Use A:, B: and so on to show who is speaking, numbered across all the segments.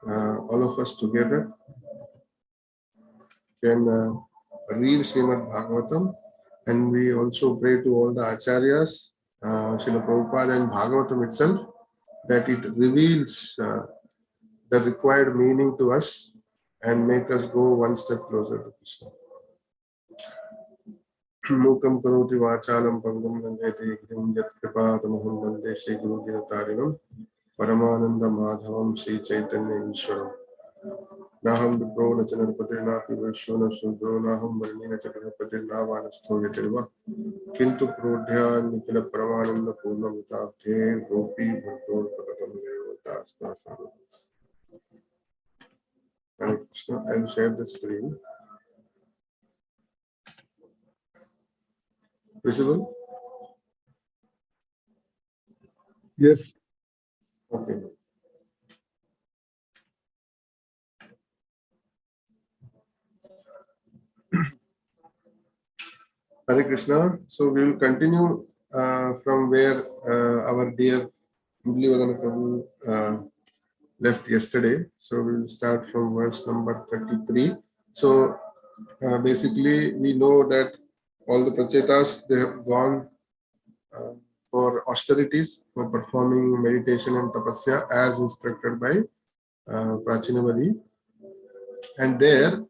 A: all of us together can read Srimad Bhagavatam, and we also pray to all the Acharyas, Srila Prabhupada and Bhagavatam itself, that it reveals the required meaning to us and make us go one step closer to Krishna. Mukam karoti vachalam pangam nandete grim yat kripatamaham vande Shri Guru Dinatarinam Paramananda Madhavam Shri Chaitanya Ishwaram. Naham Vipro Nachanarpatirna Pivashona Sudro Naham Varnina Chakrapatirna Vanastho Yatirva Kintu Prodhya Nikila Paramananda Purna Vitabdhe Gopi Bhattor Patatam Devata Astasana. Hare Krishna, I will share the screen. Visible?
B: Yes.
A: Okay. Hare Krishna. So we will continue from where our dear Muralidhara Prabhu left yesterday. So we will start from verse number 33. So basically we know that all the prachetas, they have gone for austerities, for performing meditation and tapasya as instructed by Prachinavadi. And there,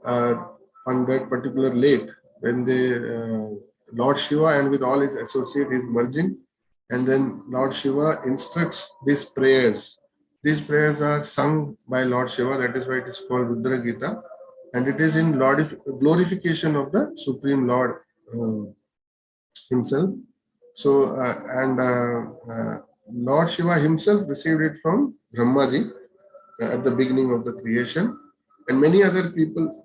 A: on that particular lake, when the Lord Shiva and with all his associates is merging, and then Lord Shiva instructs these prayers. These prayers are sung by Lord Shiva, that is why it is called Rudra Gita, and it is in glorification of the Supreme Lord himself. So, Lord Shiva himself received it from Brahmaji at the beginning of the creation, and many other people,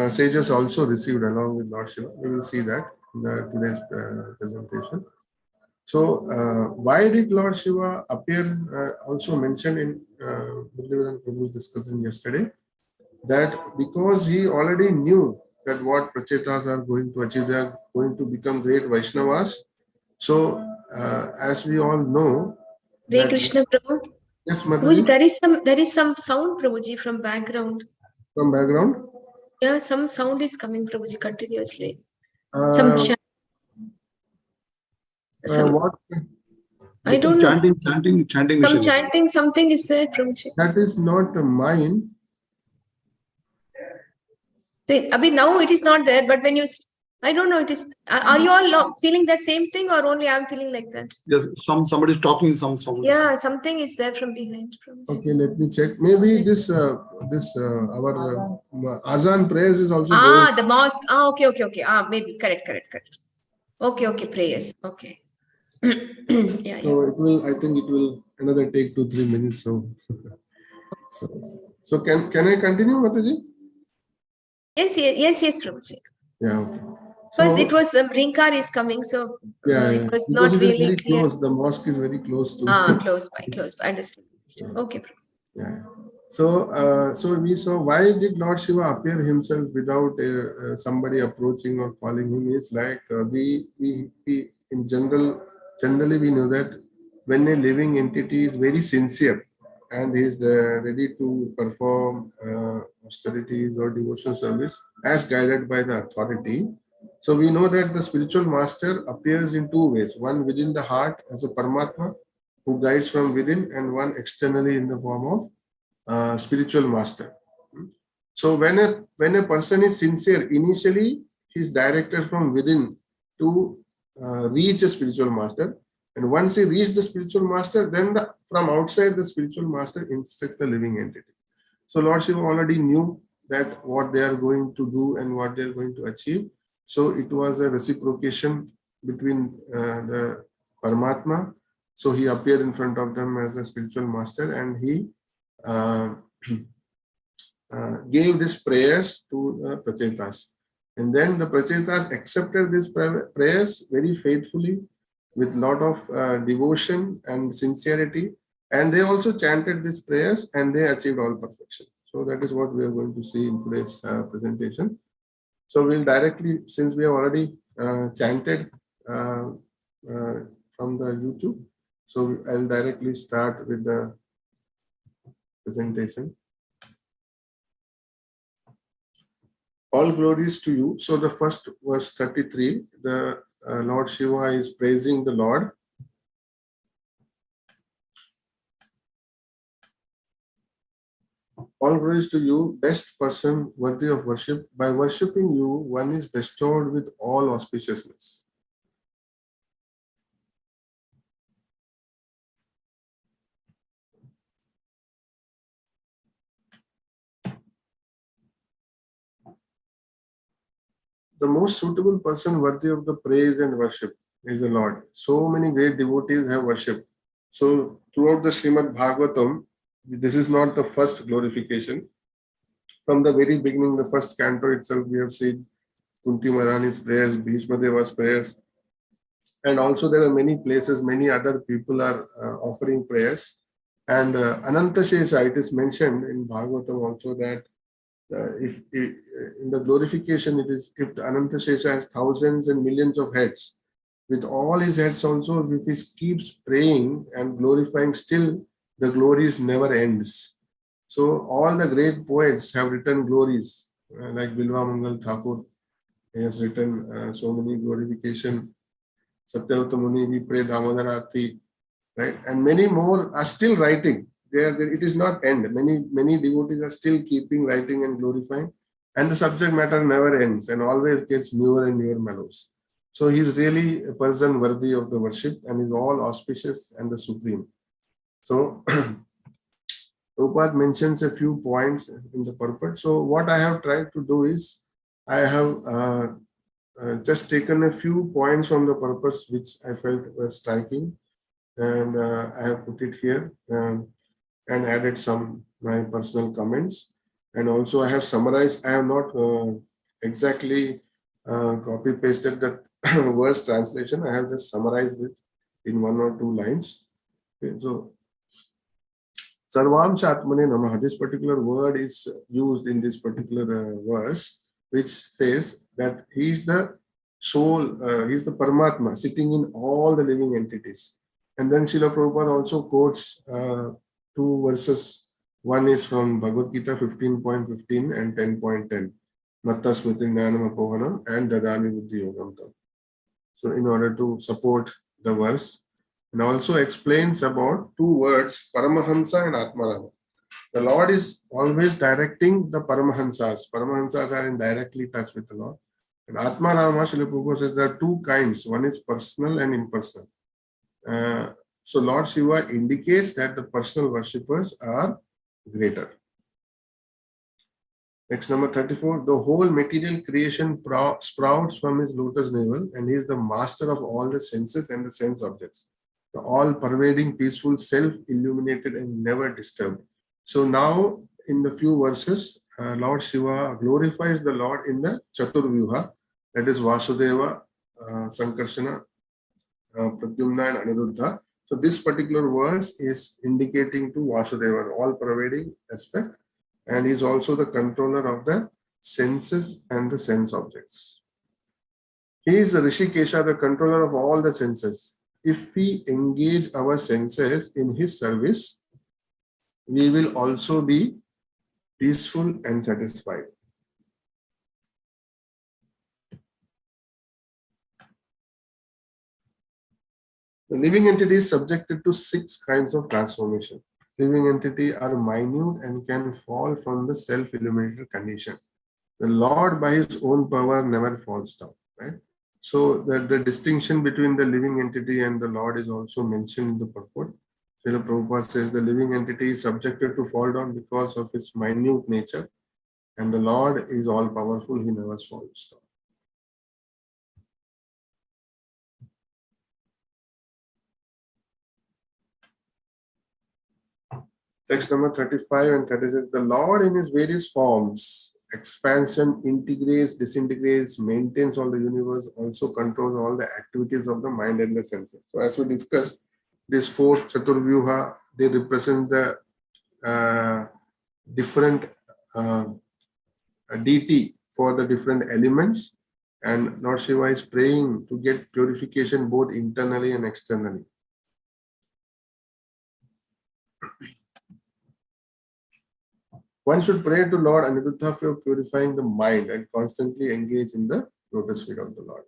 A: sages also received along with Lord Shiva. We will see that in today's presentation. So, why did Lord Shiva appear? Also mentioned in Muralidhara Prabhu's discussion yesterday, that because he already knew that what prachetas are going to achieve, they are going to become great Vaishnavas. So, as we all know,
C: Hare Krishna Prabhu.
A: Yes,
C: Prabhuji, there is some sound, Prabhuji, from background.
A: From background?
C: Yeah, some sound is coming, Prabhuji, continuously. Some chant.
A: What?
C: I don't know.
B: Chanting.
C: Some chanting, something is there, Prabhuji.
A: That is not mine.
C: See, I mean, now it is not there, but when you, I don't know, it is. Are you all feeling that same thing, or only I'm feeling like that?
B: Yes, somebody is talking. Some.
C: Yeah, something is there from behind. Prabhuji.
A: Okay, let me check. Maybe this our Azan prayers is also
C: going. The mosque. Okay. Maybe correct. Okay, prayers. Okay. Yeah.
A: So it will. I think it will another take 2-3 minutes. So can I continue, Mataji?
C: Yes, Prabhuji.
A: Yeah. Okay.
C: Because it was Rinkar is coming, so it was not really
A: very
C: clear.
A: Close. The mosque is very close to.
C: Close by. Understood. Okay.
A: Yeah. So we saw why did Lord Shiva appear himself without somebody approaching or calling him? Is like we in generally we know that when a living entity is very sincere and is ready to perform austerities or devotional service as guided by the authority. So we know that the spiritual master appears in two ways: one within the heart as a Paramatma who guides from within, and one externally in the form of spiritual master. So when a person is sincere, initially he is directed from within to reach a spiritual master, and once he reaches the spiritual master, then from outside the spiritual master instructs the living entity. So Lord Shiva already knew that what they are going to do and what they are going to achieve. So it was a reciprocation between the Paramatma. So he appeared in front of them as a spiritual master, and he gave these prayers to the prachetas. And then the prachetas accepted these prayers very faithfully with lot of devotion and sincerity. And they also chanted these prayers and they achieved all perfection. So that is what we are going to see in today's presentation. So we'll directly, since we have already chanted from the YouTube, so I'll directly start with the presentation. All glories to you. So the first verse 33, the Lord Shiva is praising the Lord. All glories to you, best person worthy of worship. By worshipping you, one is bestowed with all auspiciousness. The most suitable person worthy of the praise and worship is the Lord. So many great devotees have worshipped. So throughout the Srimad Bhagavatam, this is not the first glorification. From the very beginning, the first canto itself, we have seen Kunti Maharani's prayers, Bhishma Deva's prayers, and also there are many places, many other people are offering prayers. And Ananta Shesha, it is mentioned in Bhagavatam also that if in the glorification, it is if the Ananta Shesha has thousands and millions of heads, with all his heads also, if he keeps praying and glorifying, still the glories never ends. So all the great poets have written glories, like Bilva Mangal Thakur. He has written so many glorification. Satyavata Muni, we pray Damodar Arti, right? And many more are still writing. It is not end. Many devotees are still keeping writing and glorifying, and the subject matter never ends and always gets newer and newer mellows. So he is really a person worthy of the worship and is all auspicious and the supreme. So Prabhupada mentions a few points in the purport. So what I have tried to do is I have just taken a few points from the purpose which I felt were striking, and I have put it here and added some my personal comments. And also I have summarized. I have not exactly copy pasted that verse translation. I have just summarized it in one or two lines. Okay, so Sarvamsha Atmane Namaha. This particular word is used in this particular verse, which says that he is the soul, he is the Paramatma sitting in all the living entities. And then Srila Prabhupada also quotes two verses. One is from Bhagavad Gita 15.15 and 10.10. Matta Smriti Jnanam Apohanam and Dadami Buddhi Yogam Tam. So in order to support the verse, and also explains about two words, Paramahansa and Atmarama. The Lord is always directing the Paramahansas. Paramahansas are in directly touch with the Lord. And Atmarama, Srila Prabhupada says there are two kinds. One is personal and impersonal. So Lord Shiva indicates that the personal worshippers are greater. Next, number 34. The whole material creation sprouts from his lotus navel, and he is the master of all the senses and the sense objects. The all-pervading, peaceful, self-illuminated, and never disturbed. So now, in the few verses, Lord Shiva glorifies the Lord in the Chaturvyuha, that is Vasudeva, Sankarsana, Pradyumna, and Aniruddha. So this particular verse is indicating to Vasudeva, all-pervading aspect, and he is also the controller of the senses and the sense objects. He is Rishikesha, the controller of all the senses. If we engage our senses in his service, we will also be peaceful and satisfied. The living entity is subjected to 6 kinds of transformation. Living entity are minute and can fall from the self-illuminated condition. The Lord by his own power never falls down, right? So the distinction between the living entity and the Lord is also mentioned in the purport. Srila Prabhupada says the living entity is subjected to fall down because of its minute nature, and the Lord is all powerful, he never falls down. Text number 35 and 36. The Lord in his various forms, expansion, integrates, disintegrates, maintains all the universe, also controls all the activities of the mind and the senses. So as we discussed, this 4th Chaturvyuha, they represent the different deity for the different elements, and Lord Shiva is praying to get purification both internally and externally. One should pray to Lord Aniruddha for purifying the mind and constantly engage in the lotus feet of the Lord.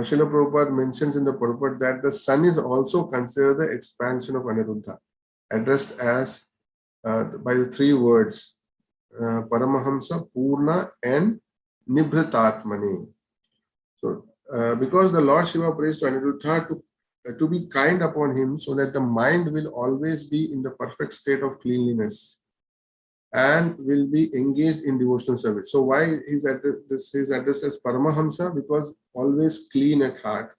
A: Srila Prabhupada mentions in the purport that the sun is also considered the expansion of Aniruddha, addressed as by the three words Paramahamsa, Purna, and Nibhritatmani. So, because the Lord Shiva prays to Aniruddha to be kind upon him, so that the mind will always be in the perfect state of cleanliness and will be engaged in devotional service. So why is his address as Paramahamsa? Because always clean at heart.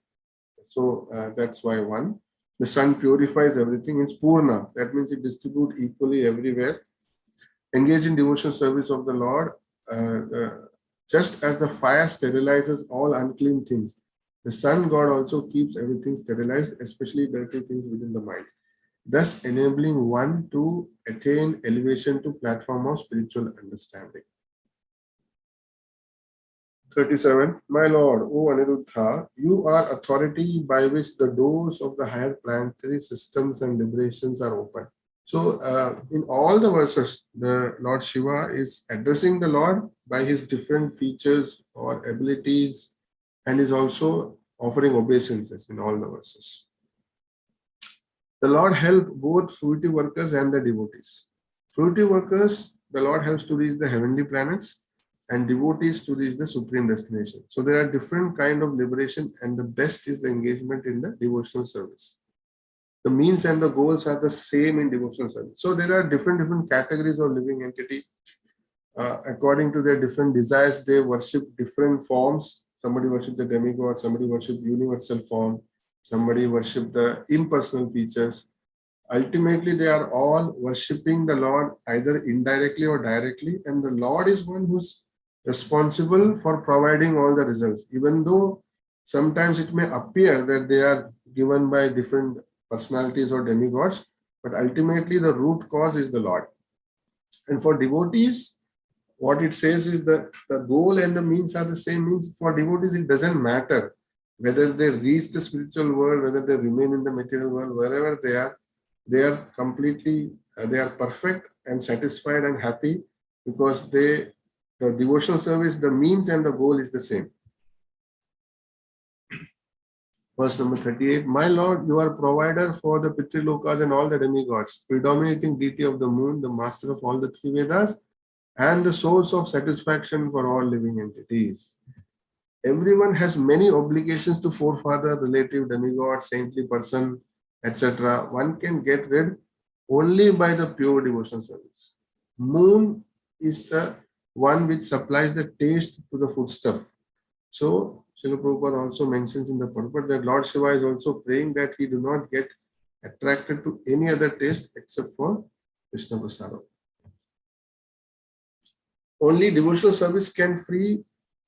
A: So that's why one. The sun purifies everything. It's Purna. That means it distributes equally everywhere. Engage in devotional service of the Lord. Just as the fire sterilizes all unclean things, the sun god also keeps everything sterilized, especially dirty things within the mind, thus enabling one to attain elevation to platform of spiritual understanding. 37. My Lord, O Aniruddha, you are authority by which the doors of the higher planetary systems and liberations are open. So in all the verses, the Lord Shiva is addressing the Lord by his different features or abilities, and is also offering obeisances in all the verses. The Lord helps both fruitive workers and the devotees. Fruitive workers, the Lord helps to reach the heavenly planets, and devotees to reach the supreme destination. So there are different kind of liberation, and the best is the engagement in the devotional service. The means and the goals are the same in devotional service. So there are different categories of living entity. According to their different desires, they worship different forms. Somebody worship the demigod, somebody worship universal form, somebody worship the impersonal features. Ultimately, they are all worshipping the Lord either indirectly or directly, and the Lord is one who's responsible for providing all the results, even though sometimes it may appear that they are given by different personalities or demigods, but ultimately the root cause is the Lord. And for devotees, what it says is that the goal and the means are the same. Means for devotees, it doesn't matter whether they reach the spiritual world, whether they remain in the material world, wherever they are completely, they are perfect and satisfied and happy, because the devotional service, the means and the goal is the same. Verse number 38, my Lord, you are provider for the Pitrilokas and all the demigods, predominating deity of the moon, the master of all the three Vedas, and the source of satisfaction for all living entities. Everyone has many obligations to forefather, relative, demigod, saintly person, etc. One can get rid only by the pure devotional service. Moon is the one which supplies the taste to the foodstuff. So, Srila Prabhupada also mentions in the purport that Lord Shiva is also praying that he do not get attracted to any other taste except for Krishna Prasada. Only devotional service can free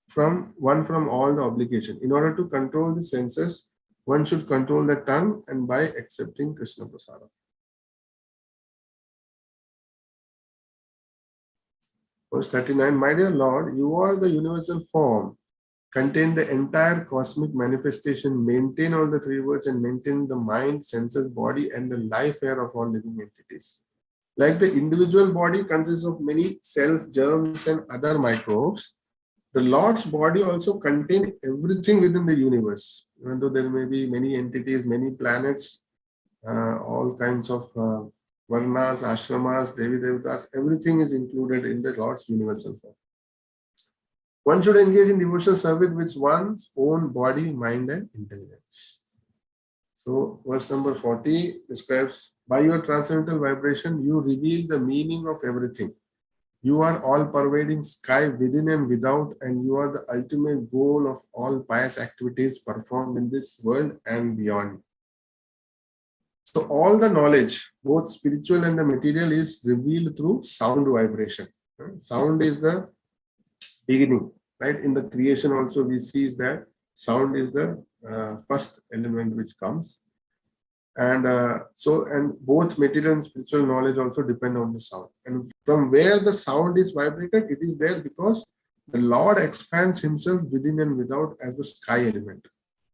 A: from all the obligation. In order to control the senses, one should control the tongue, and by accepting Krishna Prasada. Verse 39, my dear Lord, you are the universal form, contain the entire cosmic manifestation, maintain all the three words, and maintain the mind, senses, body, and the life air of all living entities. Like the individual body consists of many cells, germs, and other microbes, the Lord's body also contains everything within the universe. Even though there may be many entities, many planets, all kinds of varnas, ashramas, devi devatas, everything is included in the Lord's universal form. One should engage in devotional service with one's own body, mind, and intelligence. So, verse number 40 describes, by your transcendental vibration, you reveal the meaning of everything. You are all-pervading sky within and without, and you are the ultimate goal of all pious activities performed in this world and beyond. So all the knowledge, both spiritual and the material, is revealed through sound vibration. Sound is the beginning, right? In the creation also we see is that sound is the first element which comes. And and both material and spiritual knowledge also depend on the sound. And from where the sound is vibrated, it is there because the Lord expands himself within and without as the sky element.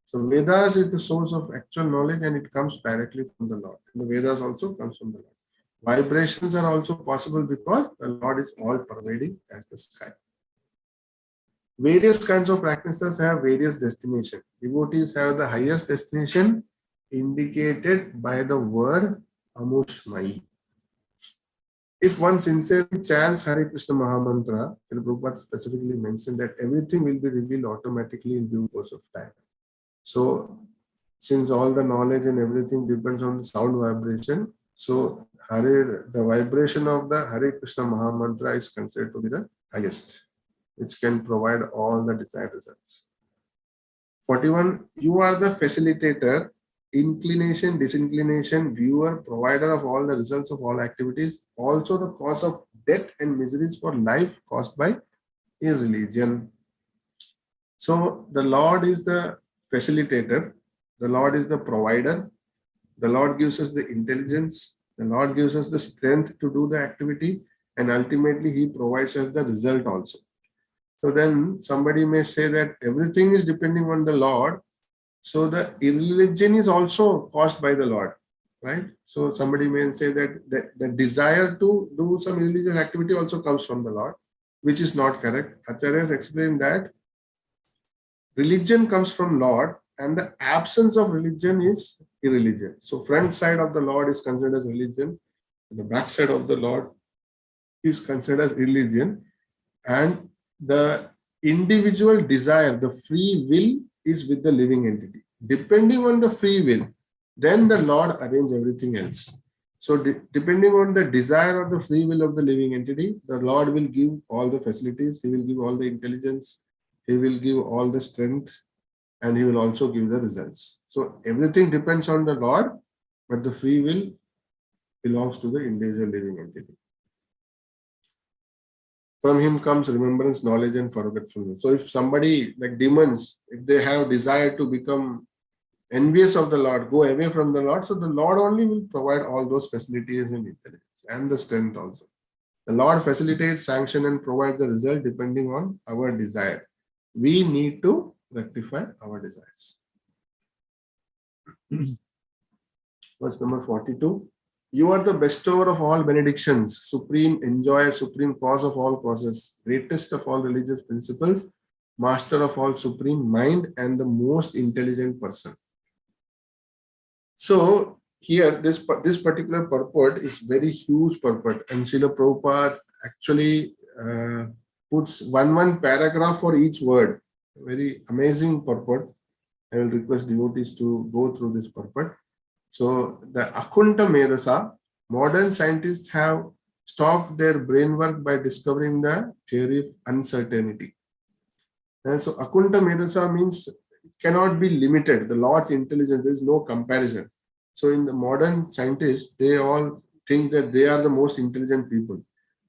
A: So Vedas is the source of actual knowledge, and it comes directly from the Lord. And the Vedas also comes from the Lord. Vibrations are also possible because the Lord is all pervading as the sky. Various kinds of practices have various destinations. Devotees have the highest destination indicated by the word Amushmai. If one sincerely chants Hare Krishna Mahamantra, Prabhupada specifically mentioned that everything will be revealed automatically in due course of time. So, since all the knowledge and everything depends on the sound vibration, so the vibration of the Hare Krishna Mahamantra is considered to be the highest, which can provide all the desired results. 41, you are the facilitator, inclination, disinclination, viewer, provider of all the results of all activities, also the cause of death and miseries for life caused by irreligion. So the Lord is the facilitator, the Lord is the provider, the Lord gives us the intelligence, the Lord gives us the strength to do the activity, and ultimately He provides us the result also. So then somebody may say that everything is depending on the Lord. So the irreligion is also caused by the Lord, right? So somebody may say that the desire to do some religious activity also comes from the Lord, which is not correct. Acharyas explained that religion comes from Lord and the absence of religion is irreligion. So front side of the Lord is considered as religion, and the back side of the Lord is considered as religion, and the individual desire, the free will is with the living entity. Depending on the free will, then the Lord arrange everything else. So depending on the desire or the free will of the living entity, the Lord will give all the facilities, He will give all the intelligence, He will give all the strength, and He will also give the results. So everything depends on the Lord, but the free will belongs to the individual living entity. From Him comes remembrance, knowledge, and forgetfulness. So if somebody like demons, if they have desire to become envious of the Lord, go away from the Lord, so the Lord only will provide all those facilities and intelligence and the strength also. The Lord facilitates, sanction, and provide the result depending on our desire. We need to rectify our desires. Verse number 42. You are the bestower of all benedictions, supreme enjoyer, supreme cause of all causes, greatest of all religious principles, master of all supreme mind, and the most intelligent person. So here, this particular purport is very huge purport, and Srila Prabhupada actually puts one paragraph for each word. Very amazing purport. I will request devotees to go through this purport. So the Akunta Medasa, modern scientists have stopped their brain work by discovering the theory of uncertainty. And so Akunta Medasa means it cannot be limited. The Lord's intelligence, there is no comparison. So in the modern scientists, they all think that they are the most intelligent people.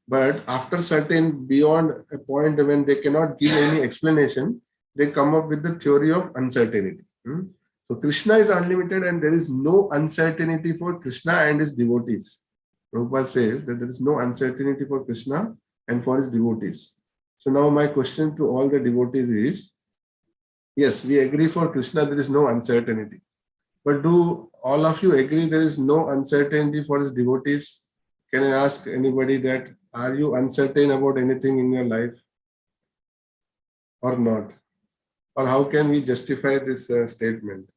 A: But after certain, beyond a point when they cannot give any explanation, they come up with the theory of uncertainty. So Krishna is unlimited and there is no uncertainty for Krishna and his devotees. Prabhupada says that there is no uncertainty for Krishna and for his devotees. So now my question to all the devotees is, yes, we agree for Krishna there is no uncertainty. But do all of you agree there is no uncertainty for his devotees? Can I ask anybody that, are you uncertain about anything in your life or not? Or how can we justify this statement?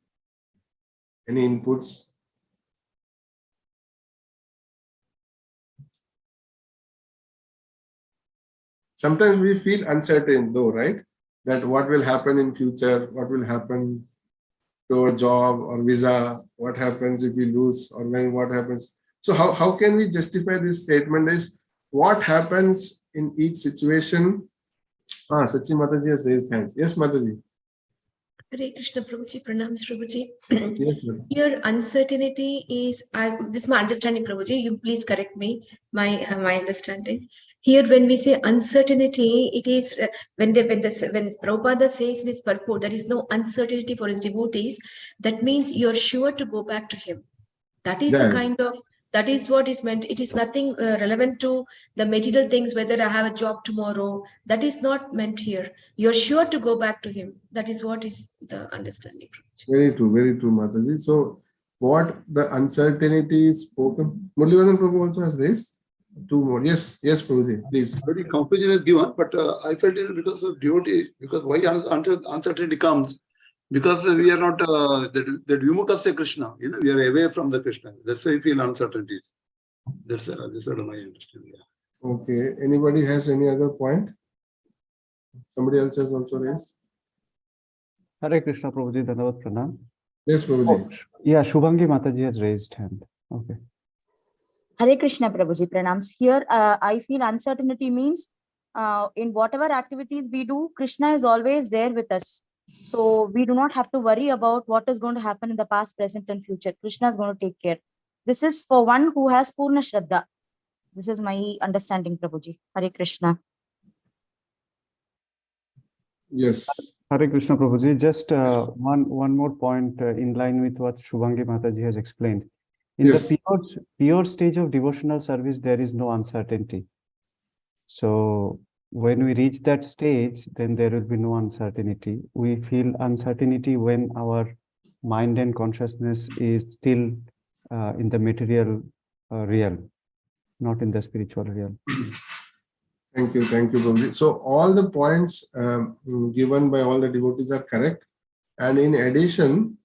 A: Any inputs? Sometimes we feel uncertain though, right? That what will happen in future, what will happen to our job or visa, what happens if we lose, or when what happens. So how can we justify this statement is what happens in each situation? Sachi Mataji has raised hands. Yes, Mataji.
C: Hare Krishna Prabhuji, Pranam Prabhuji.
A: Yes, Mataji.
C: Your uncertainty is, this is my understanding, Prabhuji. You please correct me, my understanding. Here, when we say uncertainty, it is when Prabhupada says in his purport, there is no uncertainty for his devotees. That means you're sure to go back to him. That is a kind of, that is what is meant. It is nothing relevant to the material things, whether I have a job tomorrow. That is not meant here. You're sure to go back to him. That is what is the understanding.
A: Very true, Mataji. So what the uncertainty is spoken. Muralivadan Prabhu also has raised two more. Yes, yes, Prabhuji, please.
B: Already conclusion is given, but I felt it because of devotee, because why uncertainty comes? Because we are not that Vimukasya Krishna, we are away from the Krishna. That's why we feel uncertainties. That's this is my understanding. Yeah.
A: Okay. Anybody has any other point? Somebody else has also raised.
D: Hare Krishna Prabhuji, Dandavat Pranam.
A: Yes, Prabhuji.
D: Oh, yeah, Shubhangi Mataji has raised hand. Okay.
E: Hare Krishna Prabhuji, pranams. Here, I feel uncertainty means in whatever activities we do, Krishna is always there with us. So we do not have to worry about what is going to happen in the past, present, and future. Krishna is going to take care. This is for one who has Purna Shraddha. This is my understanding, Prabhuji. Hare Krishna.
A: Yes.
D: Hare Krishna Prabhuji, just one more point in line with what Shubhangi Mataji has explained. In
A: Yes.
D: the pure stage of devotional service, there is no uncertainty. So when we reach that stage, then there will be no uncertainty. We feel uncertainty when our mind and consciousness is still in the material realm, not in the spiritual realm.
A: Thank you, Prabhuji. So all the points given by all the devotees are correct. And in addition,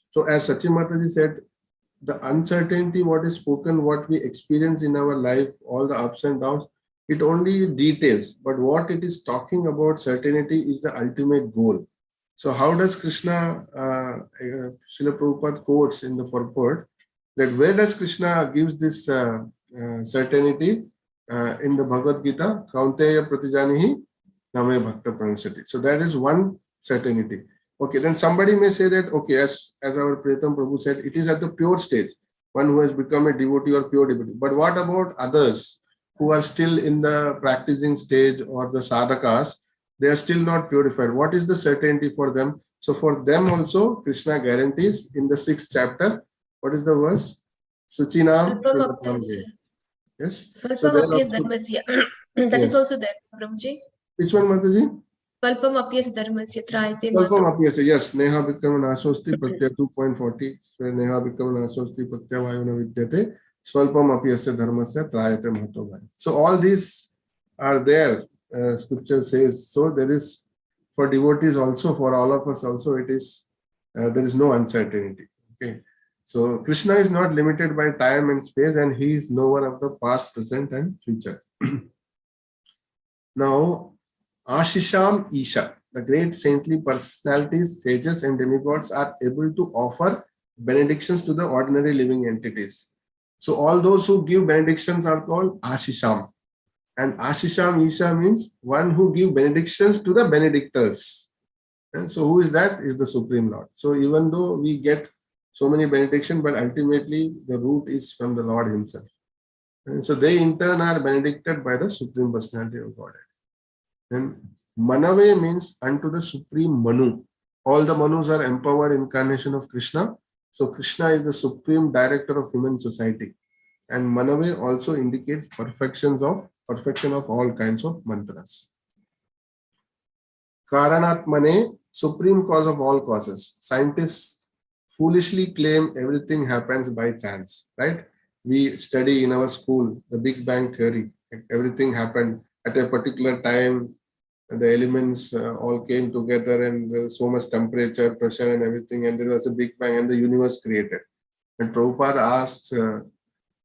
A: so as Sachin Mataji said, the uncertainty, what is spoken, what we experience in our life, all the ups and downs, it only details. But what it is talking about, certainty, is the ultimate goal. So how does Krishna, Srila Prabhupada quotes in the purport, that where does Krishna gives this certainty? In the Bhagavad Gita, Kaunteya Pratijanihi Name Bhakta Pranasati. So that is one certainty. Okay, then somebody may say that, okay, as our Priyatam Prabhu said, it is at the pure stage, one who has become a devotee or pure devotee. But what about others who are still in the practicing stage or the sadhakas? They are still not purified. What is the certainty for them? So for them also, Krishna guarantees in the 6th chapter. What is the verse? Suchinam. Yes.
C: Swalpam apyas
A: also,
C: dharmasya. That
A: yes.
C: is also there, Prabhuji.
A: Which one, Mataji?
C: Swalpam apyas dharmasya trayate
A: Swalpam
C: mato.
A: apyas. Yes. Neha Bhikram Nasosti Pratyaya 2.40. So Neha Bhikram Nasosti Pratyaya Vayuna Vidyate. Swalpam apyasya dharmasya trayate mato. So all these are there. Scripture says. So there is, for devotees also, for all of us also, it is, there is no uncertainty. Okay. So Krishna is not limited by time and space, and he is knower of the past, present, and future. Now, Ashisham Isha, the great saintly personalities, sages, and demigods are able to offer benedictions to the ordinary living entities. So all those who give benedictions are called Ashisham. And Ashisham Isha means one who give benedictions to the benedictors. And so who is that? Is the Supreme Lord. So even though we get so many benedictions, but ultimately the root is from the Lord himself. And so they in turn are benedicted by the Supreme Personality of Godhead. Then Manave means unto the Supreme Manu. All the Manus are empowered incarnation of Krishna. So Krishna is the Supreme Director of human society. And Manave also indicates perfection of all kinds of mantras. Karanatmane, supreme cause of all causes. Scientists foolishly claim everything happens by chance, right? We study in our school the Big Bang theory. Everything happened at a particular time. The elements all came together, and there was so much temperature, pressure, and everything, and there was a Big Bang, and the universe created. And Prabhupada asked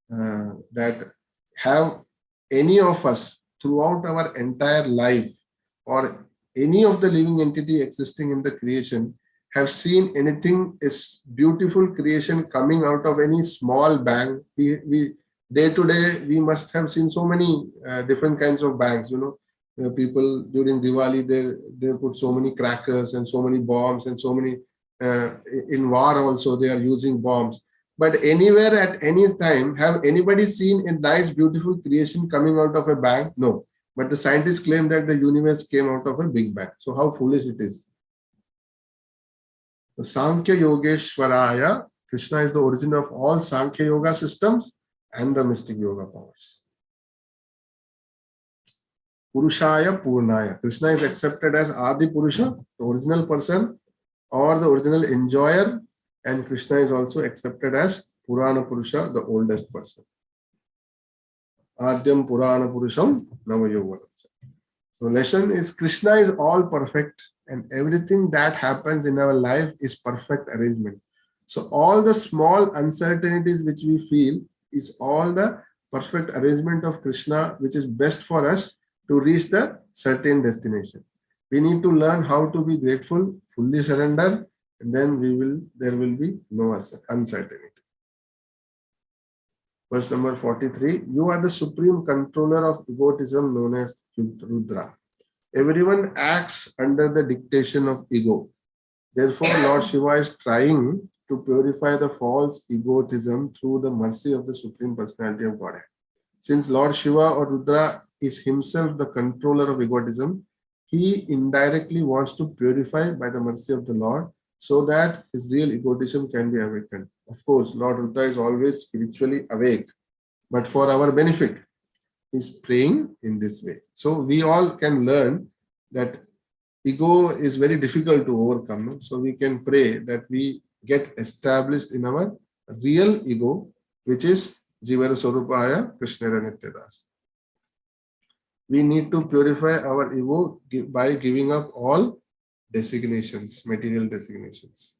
A: that have any of us throughout our entire life, or any of the living entity existing in the creation, have seen anything is beautiful creation coming out of any small bang? We day to day we must have seen so many different kinds of bangs. People during Diwali they put so many crackers and so many bombs and so many in war also they are using bombs. But anywhere at any time, have anybody seen a nice beautiful creation coming out of a bang? No. But the scientists claim that the universe came out of a big bang. So how foolish it is. The Sankhya Yogeshwaraya, Krishna is the origin of all Sankhya Yoga systems and the mystic yoga powers. Purushaya Purnaya, Krishna is accepted as Adi Purusha, the original person or the original enjoyer, and Krishna is also accepted as Purana Purusha, the oldest person. Adyam Purana Purusham Navayovanam. So lesson is Krishna is all perfect and everything that happens in our life is perfect arrangement. So all the small uncertainties which we feel is all the perfect arrangement of Krishna, which is best for us to reach the certain destination. We need to learn how to be grateful, fully surrender, and then there will be no uncertainty. Verse number 43, you are the supreme controller of egotism known as Rudra. Everyone acts under the dictation of ego. Therefore, Lord Shiva is trying to purify the false egotism through the mercy of the Supreme Personality of Godhead. Since Lord Shiva or Rudra is himself the controller of egotism, he indirectly wants to purify by the mercy of the Lord so that his real egotism can be awakened. Of course, Lord Rudra is always spiritually awake, but for our benefit, he's praying in this way. So we all can learn that ego is very difficult to overcome. So we can pray that we get established in our real ego, which is Jivara Swarupaya Krishnara Nityadas. We need to purify our ego by giving up all designations, material designations.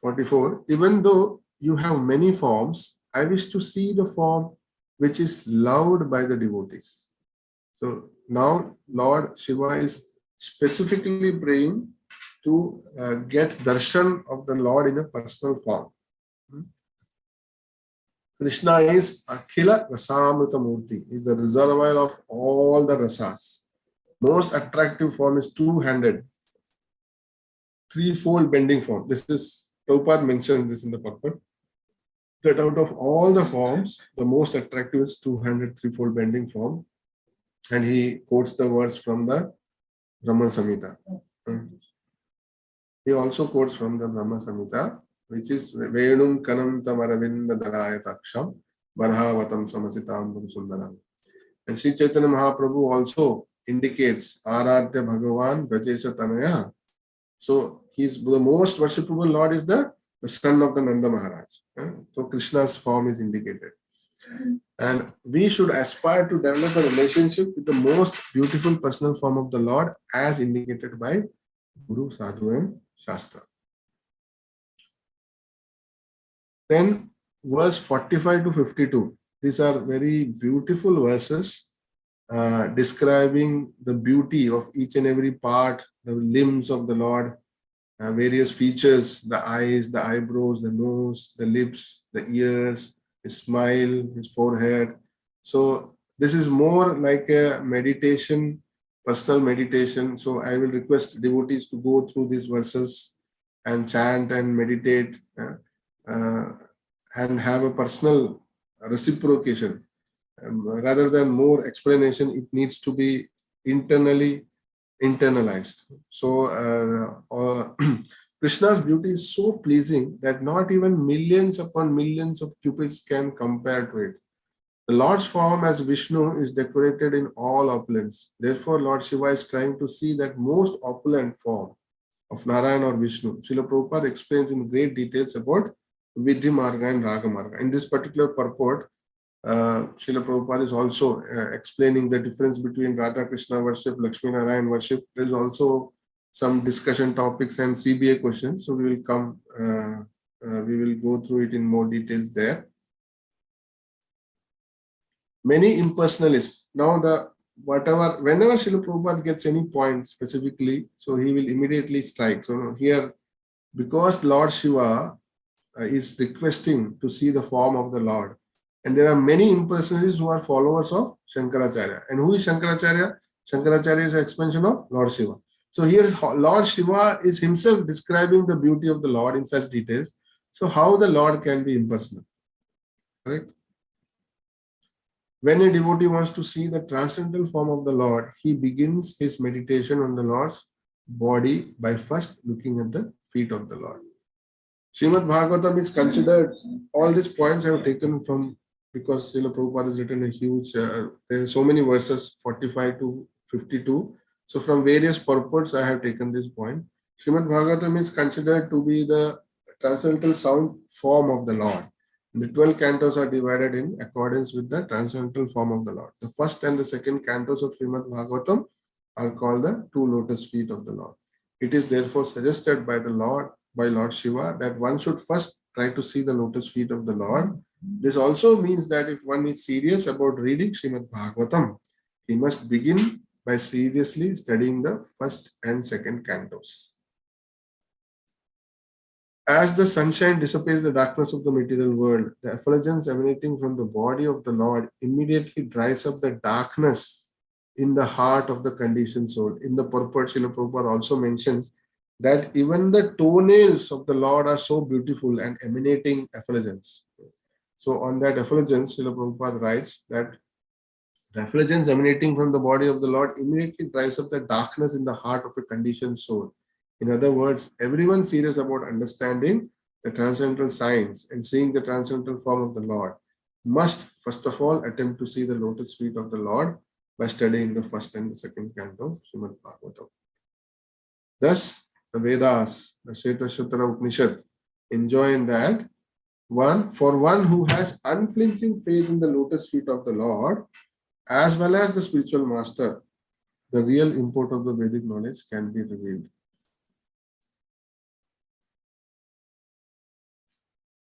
A: "44. Even though you have many forms, I wish to see the form which is loved by the devotees." So now Lord Shiva is specifically praying to get darshan of the Lord in a personal form. Krishna is Akhila Rasamrita Murti, is the reservoir of all the rasas. Most attractive form is two-handed, threefold bending form. This is, Prabhupada mentioned this in the purport, that out of all the forms, the most attractive is two-handed, threefold bending form. And he quotes the words from the Brahma Samhita. He also quotes from the Brahma Samhita, which is Venum Kanam Tamaravinda Dalayataksham Barhavatam Samasitam Sundaram. And Sri Chaitanya Mahaprabhu also indicates Aradhya Bhagavan Brajesha Tanaya. So he's the most worshipable Lord is the son of the Nanda Maharaj. So Krishna's form is indicated. And we should aspire to develop a relationship with the most beautiful personal form of the Lord as indicated by Guru, Sadhu and Shastra. Then verse 45 to 52. These are very beautiful verses describing the beauty of each and every part, the limbs of the Lord, various features, the eyes, the eyebrows, the nose, the lips, the ears, his smile, his forehead. So this is more like a meditation, personal meditation. So I will request devotees to go through these verses and chant and meditate and have a personal reciprocation. Rather than more explanation, it needs to be internalized. So Krishna's beauty is so pleasing that not even millions upon millions of cupids can compare to it. The Lord's form as Vishnu is decorated in all opulence. Therefore, Lord Shiva is trying to see that most opulent form of Narayana or Vishnu. Srila Prabhupada explains in great details about Vidhi Marga and Raga Marga. In this particular purport, Srila Prabhupada is also explaining the difference between Radha Krishna worship, Lakshmi Narayan worship. There is also some discussion topics and CBA questions. So we will go through it in more details there. Many impersonalists. Now whenever Srila Prabhupada gets any point specifically, so he will immediately strike. So here, because Lord Shiva is requesting to see the form of the Lord, and there are many impersonalists who are followers of Shankaracharya. And who is Shankaracharya? Shankaracharya is an expansion of Lord Shiva. So here Lord Shiva is himself describing the beauty of the Lord in such details. So how the Lord can be impersonal? Correct? When a devotee wants to see the transcendental form of the Lord, he begins his meditation on the Lord's body by first looking at the feet of the Lord. Srimad Bhagavatam is considered, all these points I have taken from, because Srila Prabhupada has written a huge, there are so many verses, 45 to 52. So from various purports, I have taken this point. Srimad Bhagavatam is considered to be the transcendental sound form of the Lord. The 12 cantos are divided in accordance with the transcendental form of the Lord. The first and the second cantos of Srimad Bhagavatam are called the two lotus feet of the Lord. It is therefore suggested by Lord Shiva, that one should first try to see the lotus feet of the Lord. This also means that if one is serious about reading Srimad Bhagavatam, he must begin by seriously studying the first and second cantos. As the sunshine dissipates the darkness of the material world, the effulgence emanating from the body of the Lord immediately dries up the darkness in the heart of the conditioned soul. In the purport, Srila Prabhupada also mentions that even the toenails of the Lord are so beautiful and emanating effulgence. So on that effulgence, Srila Prabhupada writes that the effulgence emanating from the body of the Lord immediately dries up the darkness in the heart of a conditioned soul. In other words, everyone serious about understanding the transcendental science and seeing the transcendental form of the Lord must first of all attempt to see the lotus feet of the Lord by studying the first and the second canto of Srimad Bhagavatam. Thus, the Vedas, the Shvetashvatara Upanishad, enjoin that for one who has unflinching faith in the lotus feet of the Lord, as well as the spiritual master, the real import of the Vedic knowledge can be revealed.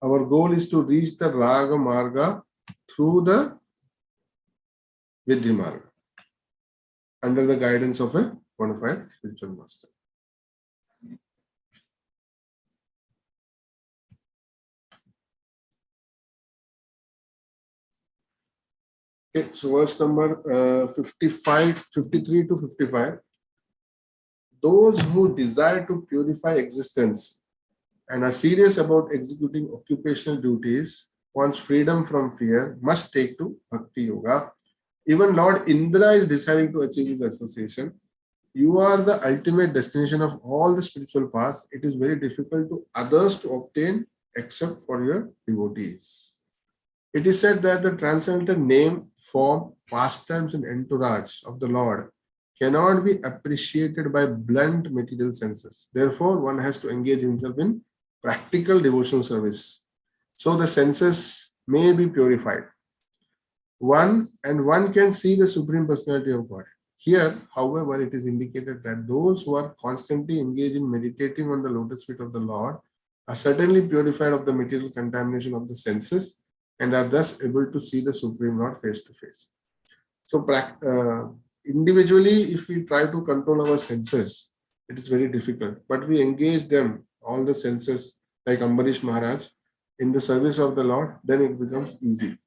A: Our goal is to reach the Raga Marga through the Vidhi Marga under the guidance of a bona fide spiritual master. Okay, so verse number 53 to 55. Those who desire to purify existence and are serious about executing occupational duties, wants freedom from fear, must take to Bhakti Yoga. Even Lord Indra is desiring to achieve his association. You are the ultimate destination of all the spiritual paths. It is very difficult to others to obtain except for your devotees. It is said that the transcendental name, form, pastimes, and entourage of the Lord cannot be appreciated by blunt material senses. Therefore, one has to engage himself in practical devotional service, so the senses may be purified. One can see the Supreme Personality of God. Here, however, it is indicated that those who are constantly engaged in meditating on the lotus feet of the Lord are certainly purified of the material contamination of the senses and are thus able to see the Supreme Lord face to face. So, individually, if we try to control our senses, it is very difficult, but we engage them, all the senses, like Ambarish Maharaj, in the service of the Lord, then it becomes easy.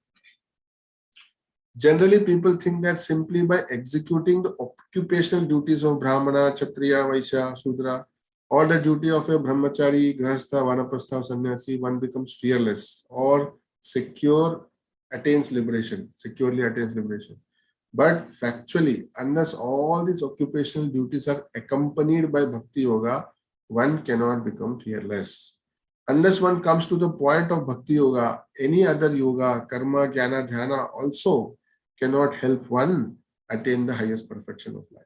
A: Generally, people think that simply by executing the occupational duties of Brahmana, Kshatriya, Vaishya, Shudra, or the duty of a Brahmachari, Grahastha, Vanaprastha, Sannyasi, one becomes fearless or securely attains liberation. But factually, unless all these occupational duties are accompanied by Bhakti Yoga, one cannot become fearless. Unless one comes to the point of Bhakti Yoga, any other yoga, karma, jnana, dhyana also cannot help one attain the highest perfection of life.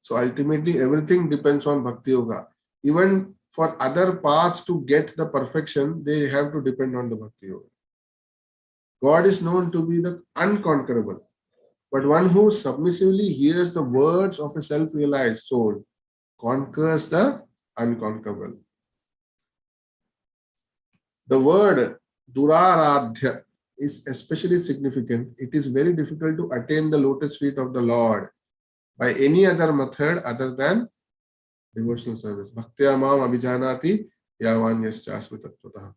A: So ultimately, everything depends on Bhakti Yoga. Even for other paths to get the perfection, they have to depend on the Bhakti Yoga. God is known to be the unconquerable, but one who submissively hears the words of a self-realized soul conquers the unconquerable. The word Duraradhya is especially significant. It is very difficult to attain the lotus feet of the Lord by any other method other than devotional service. Bhaktya mam abhijanati yavan yaschasvitatvataha.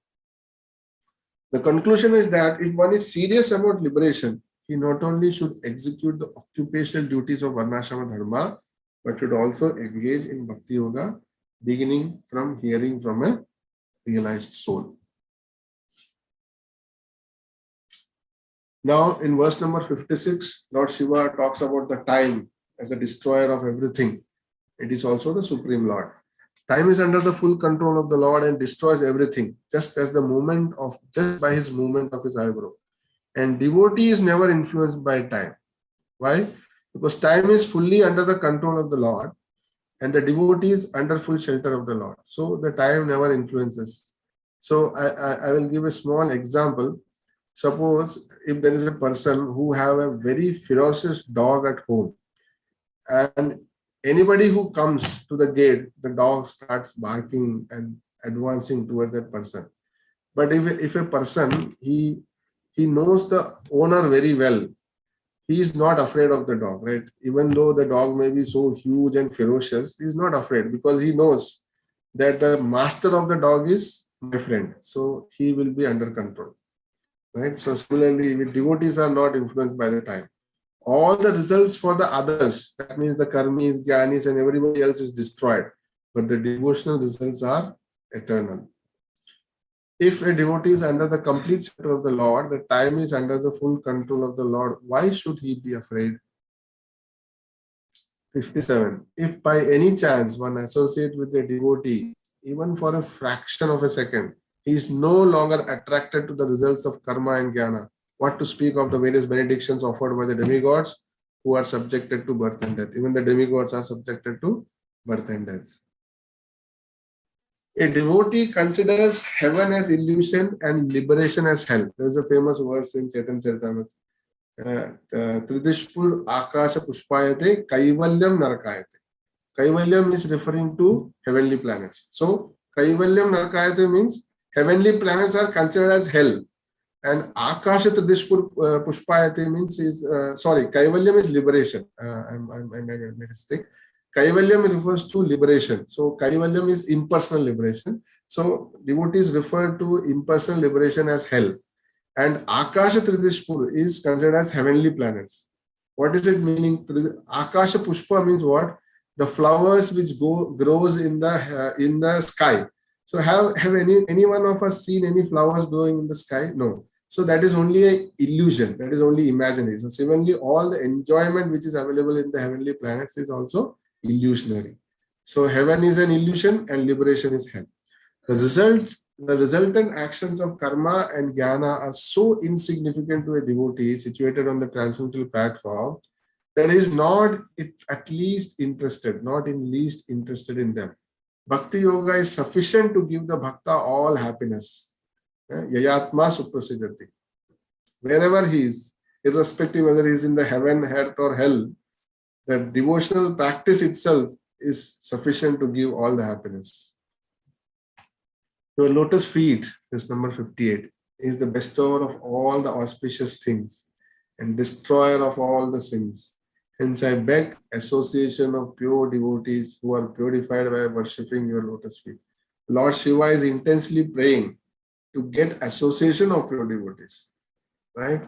A: The conclusion is that if one is serious about liberation, he not only should execute the occupational duties of Varnashrama Dharma, but should also engage in Bhakti Yoga, beginning from hearing from a realized soul. Now, in verse number 56, Lord Shiva talks about the time as the destroyer of everything. It is also the Supreme Lord. Time is under the full control of the Lord and destroys everything, just by his movement of his eyebrow. And devotee is never influenced by time. Why? because time is fully under the control of the Lord and the devotee is under full shelter of the Lord. So the time never influences. So I will give a small example. Suppose if there is a person who have a very ferocious dog at home, and anybody who comes to the gate, the dog starts barking and advancing towards that person. But if a person, he knows the owner very well, he is not afraid of the dog, right? Even though the dog may be so huge and ferocious, he is not afraid because he knows that the master of the dog is my friend. So he will be under control, right? So similarly, with devotees are not influenced by the time. All the results for the others, that means the karmis, jnanis, and everybody else is destroyed. But the devotional results are eternal. If a devotee is under the complete shelter of the Lord, the time is under the full control of the Lord, why should he be afraid? 57. If by any chance one associates with a devotee, even for a fraction of a second, he is no longer attracted to the results of karma and jnana. What to speak of the various benedictions offered by the demigods who are subjected to birth and death. Even the demigods are subjected to birth and death. A devotee considers heaven as illusion and liberation as hell. There is a famous verse in Chaitanya Charitamrita. Tridishpur Akasha Pushpayate Kaivalyam Narakayate. Kaivalyam is referring to heavenly planets. So Kaivalyam Narakayate means heavenly planets are considered as hell. And Akasha Tridishpur Pushpayate means Kaivalyam is liberation. I made a mistake. Kaivalyam refers to liberation. So Kaivalyam is impersonal liberation. So devotees refer to impersonal liberation as hell. And Akasha Tridishpur is considered as heavenly planets. What is it meaning? Akasha Pushpa means what? The flowers which grows in the sky. So have any one of us seen any flowers growing in the sky? No. So that is only an illusion. That is only imaginary. So similarly, all the enjoyment which is available in the heavenly planets is also illusionary. So heaven is an illusion and liberation is hell. The resultant actions of karma and jnana are so insignificant to a devotee situated on the transcendental platform that he is not at least interested, not in least interested in them. Bhakti yoga is sufficient to give the bhakta all happiness. Yayatma suprasidati. Wherever he is, irrespective whether he is in the heaven, earth, or hell, the devotional practice itself is sufficient to give all the happiness. Your lotus feet, this number 58, is the bestower of all the auspicious things and destroyer of all the sins. Hence, I beg association of pure devotees who are purified by worshipping your lotus feet. Lord Shiva is intensely praying to get association of pure devotees, right?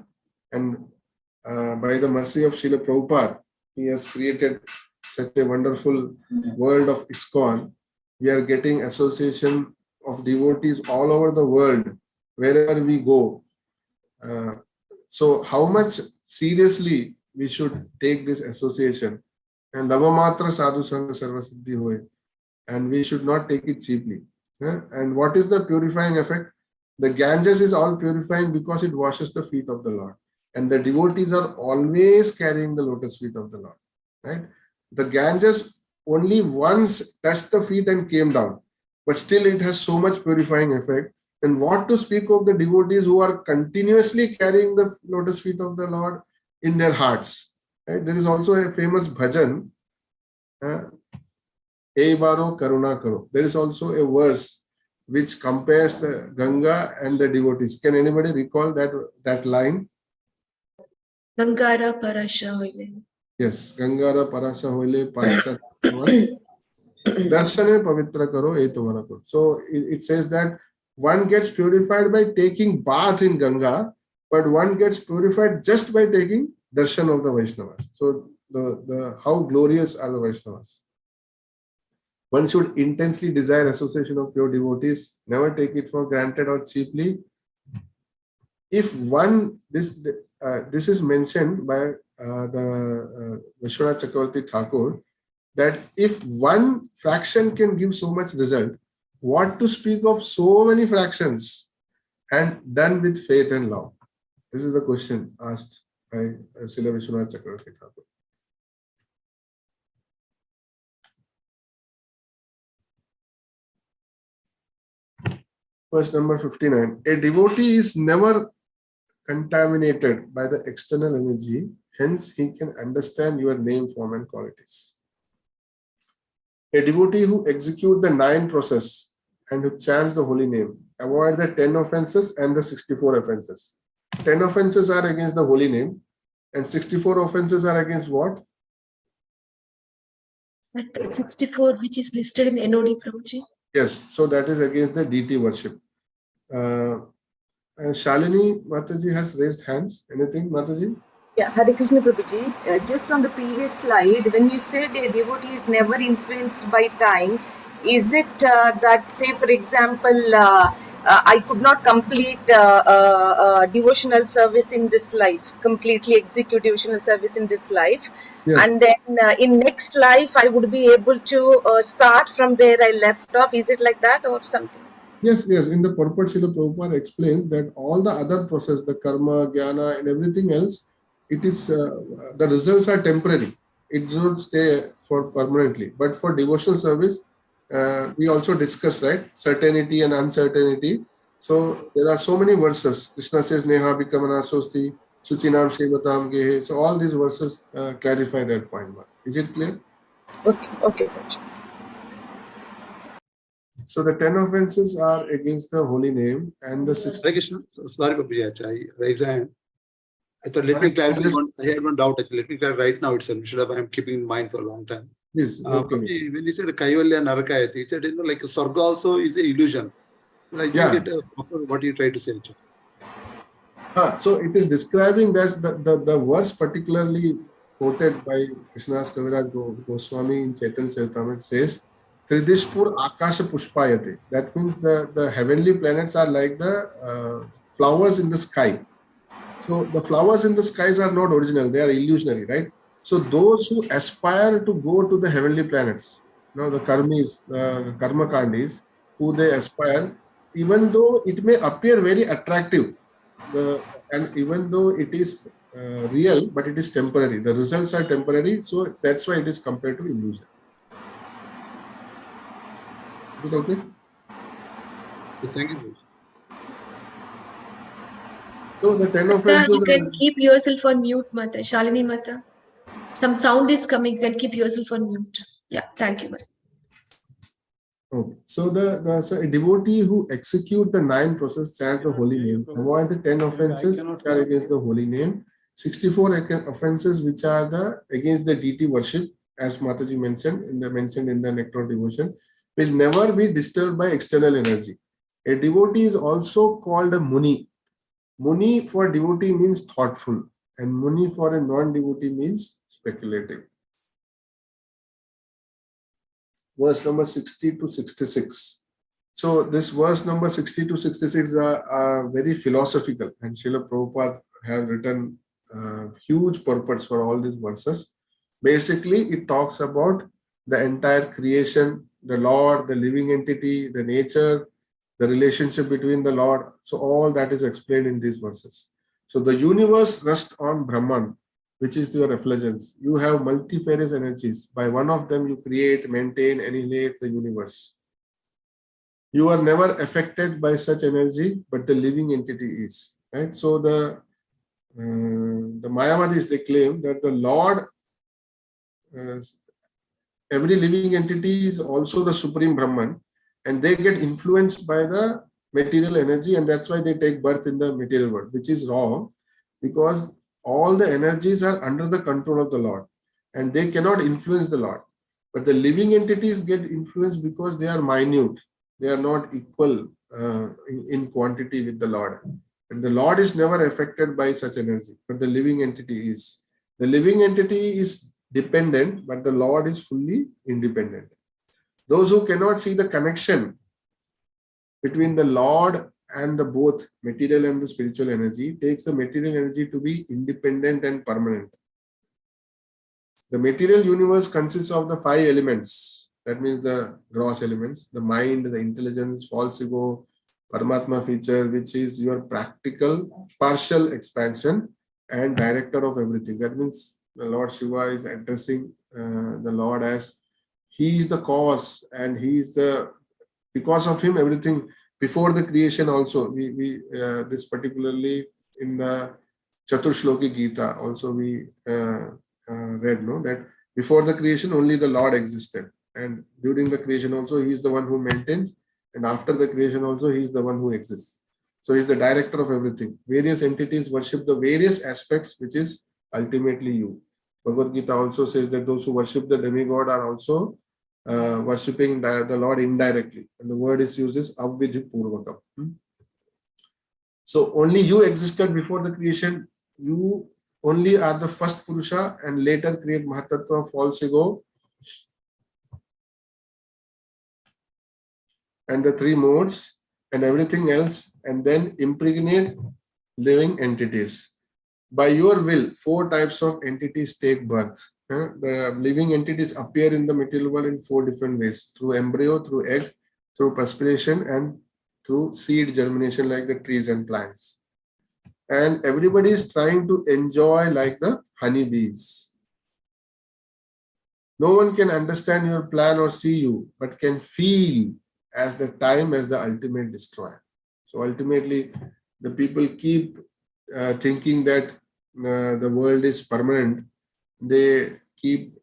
A: And by the mercy of Srila Prabhupada, he has created such a wonderful world of ISKCON. We are getting association of devotees all over the world, wherever we go. So how much seriously we should take this association, and Navamatra Sadhu Sangha Sarva Siddhi Hoy, and we should not take it cheaply. And what is the purifying effect? The Ganges is all purifying because it washes the feet of the Lord, and the devotees are always carrying the lotus feet of the Lord, right? The Ganges only once touched the feet and came down, but still it has so much purifying effect. And what to speak of the devotees who are continuously carrying the lotus feet of the Lord in their hearts, right? There is also a famous bhajan, Ei Baro Karuna Karo. There is also a verse which compares the Ganga and the devotees. Can anybody recall that line?
C: Gangara Parasha Hoile.
A: Yes, Gangara Parasha Hoile Pascha Darshane Pavitra Karo Ei Tumhara Karo. So it says that one gets purified by taking bath in Ganga, but one gets purified just by taking darshan of the Vaishnavas. So how glorious are the Vaishnavas. One should intensely desire association of pure devotees, never take it for granted or cheaply. If one, this is mentioned by the Vishwanath Chakravarti Thakur, that if one fraction can give so much result, what to speak of so many fractions and done with faith and love? This is the question asked by Srila Vishwanath Chakravarti Thakur. Verse number 59. A devotee is never contaminated by the external energy, hence he can understand your name, form, and qualities. A devotee who execute the 9 process and who chants the holy name avoid the 10 offenses and the 64 offenses. 10 offenses are against the holy name, and 64 offenses are against what?
C: At 64, which is listed in NOD, Prabhuji.
A: Yes, so that is against the deity worship. Shalini Mataji has raised hands. Anything, Mataji?
F: Yeah, Hare Krishna Prabhuji. Just on the previous slide, when you said a devotee is never influenced by time, is it that, say, for example, I could not complete devotional service in this life, completely execute devotional service in this life,
A: Yes.
F: and then in next life I would be able to start from where I left off? Is it like that or something?
A: Yes, yes. In the purport, Srila Prabhupada explains that all the other process, the karma, jnana, and everything else, it is the results are temporary. It does not stay for permanently. But for devotional service, we also discussed, right, certainty and uncertainty. So there are so many verses. Krishna says, "Neha bikamana sosti, suchinam shevatam gehe." So all these verses clarify that point. Is it clear?
F: Okay, okay, Prabhuji.
A: So the 10 offenses are against the holy name, and the 60.
B: Hare Krishna. Sorry, Prabhuji, I raised a hand. I thought, let me clarify I had one doubt actually. Let me clarify right now itself. Should have, I'm keeping in mind for a long time.
A: Yes, okay.
B: Prabhuji, when he said Kaivalya Narakayati, he said, like Swarga also is an illusion. But I didn't get what you tried to say.
A: So it is describing that the verse particularly quoted by Krishnadas Kaviraj Goswami in Chaitanya Charitamrita says, Tridishpur Akasha Pushpayate. That means the heavenly planets are like the flowers in the sky. So the flowers in the skies are not original, they are illusionary, right? So those who aspire to go to the heavenly planets, the karmis, the karma kandis, who they aspire, even though it may appear very attractive, and even though it is real, but it is temporary. The results are temporary, so that's why it is compared to illusion. Is it okay?
B: Thank you.
A: So the 10
C: Mata,
A: offenses.
C: you can keep yourself on mute, Mata. Shalini Mata. Some sound is coming. You can keep yourself on mute. Yeah, thank you, Mata.
A: Okay. So so a devotee who execute the 9 process chants the holy name, avoid the 10 offenses which are against the holy name, 64 offenses which are against the deity worship, as Mataji mentioned in the Nectar devotion, will never be disturbed by external energy. A devotee is also called a Muni. Muni for devotee means thoughtful, and Muni for a non-devotee means speculative. Verse number 60 to 66. So this verse number 60 to 66 are very philosophical, and Srila Prabhupada have written huge purpose for all these verses. Basically, it talks about the entire creation, the Lord, the living entity, the nature, the relationship between the Lord. So all that is explained in these verses. So the universe rests on Brahman, which is your effulgence. You have multifarious energies. By one of them, you create, maintain, annihilate the universe. You are never affected by such energy, but the living entity is. Right? So the Mayavadis, they claim that the Lord, every living entity is also the Supreme Brahman, and they get influenced by the material energy, and that's why they take birth in the material world, which is wrong, because all the energies are under the control of the Lord, and they cannot influence the Lord. But the living entities get influenced because they are minute. They are not equal in quantity with the Lord. And the Lord is never affected by such energy, but the living entity is. The living entity is dependent, but the Lord is fully independent. Those who cannot see the connection between the Lord and the both material and the spiritual energy takes the material energy to be independent and permanent. The material universe consists of the 5 elements. That means the gross elements, the mind, the intelligence, false ego, Paramatma feature, which is your practical partial expansion and director of everything. That means the Lord Shiva is addressing the Lord as he is the cause, and he is because of him everything before the creation also, this particularly in the Chaturshloki Gita also we read, no, that before the creation only the Lord existed, and during the creation also he is the one who maintains, and after the creation also he is the one who exists. So he is the director of everything. Various entities worship the various aspects, which is ultimately you. Bhagavad Gita also says that those who worship the demigod are also worshipping the Lord indirectly, and the word is used as avvidhi purvakam. So only you existed before the creation. You only are the first Purusha, and later create Mahatattva, false ego, and the three modes and everything else, and then impregnate living entities. By your will, four types of entities take birth. The living entities appear in the material world in four different ways: through embryo, through egg, through perspiration, and through seed germination, like the trees and plants. And everybody is trying to enjoy like the honeybees. No one can understand your plan or see you, but can feel as the time as the ultimate destroyer. So ultimately, the people keep thinking that the world is permanent. They keep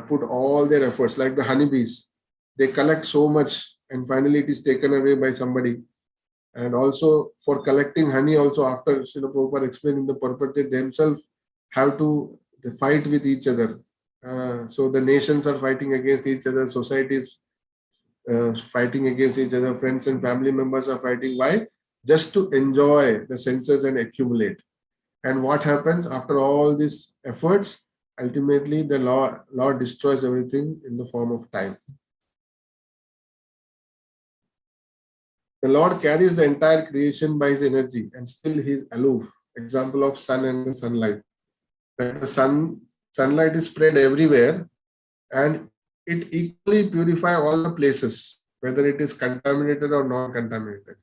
A: put all their efforts, like the honeybees. They collect so much, and finally it is taken away by somebody. And also for collecting honey, also after Srila Prabhupada explained in the purport, they themselves have to fight with each other. So the nations are fighting against each other, societies fighting against each other, friends and family members are fighting. Why? Just to enjoy the senses and accumulate. And what happens after all these efforts? Ultimately, the Lord destroys everything in the form of time. The Lord carries the entire creation by his energy, and still he is aloof. Example of sun and the sunlight. That the sunlight is spread everywhere, and it equally purifies all the places, whether it is contaminated or non-contaminated.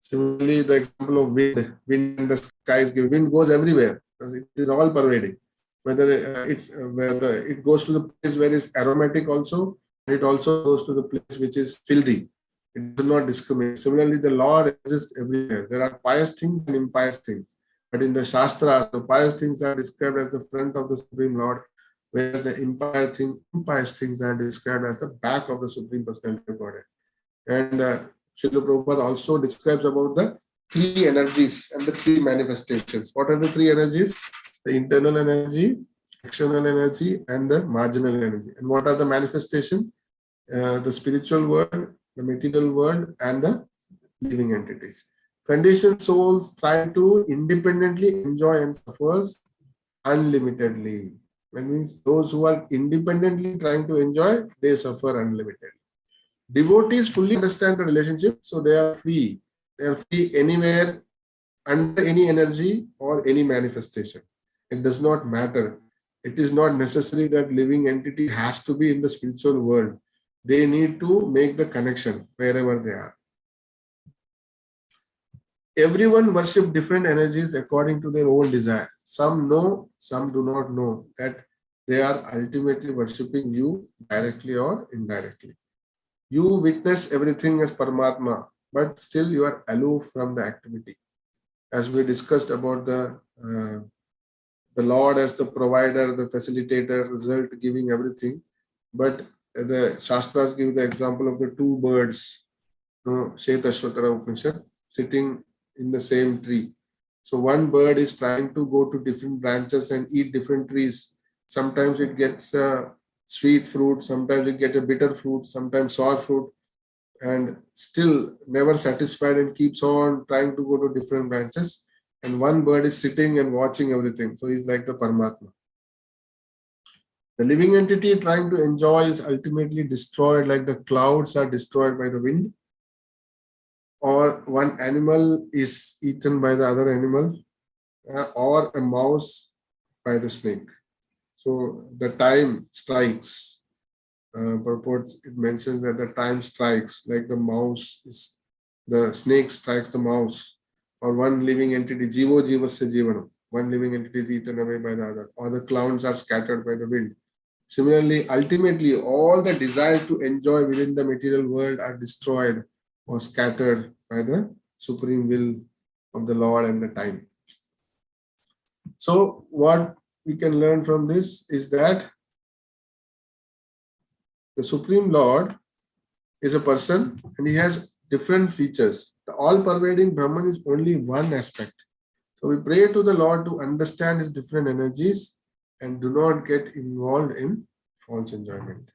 A: Similarly, the example of wind in the skies, wind goes everywhere because it is all pervading. Whether it goes to the place where it's aromatic also, and it also goes to the place which is filthy. It does not discriminate. Similarly, the Lord exists everywhere. There are pious things and impious things. But in the Shastra, the pious things are described as the front of the Supreme Lord, whereas the impious things are described as the back of the Supreme Personality of Godhead. And Srila Prabhupada also describes about the three energies and the three manifestations. What are the three energies? The internal energy, external energy, and the marginal energy. And what are the manifestation? The spiritual world, the material world, and the living entities. Conditioned souls try to independently enjoy and suffers unlimitedly. That means those who are independently trying to enjoy, they suffer unlimitedly. Devotees fully understand the relationship, so they are free. They are free anywhere, under any energy or any manifestation. It does not matter. It is not necessary that living entity has to be in the spiritual world. They need to make the connection wherever they are. Everyone worship different energies according to their own desire. Some know, some do not know that they are ultimately worshipping you directly or indirectly. You witness everything as Paramatma, but still you are aloof from the activity. As we discussed about the Lord as the provider, the facilitator, result giving everything. But the Shastras give the example of the two birds, Shetashvatara Upanishad, sitting in the same tree. So one bird is trying to go to different branches and eat different trees. Sometimes it gets a sweet fruit, sometimes it gets a bitter fruit, sometimes sour fruit, and still never satisfied and keeps on trying to go to different branches. And one bird is sitting and watching everything. So he's like the Paramatma. The living entity trying to enjoy is ultimately destroyed, like the clouds are destroyed by the wind, or one animal is eaten by the other animal, or a mouse by the snake. So the time strikes. Purports, it mentions that the time strikes, like the snake strikes the mouse, or one living entity, jivo jivasya jivanam, one living entity is eaten away by the other, or the clouds are scattered by the wind. Similarly, ultimately, all the desires to enjoy within the material world are destroyed was scattered by the supreme will of the Lord and the time. So what we can learn from this is that the Supreme Lord is a person and he has different features. The all-pervading Brahman is only one aspect. So we pray to the Lord to understand his different energies and do not get involved in false enjoyment.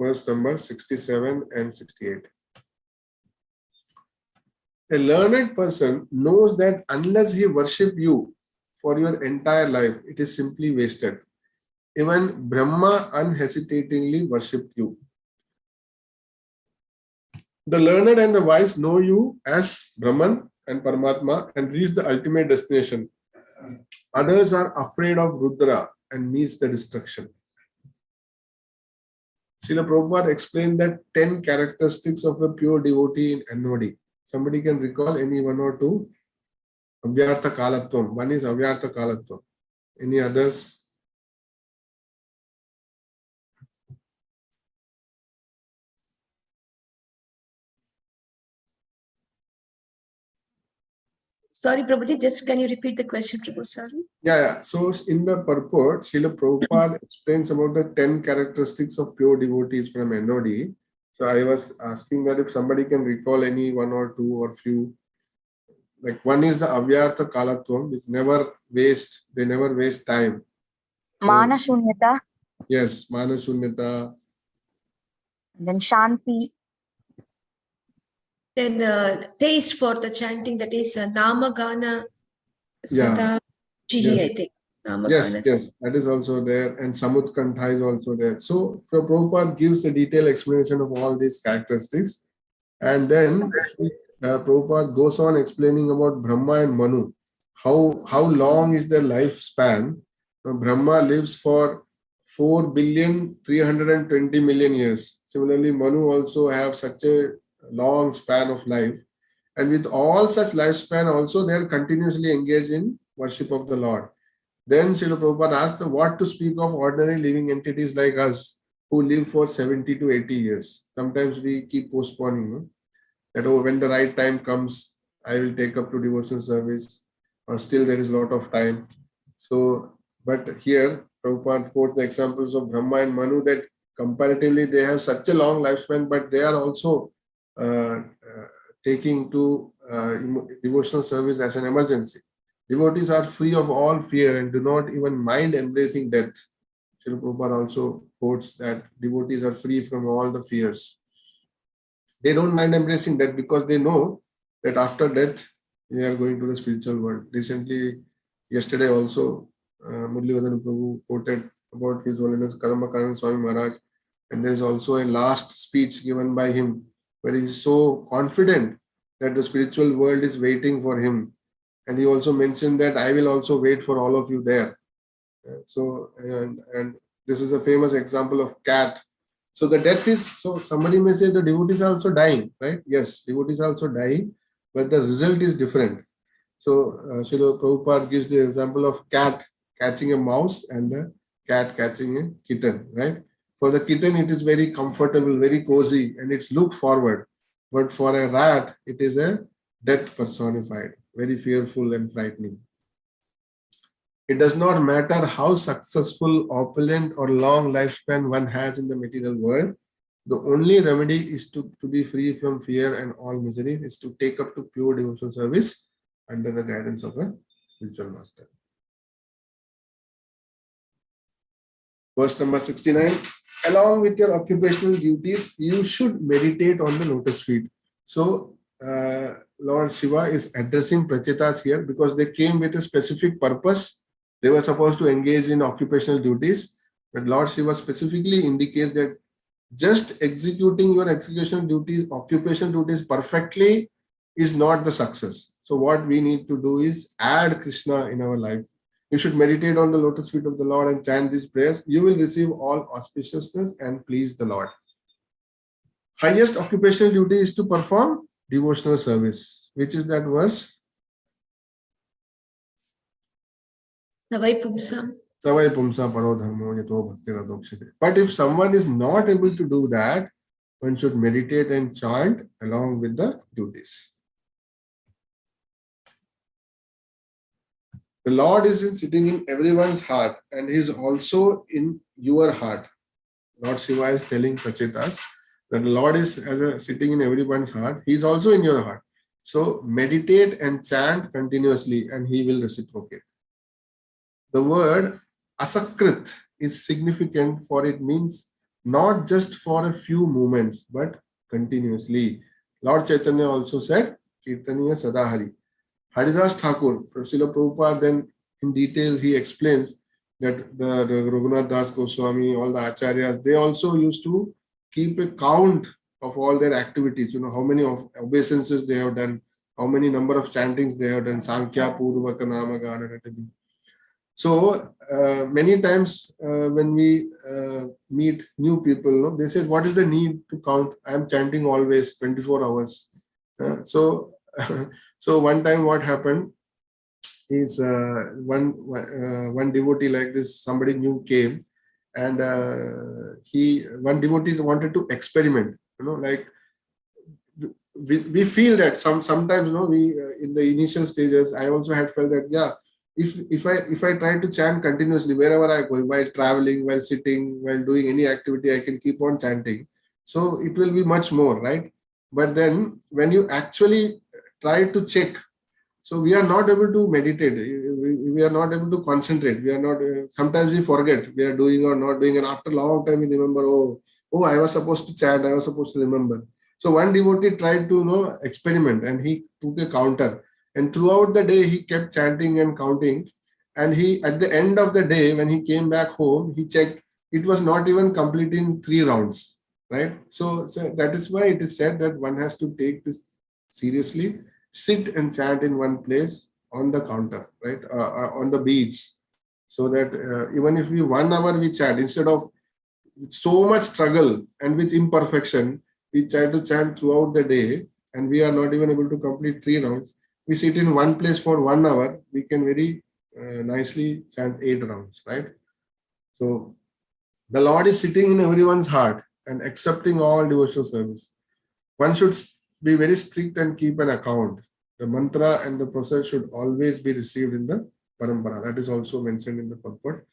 A: Verse number 67 and 68. A learned person knows that unless he worship you for your entire life, it is simply wasted. Even Brahma unhesitatingly worshipped you. The learned and the wise know you as Brahman and Paramatma and reach the ultimate destination. Others are afraid of Rudra and meets the destruction. Srila Prabhupada explained that 10 characteristics of a pure devotee in NOD. Somebody can recall any one or two? Avyartha Kalatvam. One is Avyartha Kalatvam. Any others?
C: Sorry, Prabhuji, just can you repeat the question, Prabhu? Sorry.
A: Yeah. So in the purport, Srila Prabhupada explains about the 10 characteristics of pure devotees from NOD. So I was asking that if somebody can recall any one or two or few. Like one is the Avyartha Kalatvam, which they never waste time. So,
E: Mana Shunyata,
A: yes, Mana Shunyata.
E: then Shanti,
C: Then taste for the chanting, that is Namagana
A: Yeah.
C: Sata Jihi,
A: Yes.
C: I think. Namagana
A: Yes, that is also there, and Samutkantha is also there. So Prabhupada gives a detailed explanation of all these characteristics, and then Prabhupada goes on explaining about Brahma and Manu. How long is their lifespan? Brahma lives for 4,320,000,000 years. Similarly, Manu also have such a long span of life, and with all such lifespan, also they are continuously engaged in worship of the Lord. Then Srila Prabhupada asked what to speak of ordinary living entities like us who live for 70 to 80 years. Sometimes we keep postponing, no? That when the right time comes, I will take up to devotional service, or still there is a lot of time. So, but here Prabhupada quotes the examples of Brahma and Manu that comparatively they have such a long lifespan, but they are also taking to devotional service as an emergency. Devotees are free of all fear and do not even mind embracing death. Srila Prabhupada also quotes that devotees are free from all the fears. They don't mind embracing death because they know that after death, they are going to the spiritual world. Recently, yesterday also, Murli Prabhu quoted about His Holiness Karmakaran Swami Maharaj, and there is also a last speech given by him where he is so confident that the spiritual world is waiting for him. And he also mentioned that I will also wait for all of you there. So, and this is a famous example of cat. So the death is, so somebody may say the devotees are also dying, right? Yes, devotees are also dying, but the result is different. So Srila Prabhupada gives the example of cat catching a mouse and the cat catching a kitten, right? For the kitten, it is very comfortable, very cozy, and it's look forward. But for a rat, it is a death personified, very fearful and frightening. It does not matter how successful, opulent, or long lifespan one has in the material world. The only remedy is to be free from fear and all miseries, is to take up to pure devotional service under the guidance of a spiritual master. Verse number 69. Along with your occupational duties, you should meditate on the lotus feet. So, Lord Shiva is addressing Prachetas here because they came with a specific purpose. They were supposed to engage in occupational duties, but Lord Shiva specifically indicates that just executing your occupational duties perfectly is not the success. So what we need to do is add Krishna in our life. You should meditate on the lotus feet of the Lord and chant these prayers. You will receive all auspiciousness and please the Lord. Highest occupational duty is to perform devotional service. Which is that verse?
C: Savai Pumsam.
A: Savai pumsa paro dharmo yato bhaktiradokshite. But if someone is not able to do that, one should meditate and chant along with the duties. The Lord is sitting in everyone's heart and He is also in your heart. Lord Shiva is telling Sachetas that the Lord is sitting in everyone's heart. He is also in your heart. So meditate and chant continuously and He will reciprocate. The word asakrit is significant, for it means not just for a few moments but continuously. Lord Chaitanya also said, Kirtaniya Sadahari. Haridas Thakur, Srila Prabhupada, then in detail he explains that the Raghunath Das Goswami, all the acharyas, they also used to keep a count of all their activities, how many of obeisances they have done, how many number of chantings they have done, Sankhya, Purvaka, Namagana, etc. So many times when we meet new people, they said, what is the need to count? I am chanting always 24 hours. So one time what happened is one devotee like this, somebody new came, and one devotee wanted to experiment, like we feel that sometimes we in the initial stages, I also had felt that, yeah, if I try to chant continuously wherever I go, while traveling, while sitting, while doing any activity, I can keep on chanting, so it will be much more, right? But then when you actually try to check, so we are not able to meditate, we are not able to concentrate, we are not, sometimes we forget we are doing or not doing, and after a long time we remember, oh, I was supposed to chant, I was supposed to remember. So one devotee tried to experiment, and he took a counter, and throughout the day he kept chanting and counting, and he, at the end of the day, when he came back home, he checked, it was not even completing 3 rounds, right? So that is why it is said that one has to take this seriously, sit and chant in one place on the counter, right, on the beach, so that even if we 1 hour we chant, instead of so much struggle and with imperfection, we try to chant throughout the day, and we are not even able to complete 3 rounds. We sit in one place for 1 hour, we can very nicely chant 8 rounds, right? So the Lord is sitting in everyone's heart and accepting all devotional service. One should be very strict and keep an account. The mantra and the process should always be received in the parampara. That is also mentioned in the purport,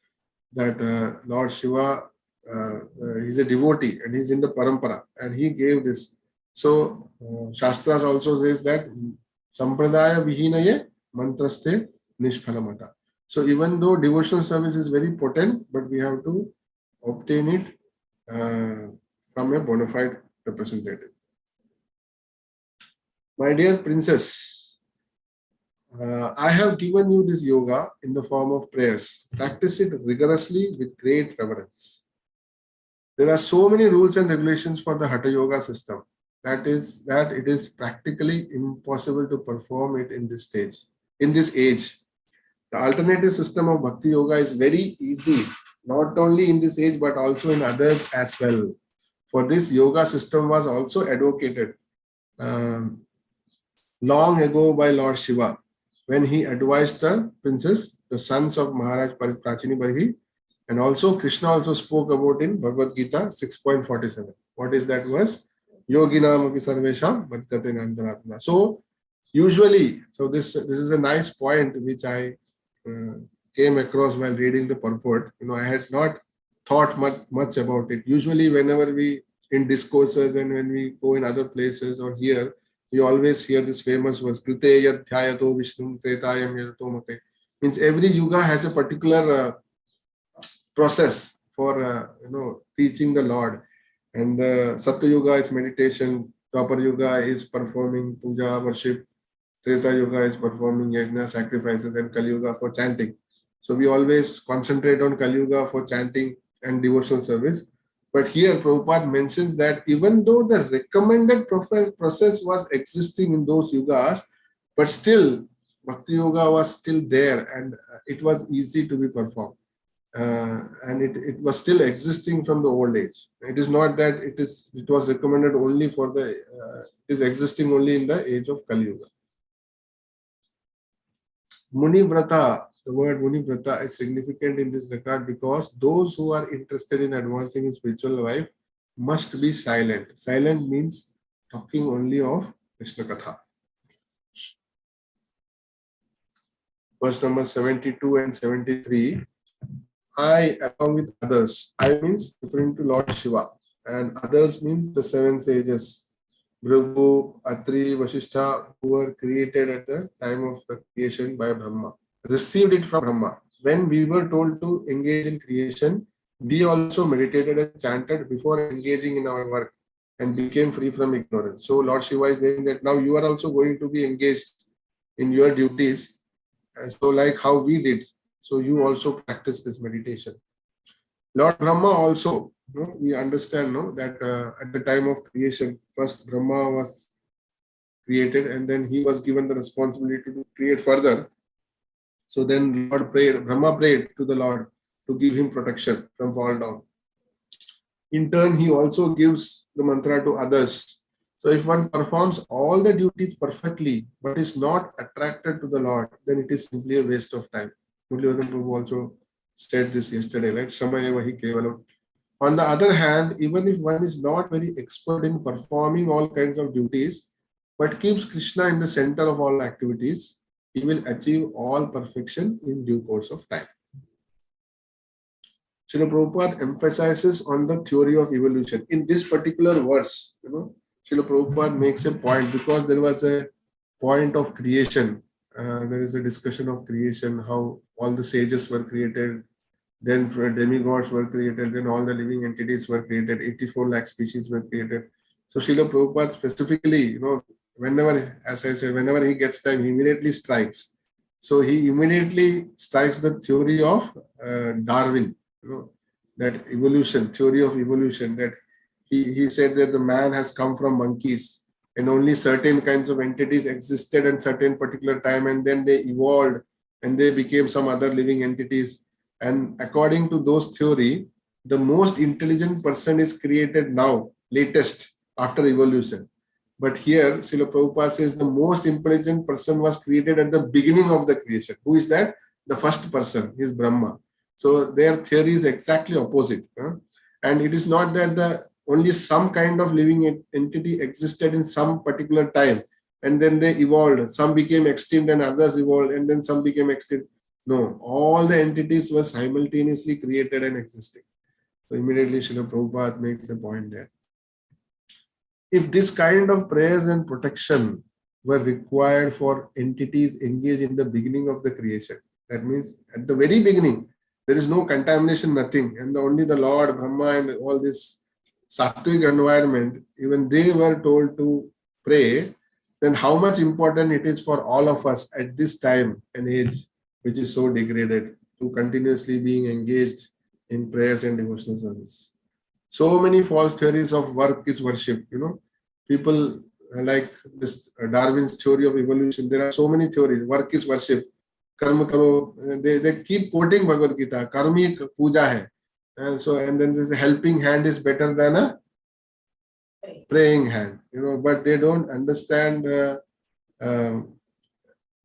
A: that Lord Shiva is a devotee and he's in the parampara, and he gave this. So Shastras also says that Sampradaya Vihinaye Mantraste Nishphalamata. So even though devotional service is very potent, but we have to obtain it from a bona fide representative. My dear princess, I have given you this yoga in the form of prayers. Practice it rigorously with great reverence. There are so many rules and regulations for the Hatha Yoga system that it is practically impossible to perform it in this stage, in this age. The alternative system of Bhakti Yoga is very easy, not only in this age but also in others as well. For this yoga system was also advocated long ago by Lord Shiva, when he advised the princes, the sons of Maharaj Prachini Barhi, and also Krishna also spoke about in Bhagavad Gita 6.47. What is that verse? Yoginam api sarvesham bhaktate nandaratma. So usually, this is a nice point which I came across while reading the purport. I had not thought much about it. Usually whenever we in discourses and when we go in other places or here, we always hear this famous verse, Krite yadhyayato vishnum tretayam yadato mate. Means every yuga has a particular process for teaching the Lord. And Satya Yuga is meditation, Dwapar Yuga is performing puja, worship, Treta Yuga is performing yajna, sacrifices, and Kali Yuga for chanting. So we always concentrate on Kali Yuga for chanting and devotional service. But here Prabhupada mentions that even though the recommended process was existing in those yugas, but still Bhakti Yoga was still there and it was easy to be performed. And it was still existing from the old age. It is not that it was recommended only for it is existing only in the age of Kali Yuga. Muni Vrata the word Munivrata is significant in this regard because those who are interested in advancing in spiritual life must be silent. Silent means talking only of Krishna Katha. Verse number 72 and 73. I, along with others, I means referring to Lord Shiva, and others means the seven sages, Bhrigu, Atri, Vasishtha, who were created at the time of the creation by Brahma, received it from Brahma. When we were told to engage in creation, we also meditated and chanted before engaging in our work and became free from ignorance. So Lord Shiva is saying that now you are also going to be engaged in your duties. And so like how we did, so you also practice this meditation. Lord Brahma also, we understand that at the time of creation, first Brahma was created and then he was given the responsibility to create further. So then Brahma prayed to the Lord to give him protection from fall down. In turn, he also gives the mantra to others. So if one performs all the duties perfectly, but is not attracted to the Lord, then it is simply a waste of time. Murli Prabhu also said this yesterday, right? Samaya vahi kevalam. On the other hand, even if one is not very expert in performing all kinds of duties, but keeps Krishna in the center of all activities, he will achieve all perfection in due course of time. Srila Prabhupada emphasizes on the theory of evolution. In this particular verse, Srila Prabhupada makes a point because there was a point of creation. There is a discussion of creation, how all the sages were created, then demigods were created, then all the living entities were created, 84 lakh species were created. So Srila Prabhupada specifically, whenever, as I said, whenever he gets time, he immediately strikes. So he immediately strikes the theory of Darwin, that evolution, theory of evolution, that he said that the man has come from monkeys and only certain kinds of entities existed at certain particular time and then they evolved and they became some other living entities. And according to those theory, the most intelligent person is created now, latest, after evolution. But here, Srila Prabhupada says the most intelligent person was created at the beginning of the creation. Who is that? The first person is Brahma. So their theory is exactly opposite. And it is not that only some kind of living entity existed in some particular time and then they evolved. Some became extinct and others evolved and then some became extinct. No, all the entities were simultaneously created and existing. So immediately Srila Prabhupada makes a point there. If this kind of prayers and protection were required for entities engaged in the beginning of the creation, that means at the very beginning, there is no contamination, nothing, and only the Lord, Brahma, and all this sattvic environment, even they were told to pray, then how much important it is for all of us at this time and age, which is so degraded, to continuously being engaged in prayers and devotional service. So many false theories of work is worship. People like this Darwin's theory of evolution. There are so many theories. Work is worship. Karma karo. They keep quoting Bhagavad Gita. Karmi puja hai. And then this helping hand is better than a praying hand. But they don't understand that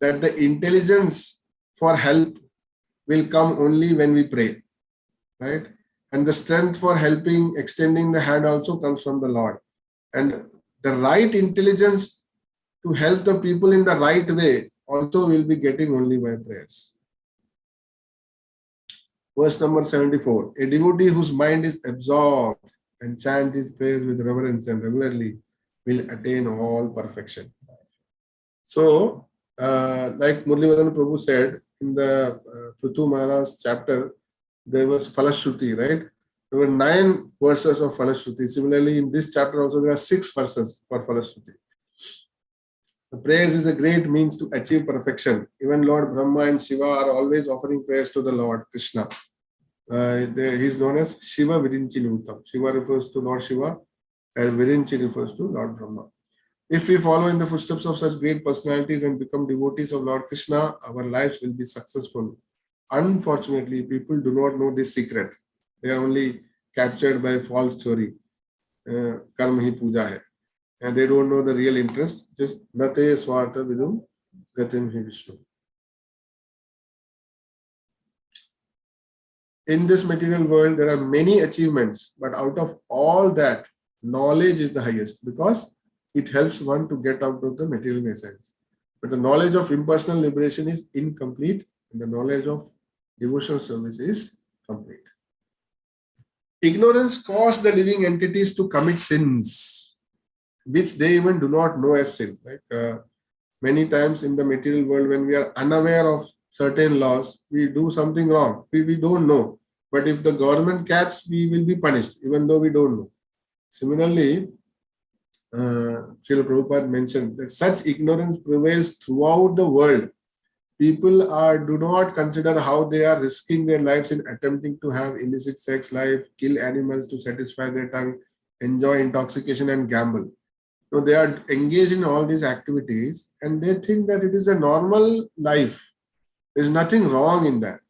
A: the intelligence for help will come only when we pray, right? And the strength for helping, extending the hand also comes from the Lord. And the right intelligence to help the people in the right way also will be getting only by prayers. Verse number 74. A devotee whose mind is absorbed and chant his prayers with reverence and regularly will attain all perfection. So, like Murli Prabhu said in the Prithu Maharaj's chapter, there was Falashruti, right? There were 9 verses of Falashruti. Similarly, in this chapter also there are 6 verses for Falashruti. The prayers is a great means to achieve perfection. Even Lord Brahma and Shiva are always offering prayers to the Lord Krishna. He is known as Shiva Virinchi Nutam. Shiva refers to Lord Shiva and Virinchi refers to Lord Brahma. If we follow in the footsteps of such great personalities and become devotees of Lord Krishna, our lives will be successful. Unfortunately, people do not know this secret. They are only captured by false theory. Karma hi puja hai. And they don't know the real interest. Just nate swartha vidum gatim hi Vishnu. in this material world, there are many achievements, but out of all that, knowledge is the highest because it helps one to get out of the material essence. But the knowledge of impersonal liberation is incomplete, and the knowledge of devotional service is complete. Ignorance caused the living entities to commit sins, which they even do not know as sin. Many times in the material world, when we are unaware of certain laws, we do something wrong. We don't know. But if the government catches, we will be punished, even though we don't know. Similarly, Srila Prabhupada mentioned that such ignorance prevails throughout the world. People do not consider how they are risking their lives in attempting to have illicit sex life, kill animals to satisfy their tongue, enjoy intoxication and gamble. So they are engaged in all these activities and they think that it is a normal life. There is nothing wrong in that.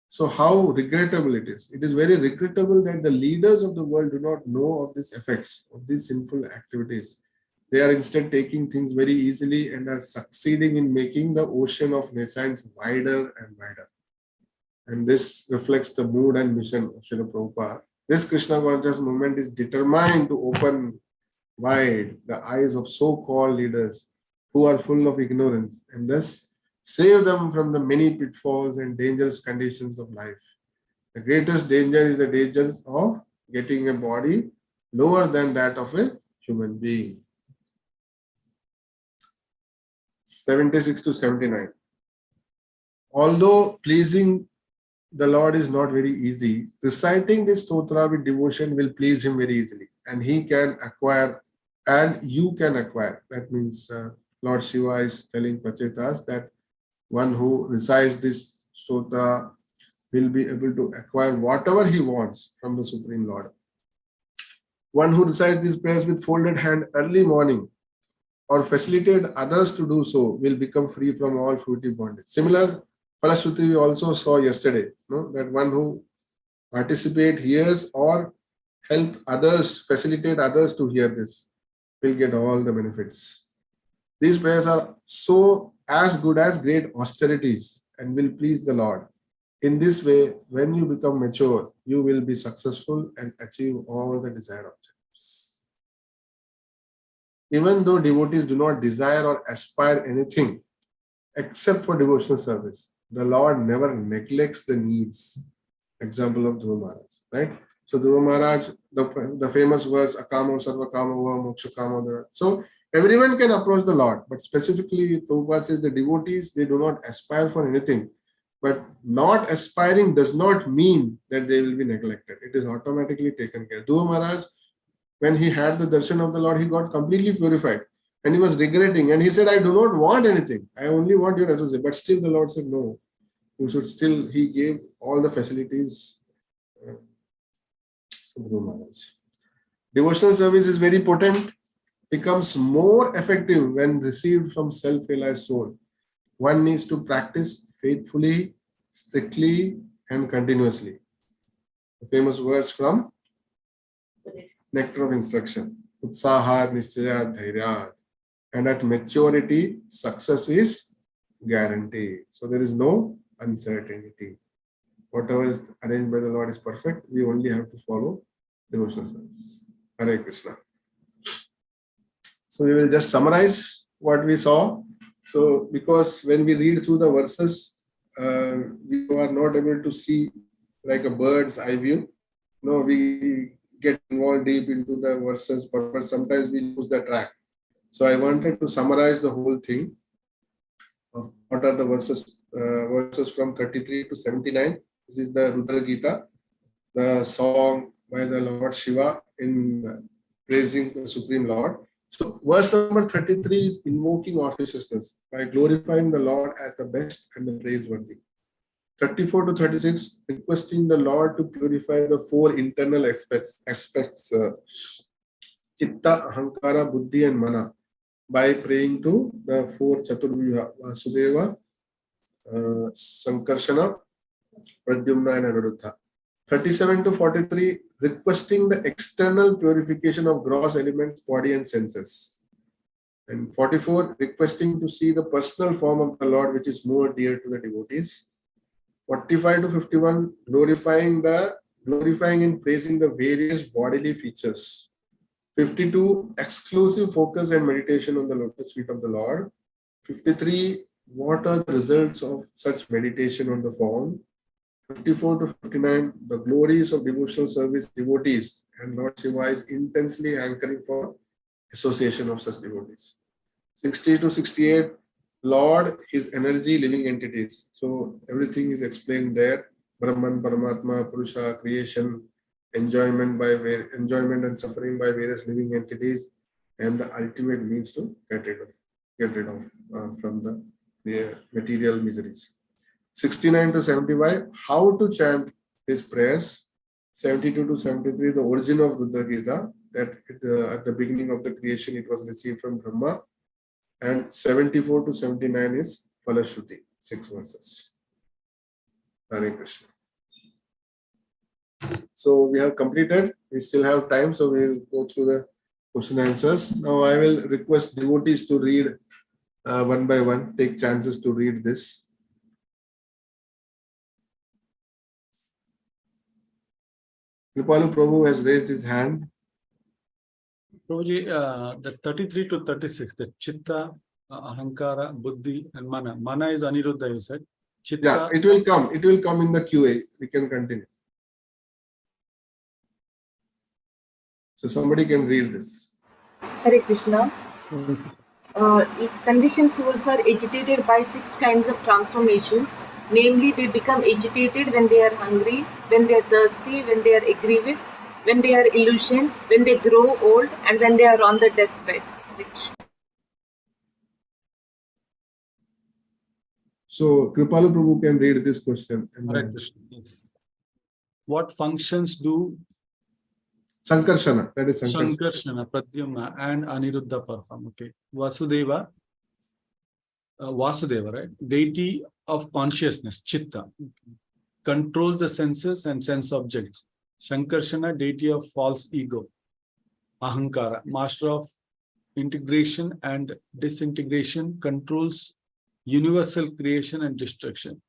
A: So how regrettable it is. It is very regrettable that the leaders of the world do not know of these effects of these sinful activities. They are instead taking things very easily and are succeeding in making the ocean of nescience wider and wider. And this reflects the mood and mission of Srila Prabhupada. This Krishna conscious movement is determined to open wide the eyes of so-called leaders who are full of ignorance and thus save them from the many pitfalls and dangerous conditions of life. The greatest danger is the danger of getting a body lower than that of a human being. 76 to 79. Although pleasing the Lord is not very easy, reciting this stotra with devotion will please him very easily, and he can acquire, and you can acquire. That means Lord Shiva is telling Pachetas that one who recites this stotra will be able to acquire whatever he wants from the Supreme Lord. One who recites these prayers with folded hand early morning or facilitate others to do so will become free from all fruitive bondage. Similar Falashruti we also saw yesterday, that one who participate, hears or help others, facilitate others to hear this will get all the benefits. These prayers are so as good as great austerities and will please the Lord. In this way, when you become mature, you will be successful and achieve all the desired objectives. Even though devotees do not desire or aspire anything except for devotional service, the Lord never neglects the needs. Example of Dhruva Maharaj, right? So Dhruva Maharaj, the famous verse, Akamo Sarva Kamo Va Moksha Kamo. So everyone can approach the Lord, but specifically Prabhupada says the devotees, they do not aspire for anything. But not aspiring does not mean that they will be neglected. It is automatically taken care of. Dhruva Maharaj, when he had the darshan of the Lord, he got completely purified. And he was regretting. And he said, I do not want anything. I only want your associate. But still the Lord said, no. You should still, he gave all the facilities to Dhruva Maharaj. Devotional service is very potent. Becomes more effective when received from self-realized soul. One needs to practice faithfully, strictly, and continuously. The famous words from Nectar of Instruction. Utsahat Nishchayat Dhairyat. And at maturity, success is guaranteed. So there is no uncertainty. Whatever is arranged by the Lord is perfect. We only have to follow devotional service. Hare Krishna. So we will just summarize what we saw. So because when we read through the verses, we are not able to see like a bird's eye view. No, we get involved deep into the verses, but sometimes we lose the track. So I wanted to summarize the whole thing of what are the verses from 33 to 79. This is the Rudra Gita, the song by the Lord Shiva in praising the Supreme Lord. So verse number 33 is invoking officiousness by glorifying the Lord as the best and the praiseworthy. 34 to 36, requesting the Lord to purify the four internal aspects Chitta, Ahankara, Buddhi and Mana by praying to the four Chaturvyuha, Vasudeva, Sankarshana, Pradyumna and Anuruddha. 37 to 43, requesting the external purification of gross elements, body and senses. And 44, requesting to see the personal form of the Lord, which is more dear to the devotees. 45 to 51, glorifying and praising the various bodily features. 52, exclusive focus and meditation on the lotus feet of the Lord. 53, what are the results of such meditation on the form? 54 to 59, the glories of devotional service devotees, and Lord Shiva is intensely anchoring for association of such devotees. 60 to 68, Lord, His energy, living entities. So everything is explained there. Brahman, Paramatma, Purusha, creation, enjoyment and suffering by various living entities, and the ultimate means to get rid of from the material miseries. 69 to 75, how to chant his prayers. 72 to 73, the origin of Rudra Gita, that at the beginning of the creation it was received from Brahma. And 74 to 79 is Falashruti, 6 verses. Hare Krishna. So we have completed. We still have time, so we will go through the question answers. Now I will request devotees to read one by one, take chances to read this. Kripalu Prabhu has raised his hand.
G: Prabhuji, the 33 to 36, the Chitta, Ahankara, Buddhi, and Mana. Mana is Aniruddha, you said. Chitta,
A: Yeah, it will come. It will come in the QA. We can continue. So somebody can read this.
F: Hare Krishna. Conditioned souls are agitated by 6 kinds of transformations. Namely, they become agitated when they are hungry, when they are thirsty, when they are aggrieved, when they are illusioned, when they grow old, and when they are on the deathbed.
A: So Kripalu Prabhu can read this question.
G: Hare Krishna. Yes. What functions do
A: Sankarshana, that is Sankarshana.
G: Sankarshana, Pradyumna, and Aniruddha perform? Okay. Vasudeva, right? Deity of consciousness, Chitta, controls the senses and sense objects. Sankarshana, deity of false ego. Ahankara, master of integration and disintegration, controls universal creation and destruction.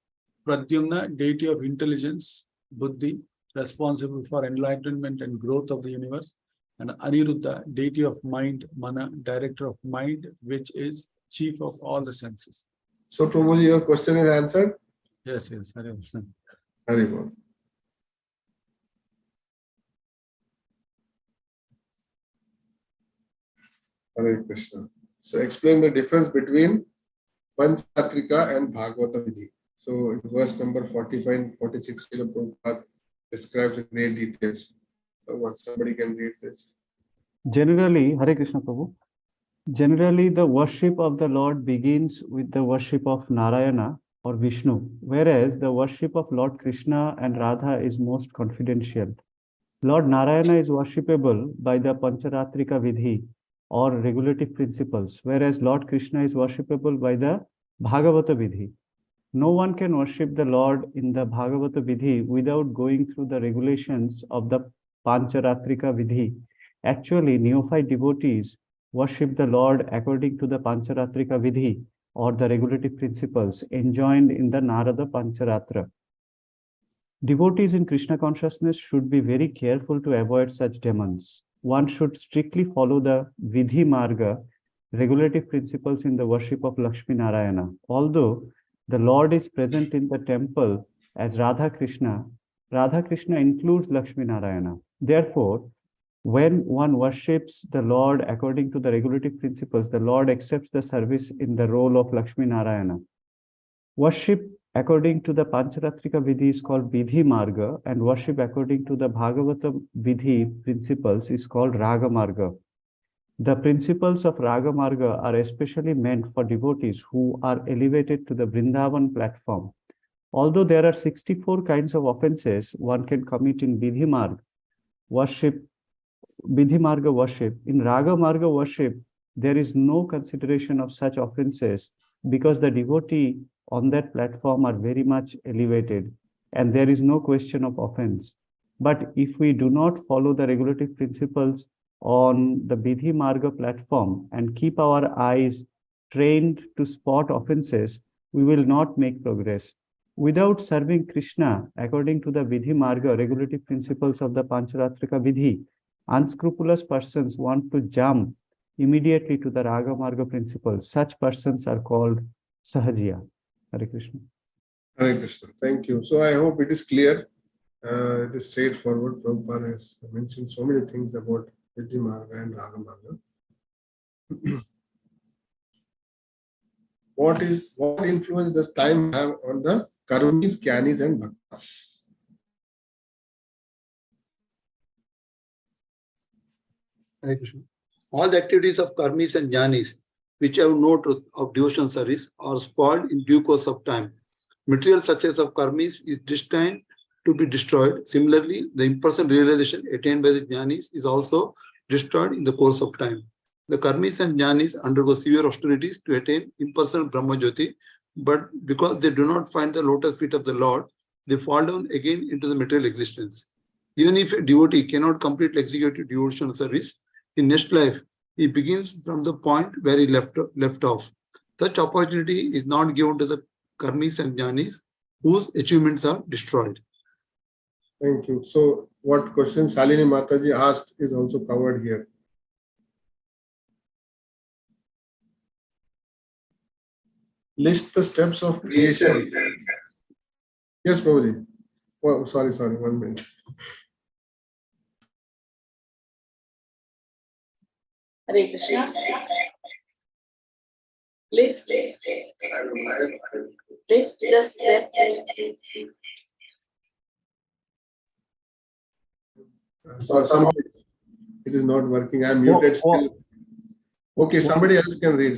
G: Pradyumna, deity of intelligence, Buddhi, responsible for enlightenment and growth of the universe. And Aniruddha, deity of mind, Mana, director of mind, which is chief of all the senses.
A: So Prabhuji, your question is answered?
G: Yes, yes. Hare Krishna.
A: Very good. Hare Krishna. So explain the difference between Panchatrika and Bhagavata Vidhi. So in verse number 45 and 46, the Prabhupada describes in great details. So what somebody can read this.
D: Generally, Hare Krishna Prabhu, generally the worship of the Lord begins with the worship of Narayana or Vishnu, whereas the worship of Lord Krishna and Radha is most confidential. Lord Narayana is worshipable by the Pancharatrika Vidhi or regulative principles, whereas Lord Krishna is worshipable by the Bhagavata Vidhi. No one can worship the Lord in the Bhagavata Vidhi without going through the regulations of the Pancharatrika Vidhi. Actually, neophyte devotees worship the Lord according to the Pancharatrika Vidhi or the regulative principles enjoined in the Narada Pancharatra. Devotees in Krishna consciousness should be very careful to avoid such demons. One should strictly follow the Vidhi Marga, regulative principles in the worship of Lakshmi Narayana. Although the Lord is present in the temple as Radha Krishna includes Lakshmi Narayana. Therefore, when one worships the Lord according to the regulative principles, the Lord accepts the service in the role of Lakshmi Narayana. Worship according to the Pancharatrika Vidhi is called Vidhi Marga, and worship according to the Bhagavata Vidhi principles is called Raga Marga. The principles of Raga Marga are especially meant for devotees who are elevated to the Vrindavan platform. Although there are 64 kinds of offenses one can commit in Vidhi Marga worship, in Raga Marga worship, there is no consideration of such offenses because the devotee on that platform are very much elevated and there is no question of offense. But if we do not follow the regulative principles on the Vidhi Marga platform and keep our eyes trained to spot offenses, we will not make progress. without serving Krishna according to the Vidhi Marga, regulative principles of the Pancharatrika Vidhi, unscrupulous persons want to jump immediately to the Raga Marga principles. Such persons are called Sahajiya. Hare Krishna.
A: Hare Krishna. Thank you. So I hope it is clear. It is straightforward. Prabhupada has mentioned so many things about Vidhi Marga and Raga Marga. What influence does time have on the karmis, jnanis, and bhaktas?
B: Hare Krishna. All the activities of karmis and jnanis, which have no truth of devotional service, are spoiled in due course of time. Material success of karmis is destined to be destroyed. Similarly, the impersonal realization attained by the jnanis is also destroyed in the course of time. The karmis and jnanis undergo severe austerities to attain impersonal Brahmajyoti, but because they do not find the lotus feet of the Lord, they fall down again into the material existence. Even if a devotee cannot completely execute devotional service, in next life, he begins from the point where he left off. Such opportunity is not given to the karmis and jnanis whose achievements are destroyed.
A: Thank you. So what question Shalini Mataji asked is also covered here. List the steps of creation. Yes, Prabhuji. Oh, sorry, 1 minute.
H: Hare Krishna. List the steps.
A: So somehow it is not working. I am muted still. Okay, somebody else can read.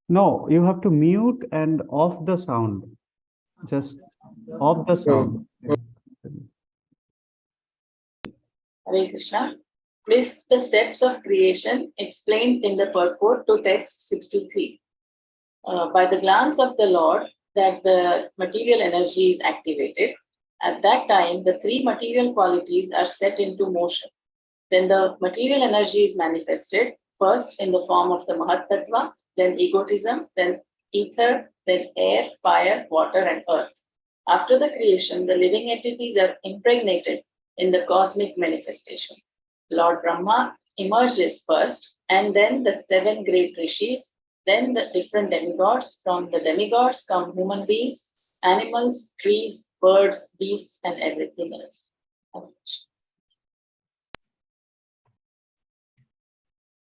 D: No, you have to mute and off the sound. Just off the sound.
H: Hare Krishna. List the steps of creation explained in the purport to text 63. By the glance of the Lord, that the material energy is activated. At that time, the three material qualities are set into motion. Then the material energy is manifested, first in the form of the Mahat Tattva, then egotism, then ether, then air, fire, water, and earth. After the creation, the living entities are impregnated in the cosmic manifestation. Lord Brahma emerges first, and then the 7 great rishis, then the different demigods. From the demigods come human beings, animals, trees, birds, beasts, and everything else.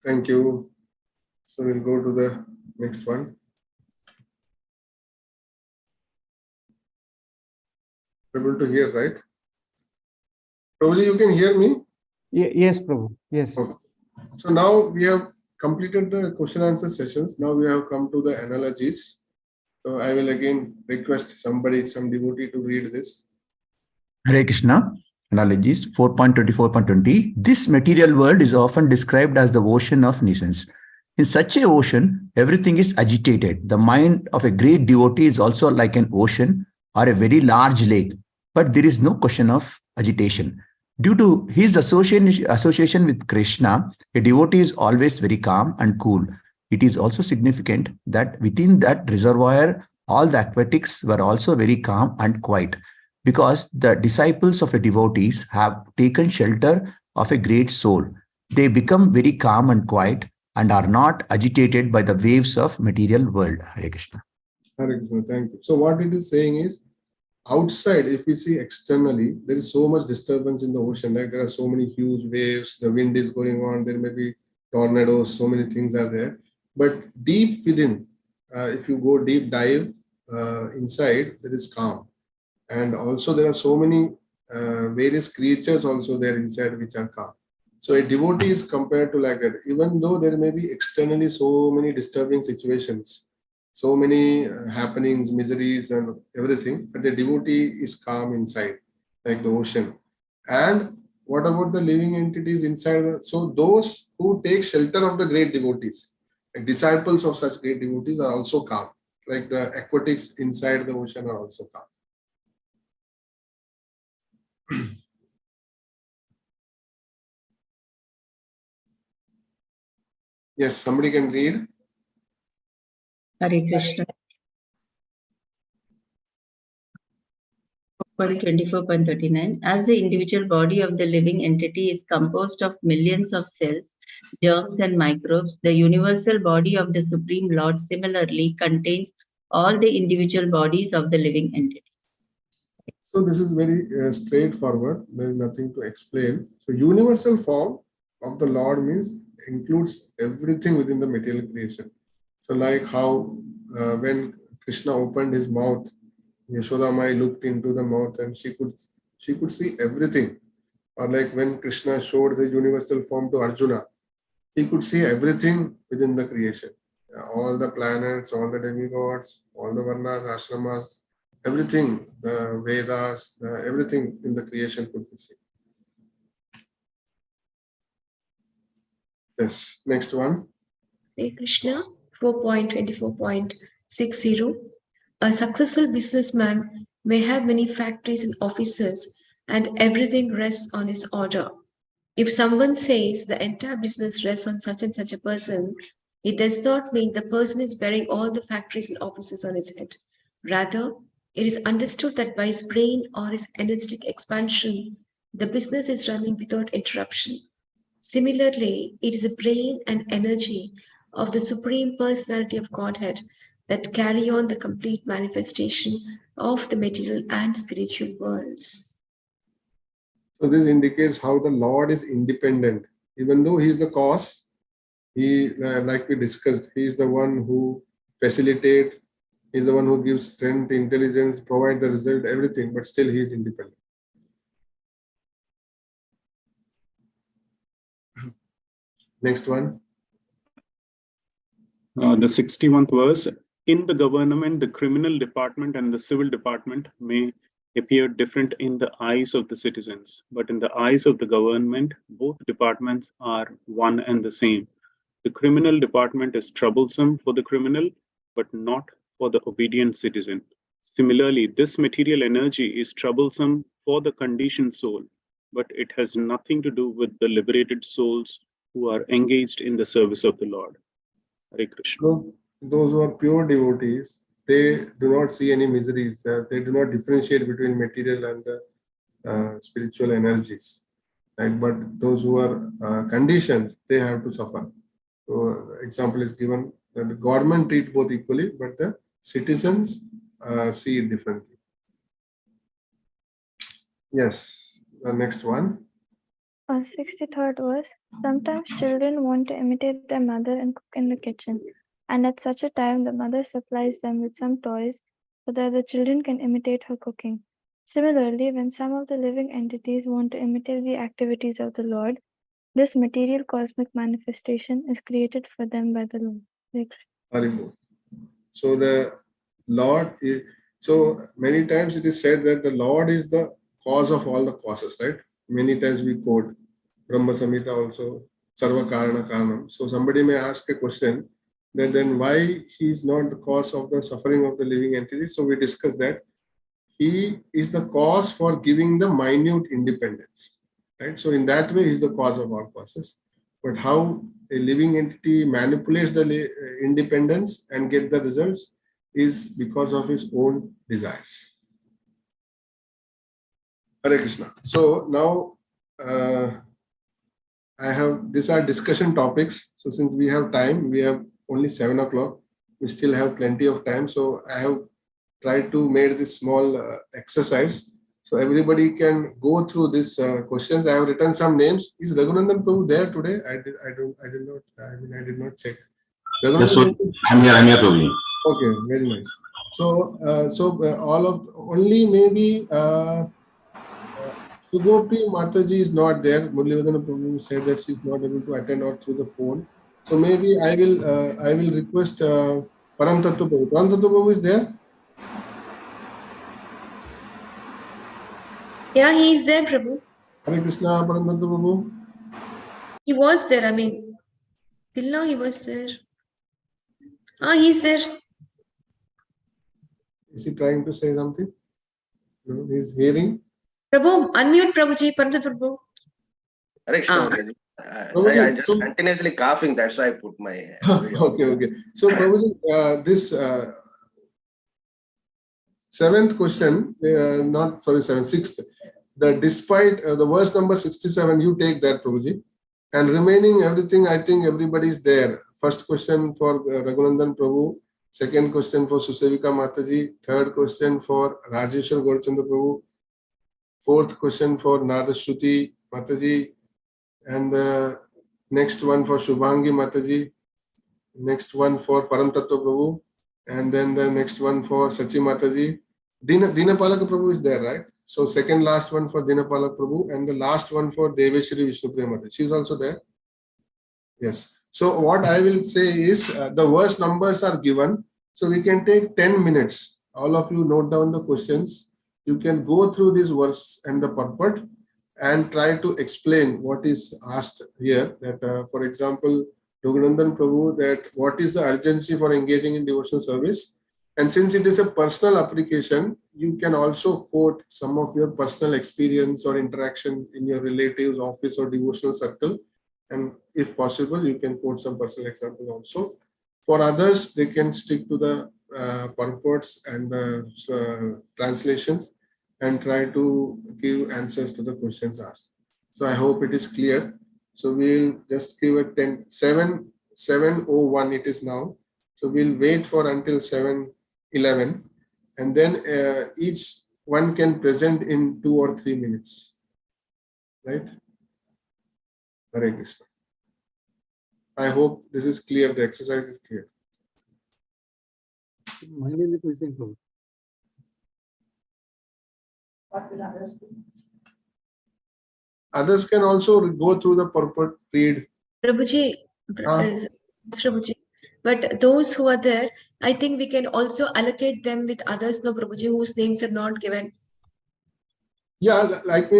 A: Thank you. So we'll go to the next one. Able to hear, right? Prabhuji, you can hear me?
D: Yes, Prabhu. Yes.
A: Okay. So now we have completed the question answer sessions. Now we have come to the analogies. So I will again request some devotee to read this.
I: Hare Krishna. Analogies 4.24.20. This material world is often described as the ocean of nescience. In such a ocean, everything is agitated. The mind of a great devotee is also like an ocean or a very large lake, but there is no question of agitation. Due to his association with Krishna, a devotee is always very calm and cool. It is also significant that within that reservoir, all the aquatics were also very calm and quiet, because the disciples of a devotees have taken shelter of a great soul. They become very calm and quiet and are not agitated by the waves of material world. Hare Krishna.
A: Hare Krishna, thank you. So what it is saying is, outside, if we see externally, there is so much disturbance in the ocean. Like there are so many huge waves, the wind is going on, there may be tornadoes, so many things are there. But deep within, if you go deep dive inside, there is calm. And also there are so many various creatures also there inside which are calm. So a devotee is compared to like that. Even though there may be externally so many disturbing situations, so many happenings, miseries and everything, but the devotee is calm inside, like the ocean. And what about the living entities inside? So those who take shelter of the great devotees, like disciples of such great devotees, are also calm. Like the aquatics inside the ocean are also calm. Yes, somebody can read.
J: Hare Krishna. for the 24.39, as the individual body of the living entity is composed of millions of cells, germs and microbes, the universal body of the Supreme Lord similarly contains all the individual bodies of the living entity.
A: So this is very straightforward. There is nothing to explain. So universal form of the Lord means includes everything within the material creation. So like how when Krishna opened his mouth, Yashoda Mai looked into the mouth and she could see everything. Or like when Krishna showed the universal form to Arjuna, he could see everything within the creation. All the planets, all the demigods, all the varnas, ashramas, everything, the Vedas, everything in the creation could be seen. Yes, next one.
C: Hare Krishna, 4.24.60. A successful businessman may have many factories and offices, and everything rests on his order. If someone says the entire business rests on such and such a person, it does not mean the person is bearing all the factories and offices on his head. Rather, it is understood that by his brain or his energetic expansion, the business is running without interruption. Similarly, it is the brain and energy of the Supreme Personality of Godhead that carry on the complete manifestation of the material and spiritual worlds.
A: So this indicates how the Lord is independent. Even though he is the cause, he, like we discussed, he is the one who facilitates, he is the one who gives strength, intelligence, provide the result, everything, but still he is independent. Next one.
K: The 61th verse. In the government, the criminal department and the civil department may appear different in the eyes of the citizens, but in the eyes of the government, both departments are one and the same. The criminal department is troublesome for the criminal, but not for the obedient citizen. Similarly, this material energy is troublesome for the conditioned soul, but it has nothing to do with the liberated souls who are engaged in the service of the Lord. Hare Krishna.
A: So those who are pure devotees, they do not see any miseries. They do not differentiate between material and the spiritual energies. Right? But those who are conditioned, they have to suffer. So example is given that the government treat both equally, but the citizens see it differently. Yes, the next one.
L: 63rd verse. Sometimes children want to imitate their mother and cook in the kitchen, and at such a time the mother supplies them with some toys so that the children can imitate her cooking. Similarly, when some of the living entities want to imitate the activities of the Lord, this material cosmic manifestation is created for them by the Lord.
A: Haribo. So the Lord is, so many times it is said that the Lord is the cause of all the causes, right? Many times we quote Brahma Samhita also, Sarva Karana Karanam. So somebody may ask a question that then why he is not the cause of the suffering of the living entity. So we discussed that he is the cause for giving the minute independence, right? So in that way, he is the cause of all causes. But how a living entity manipulates the independence and get the results is because of his own desires. Hare Krishna. So now these are discussion topics. So since we have time, we have only 7 o'clock. We still have plenty of time. So I have tried to make this small exercise. So everybody can go through these questions. I have written some names. Is Raghunandan Prabhu there today? I did not check.
M: Yes, I'm here, Prabhu.
A: Okay, very nice. So, all of only maybe Sugopi Mataji is not there. Muralidharan Prabhu said that she is not able to attend or through the phone. So maybe I will request Param Tattva Prabhu. Param Tattva Prabhu is there.
C: Yeah, he is there, Prabhu.
A: Hare Krishna, Param Tattva Prabhu.
C: He was there. I mean, till now he was there. He's there.
A: Is he trying to say something? No, he's hearing.
C: Prabhu, unmute Prabhuji, Param Tattva Prabhu.
M: Hare Krishna. I just continuously coughing. That's why I put my video.
A: Okay. So Prabhuji, this seventh question, not sorry, sixth. The despite the verse number 67, you take that, Prabhuji. And remaining everything, I think everybody is there. First question for Raghunandan Prabhu. Second question for Susevika Mataji. Third question for Rajeshwar Gaurachandra Prabhu. Fourth question for Nadashruti Mataji. And the next one for Shubhangi Mataji. Next one for Paramtattva Prabhu. And then the next one for Sachi Mataji. Dinapalaka Prabhu is there, right? So second last one for Dinapalaka Prabhu and the last one for Deveshri Vishnupriya Mataji. She is also there. Yes. So what I will say is the verse numbers are given. So we can take 10 minutes. All of you note down the questions. You can go through this verse and the purport and try to explain what is asked here. That for example, Raghunandan Prabhu, that what is the urgency for engaging in devotional service? And since it is a personal application, you can also quote some of your personal experience or interaction in your relatives, office or devotional circle. And if possible, you can quote some personal example also. For others, they can stick to the purports and the translations and try to give answers to the questions asked. So I hope it is clear. So we'll just give it 7:01 it is now. So we'll wait for until 7:11 and then each one can present in 2 or 3 minutes. Right? Hare Krishna. I hope this is clear. The exercise is clear.
B: My name is missing from.
A: Others can also go through the purport, read.
C: Prabhuji, Prabhuji, but those who are there, I think we can also allocate them with others, no, Prabhuji, whose names are not given.
A: Yeah, like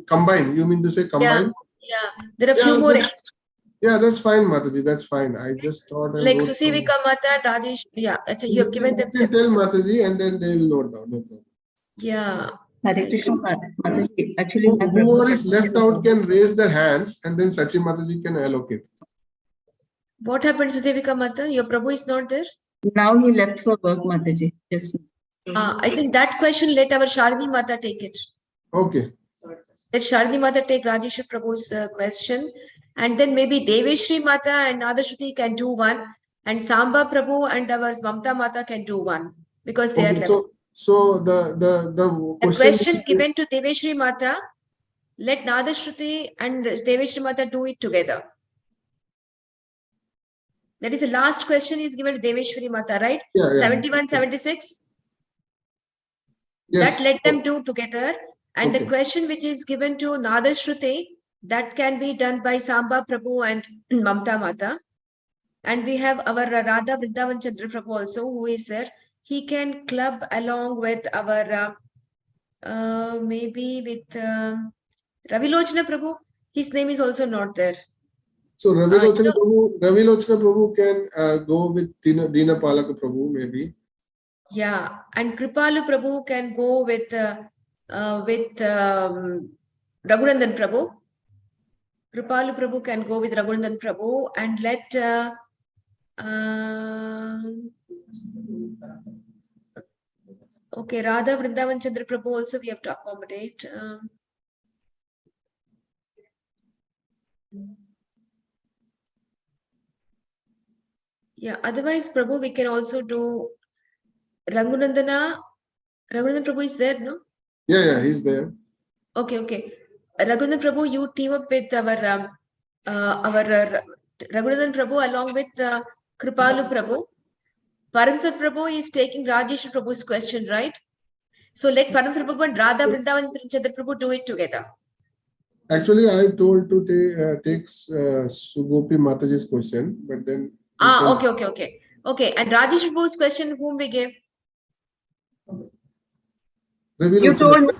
A: combine. You mean to say combine?
C: Yeah. There are few more extra.
A: Yeah, that's fine, Mataji. That's fine. I just thought
C: like Susevika Mata and Rajesh. Yeah, actually, you have given them.
A: You can tell Mataji and then they will note down. No problem.
C: Yeah.
J: Hare Krishna, Mataji. Actually,
A: whoever is left out can raise their hands and then Sachi Mataji can allocate.
C: What happened, Susevika Mata? Your Prabhu is not there?
J: Now he left for work, Mataji. Yes.
C: I think that question, let our Shardi Mata take it.
A: Okay.
C: Let Shardi Mata take Rajeshwar Prabhu's question. And then maybe Deveshri Mata and Nadashruti can do one. And Samba Prabhu and our Mamta Mata can do one. Because they are left.
A: So the
C: question given to Deveshri Mata, let Nadashruti and Deveshri Mata do it together. That is the last question is given to Deveshwari Mata, right?
A: Yeah,
C: 71, 76.
A: Yes.
C: That let them do together. And the question which is given to Nadashruti, that can be done by Samba Prabhu and Mamta Mata. And we have our Radha Vrindavan Chandra Prabhu also, who is there. He can club along with our, maybe with Ravi Lochana Prabhu. His name is also not there.
A: So Ravi Lochana Prabhu can go with Dinapalaka Prabhu maybe.
C: Yeah, and Kripalu Prabhu can go with Raghunandan Prabhu. Kripalu Prabhu can go with Raghunandan Prabhu and let okay, Radha Vrindavan Chandra Prabhu also we have to accommodate. Yeah, otherwise Prabhu we can also do Raghunandan Prabhu is there, no?
A: Yeah, he's there.
C: Okay. Raghunandan Prabhu, you team up with our Raghunandan Prabhu along with Kripalu Prabhu. Paramtat Prabhu is taking Rajesh Prabhu's question, right? So let Paramtat Prabhu and Radha Vrindavan Chandra Prabhu do it together.
A: Actually, I told to take Sugopi Mataji's question, but then.
C: Okay. And Rajesh Prabhu's question, whom we gave?
F: You told me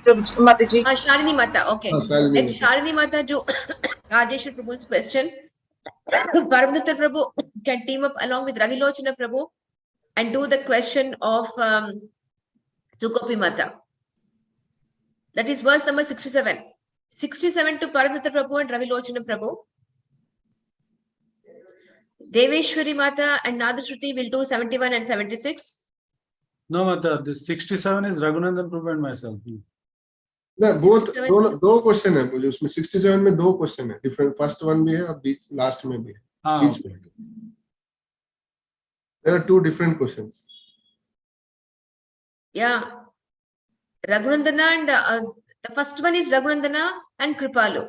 F: Mataji.
C: Shalini Mata, okay. Let Shalini Mata do Rajesh Prabhu's question. Paramdutta Prabhu can team up along with Ravi Lochana Prabhu and do the question of Sugopi Mata. That is verse number 67. 67 to Paramdutta Prabhu and Ravi Lochana Prabhu. Deveshwari Mata and Nadashruti will do 71 and 76.
G: No, Mata, this 67 is Raghunandan Prabhu and myself.
A: No, both
C: 67
A: दो question है मुझे उसमें 67 में दो question है different first one भी है और बीच लास्ट में भी है बीच
G: Okay.
A: में there are two different questions.
C: Yeah. Raghunandana and the first one is Raghunandana and Kripalu.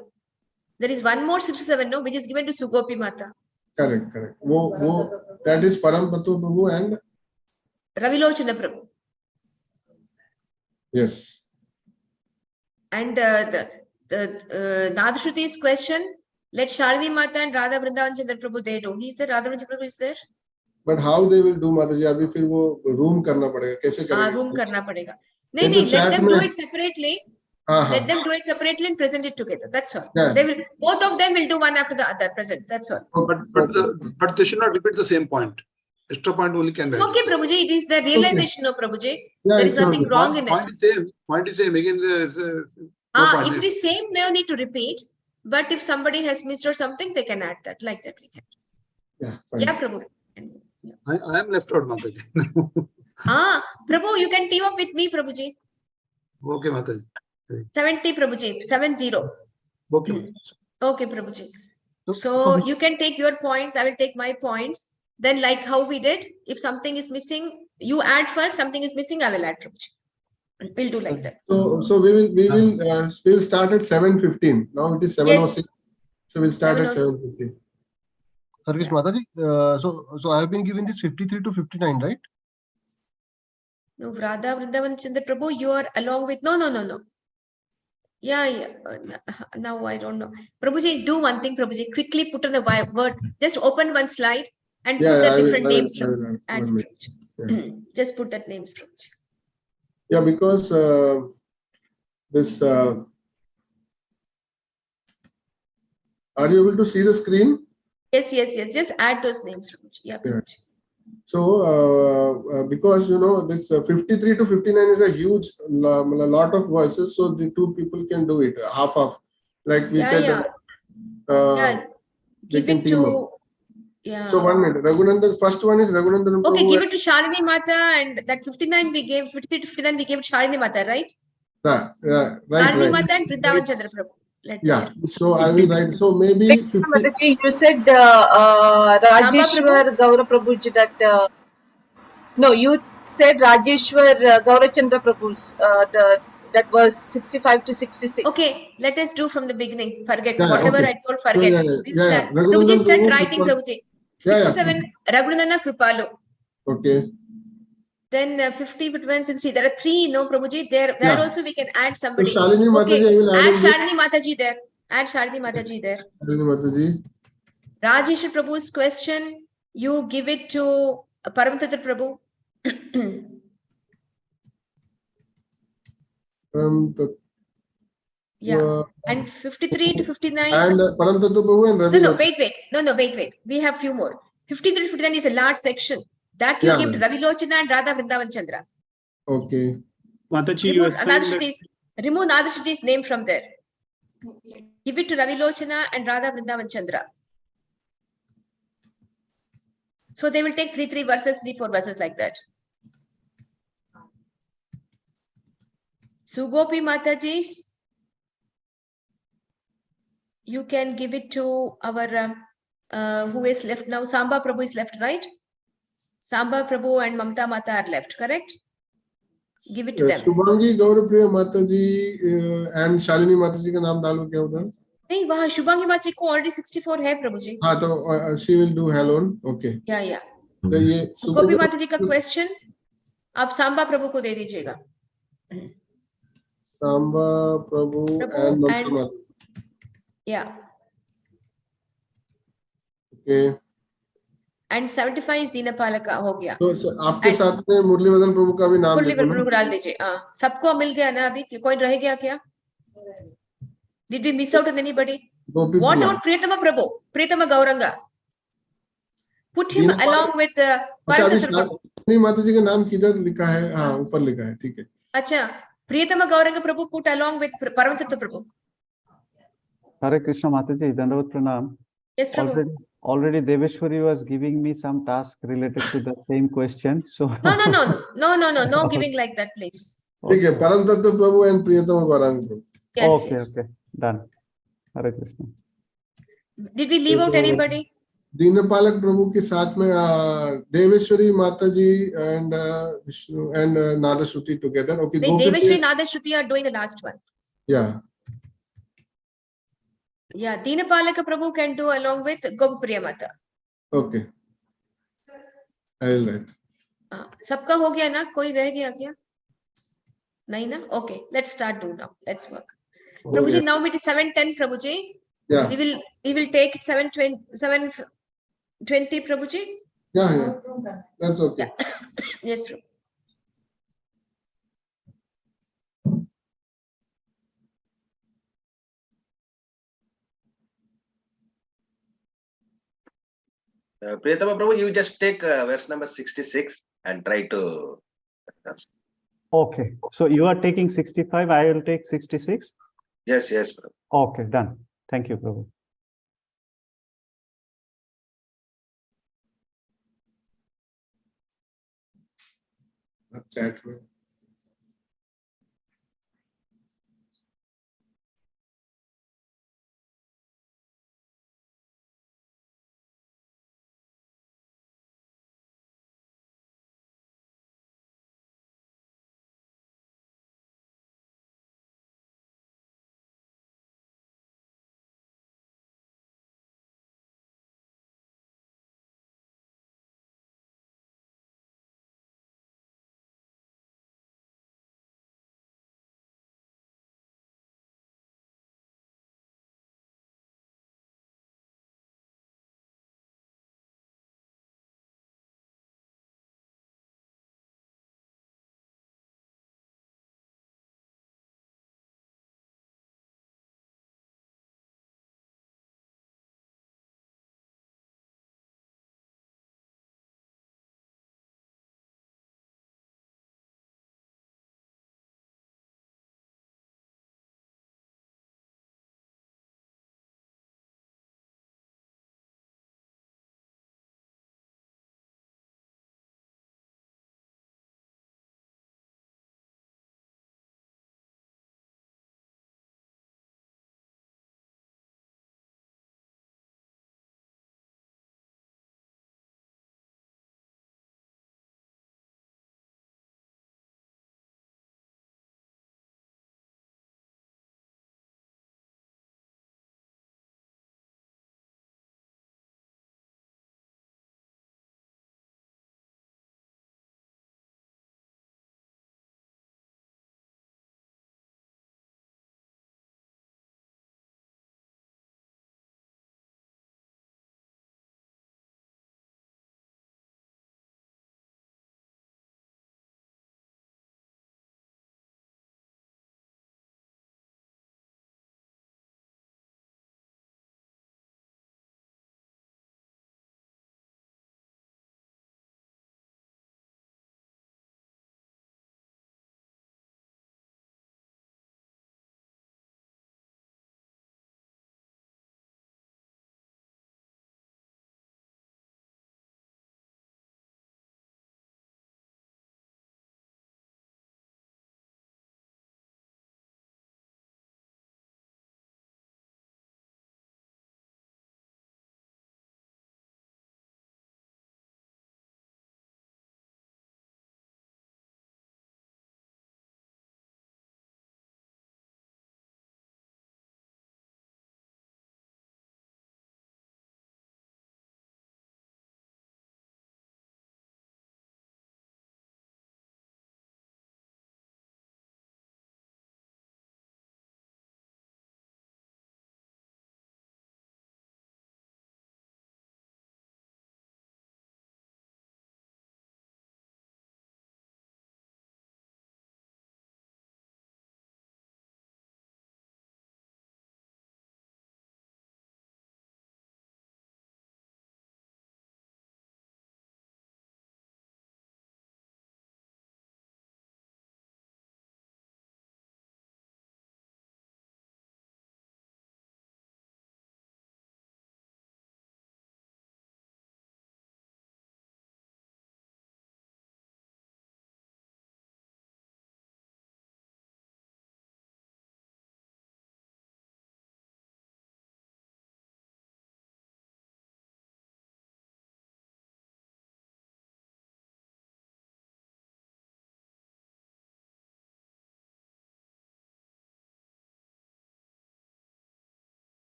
C: There is one more 67, no, which is given to Sugopi Mata.
A: Correct. वो that is Parampatu Prabhu and
C: Ravilochana Prabhu.
A: yes.
C: And the Dadashuti's question, let Shalini Mata and Radha Vrindavan Chandra Prabhu they do. He is there, Radha Vrindavan Prabhu is there?
A: But how they will do Mataji? अभी फिर वो room करना पड़ेगा कैसे करेंगे?
C: Room करना पड़ेगा.
A: नहीं,
C: नहीं,
A: तो
C: let
A: chat
C: them
A: में-
C: do it separately. Let them do it separately and present it together. That's all.
A: Yeah.
C: They will, both of them will do one after the other. Present. That's all.
B: But they should not repeat the same point. Extra point only can.
C: It's okay, Prabhuji. It is the realization of Prabhuji.
A: Yeah,
C: There is
A: it's
C: nothing
A: okay.
C: wrong in it.
B: Point is same. Again, it's no point.
C: If it is same, no need to repeat. But if somebody has missed or something, they can add that. Like that we can.
A: Yeah, fine.
C: Yeah, Prabhu.
B: I am left out, Mataji.
C: Prabhu, you can team up with me, Prabhuji.
B: Okay, Mataji.
C: 70, Prabhuji. 70.
B: Okay. Mataji.
C: Okay, Prabhuji. So you can take your points. I will take my points. Then, like how we did, if something is missing, you add first. Something is missing, I will add, Prabhuji. We'll do like that.
A: So we will start at 7:15. Now it is 7:06. So we'll start at 7:15.
N: Service Mataji. So I have been given this 53 to 59, right?
C: No, Radha Vrindavan Chandra Prabhu, you are along with no. Yeah. Now I don't know. Prabhuji, do one thing, Prabhuji. Quickly put on the word. Just open one slide and put the different names. Just put that names, Prabhuji.
A: Yeah, because this. Are you able to see the screen?
C: Yes. Just add those names, Prabhuji. Yeah, Prabhuji.
A: So, because this 53 to 59 is a huge lot of voices, so the two people can do it half. Like we said, they
C: Give
A: can
C: it
A: team
C: to.
A: up. So 1 minute. Raghunandan, first one is Raghunandan.
C: Okay,
A: Prabhu
C: give it to Shalini Mata, and that 59 we gave, 53 to 59 we gave to Shalini Mata, right?
A: Right.
C: Shalini Mata and Vrindavan Chandra Prabhu.
A: Yeah. So I will write. So maybe 50.
F: Mataji, you said Rajeshwar Gaura Prabhuji that. No, you said Rajeshwar Gaurachandra Prabhu's that was 65 to 66.
C: Okay, let us do from the beginning. Forget
A: Yeah,
C: whatever
A: okay.
C: I told. Forget. We'll start. Prabhuji, start writing. Prabhuji. 67 Raghunandana Kripalu.
A: Okay.
C: Then 50 between 60. There are 3. No, Prabhuji. There also we can add somebody.
A: So Shalini Mataji, I will
C: add Shalini Mataji there. Add Shalini Mataji there.
A: Shalini Mataji.
C: Rajeshwar Prabhu's question, you give it to Paramtatra Prabhu. Yeah. And 53 to 59.
A: And Paramtatra Prabhu and Ravi.
C: No, wait. We have few more. 53 to 59 is a large section. That you give to Ravi Lochana and Radha Vrindavan Chandra.
A: Okay.
K: Mataji, you are saying
C: remove Nadashuti's name from there. Give it to Ravi Lochana and Radha Vrindavan Chandra. So they will take 3 verses, 3-4 verses like that. Sugopi Mataji's, you can give it to our who is left now. Samba Prabhu is left, right? Samba Prabhu and Mamta Mata are left, correct? Give it to them.
A: Shubhangi Gaurapriya Mataji and Shalini Mataji का नाम डालो क्या उधर?
C: नहीं, वहाँ शुभांगी माची को already 64 है प्रभुजी.
A: हाँ तो she will do alone. Okay.
C: Yeah.
A: तो ये
C: सुगोपी माताजी का question आप सांबा प्रभु को दे दीजिएगा.
A: Samba Prabhu and Mamta Mataji.
C: Yeah.
A: Okay.
C: And 75 is Deenapalaka हो गया.
A: तो आपके साथ में मुरलीधरन प्रभु का भी नाम
C: मुरलीधरन प्रभु को डाल दीजिए. सबको मिल गया ना अभी? कोई रह गया क्या? Did we miss out on anybody? What about Priyatama Prabhu? Priyatama Gauranga. Put him along with Paramtatra Prabhu.
A: नहीं माताजी का नाम किधर लिखा है? हाँ ऊपर लिखा है, ठीक है.
C: अच्छा, Priyatama Gauranga Prabhu put along with Paramtatra Prabhu.
D: Hare Krishna Mataji, Dandavat Pranam.
C: Yes, Prabhu.
D: Already Deveshwari was giving me some task related to the same question. So
C: No giving like that, please.
A: ठीक है, परम तत्व प्रभु and प्रियतम गौरांग प्रभु.
C: Yes,
D: Okay,
C: yes.
D: okay, done. Hare Krishna.
C: Did we leave out anybody?
A: दीनपालक प्रभु के साथ में देवेश्वरी माता जी and Vishnu and Nadashruti together. Okay,
C: The Deveshri Nadashruti are doing the last one.
A: Yeah.
C: Yeah, Deenapalaka Prabhu can do along with Gopapriya Mata.
A: Okay. I will write.
C: सबका हो गया ना, कोई रह गया क्या? नहीं ना? Okay, let's start do now. Let's work. Prabhuji, now it is 7:10, Prabhuji.
A: Yeah.
C: We will take 7:20, Prabhuji.
A: Yeah. That's okay.
C: Yes, Prabhu.
M: Priyatama Prabhu, you just take verse number 66 and try to.
D: Okay, so you are taking 65, I will take 66.
M: Yes, Prabhu.
D: Okay, done. Thank you, Prabhu.
A: Chat.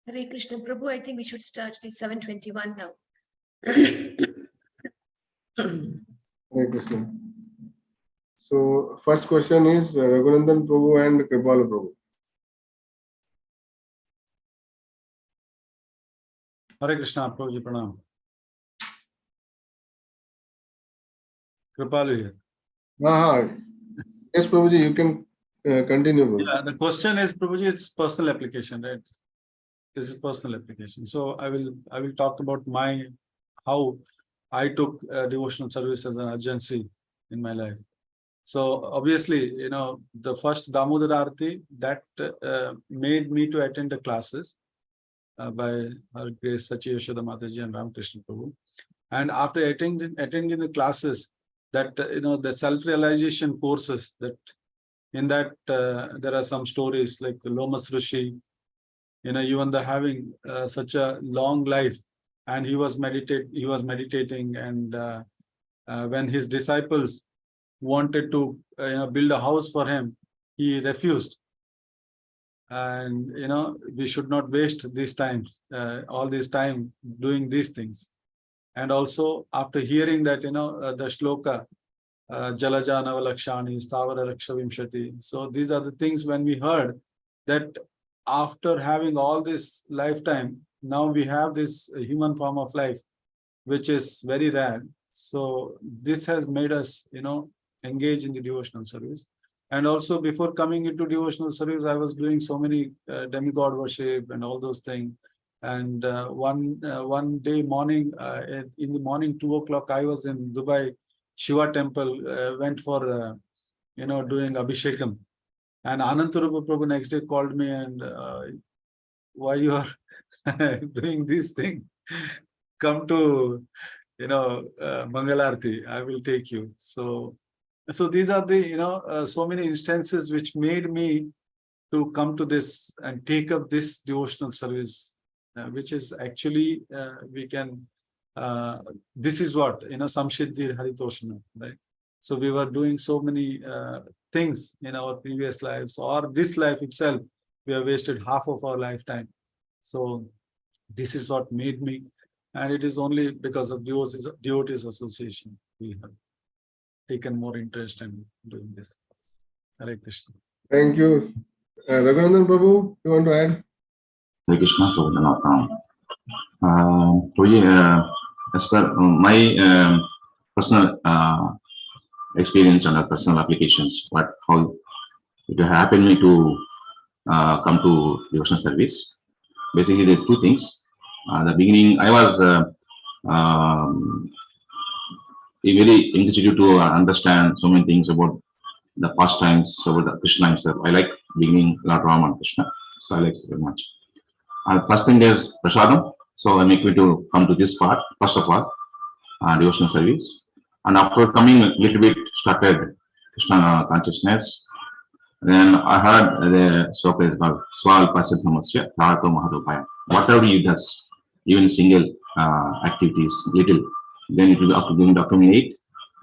C: Hare Krishna Prabhu, I think we should start. It is 7:21 now.
A: Hare Krishna. So first question is Raghunandan Prabhu and Kripala Prabhu.
G: Hare Krishna, Prabhuji Pranam. Kripalu here.
A: Yes, Prabhuji, you can continue. Prabhuji.
G: Yeah, the question is, Prabhuji, it's personal application, right? This is personal application. So I will talk about how I took devotional service as an urgency in my life. So obviously, the first Damodar Arati that made me to attend the classes by Her Grace Sachi Yashoda Mataji and Ramakrishna Prabhu. And after attending the classes, that the self-realization courses, that in that there are some stories like the Lomas Rishi, even having such a long life, and he was meditating, and when his disciples wanted to build a house for him, he refused. And we should not waste these times, all this time doing these things. And also after hearing that, the shloka, Jalaja Navalakshani, Stavara Rakshavimshati. So these are the things when we heard that after having all this lifetime, now we have this human form of life, which is very rare. So this has made us, engage in the devotional service. And also before coming into devotional service, I was doing so many demigod worship and all those things. And one day morning, in the morning, 2 o'clock, I was in Dubai Shiva temple, went for, doing Abhishekam. And Anantarupa Prabhu next day called me and why you are doing this thing? Come to, Mangalarti, I will take you. So these are the, so many instances which made me to come to this and take up this devotional service, which is actually, we can, this is what, Samshiddhi Haritoshana, right? So we were doing so many things in our previous lives, or this life itself, we have wasted half of our lifetime. So this is what made me, and it is only because of devotees association we have taken more interest in doing this. Hare Krishna.
A: Thank you. Raghunandan Prabhu, you want to add?
O: Hare Krishna, Prabhuji, as per my personal experience and personal applications, how it happened me to come to devotional service. Basically, there are two things. The beginning, I was very interested to understand so many things about the pastimes, about the Krishna himself. I like beginning Lord Rama and Krishna, so I like it very much. First thing is prasadam, so I make me to come to this part, first of all, devotional service. And after coming a little bit, started Krishna consciousness. Then I heard the sloka is called Swal Pasidhamasya Thato Mahadopaya. Whatever he does, even single activities, little, then it will be up to going to accumulate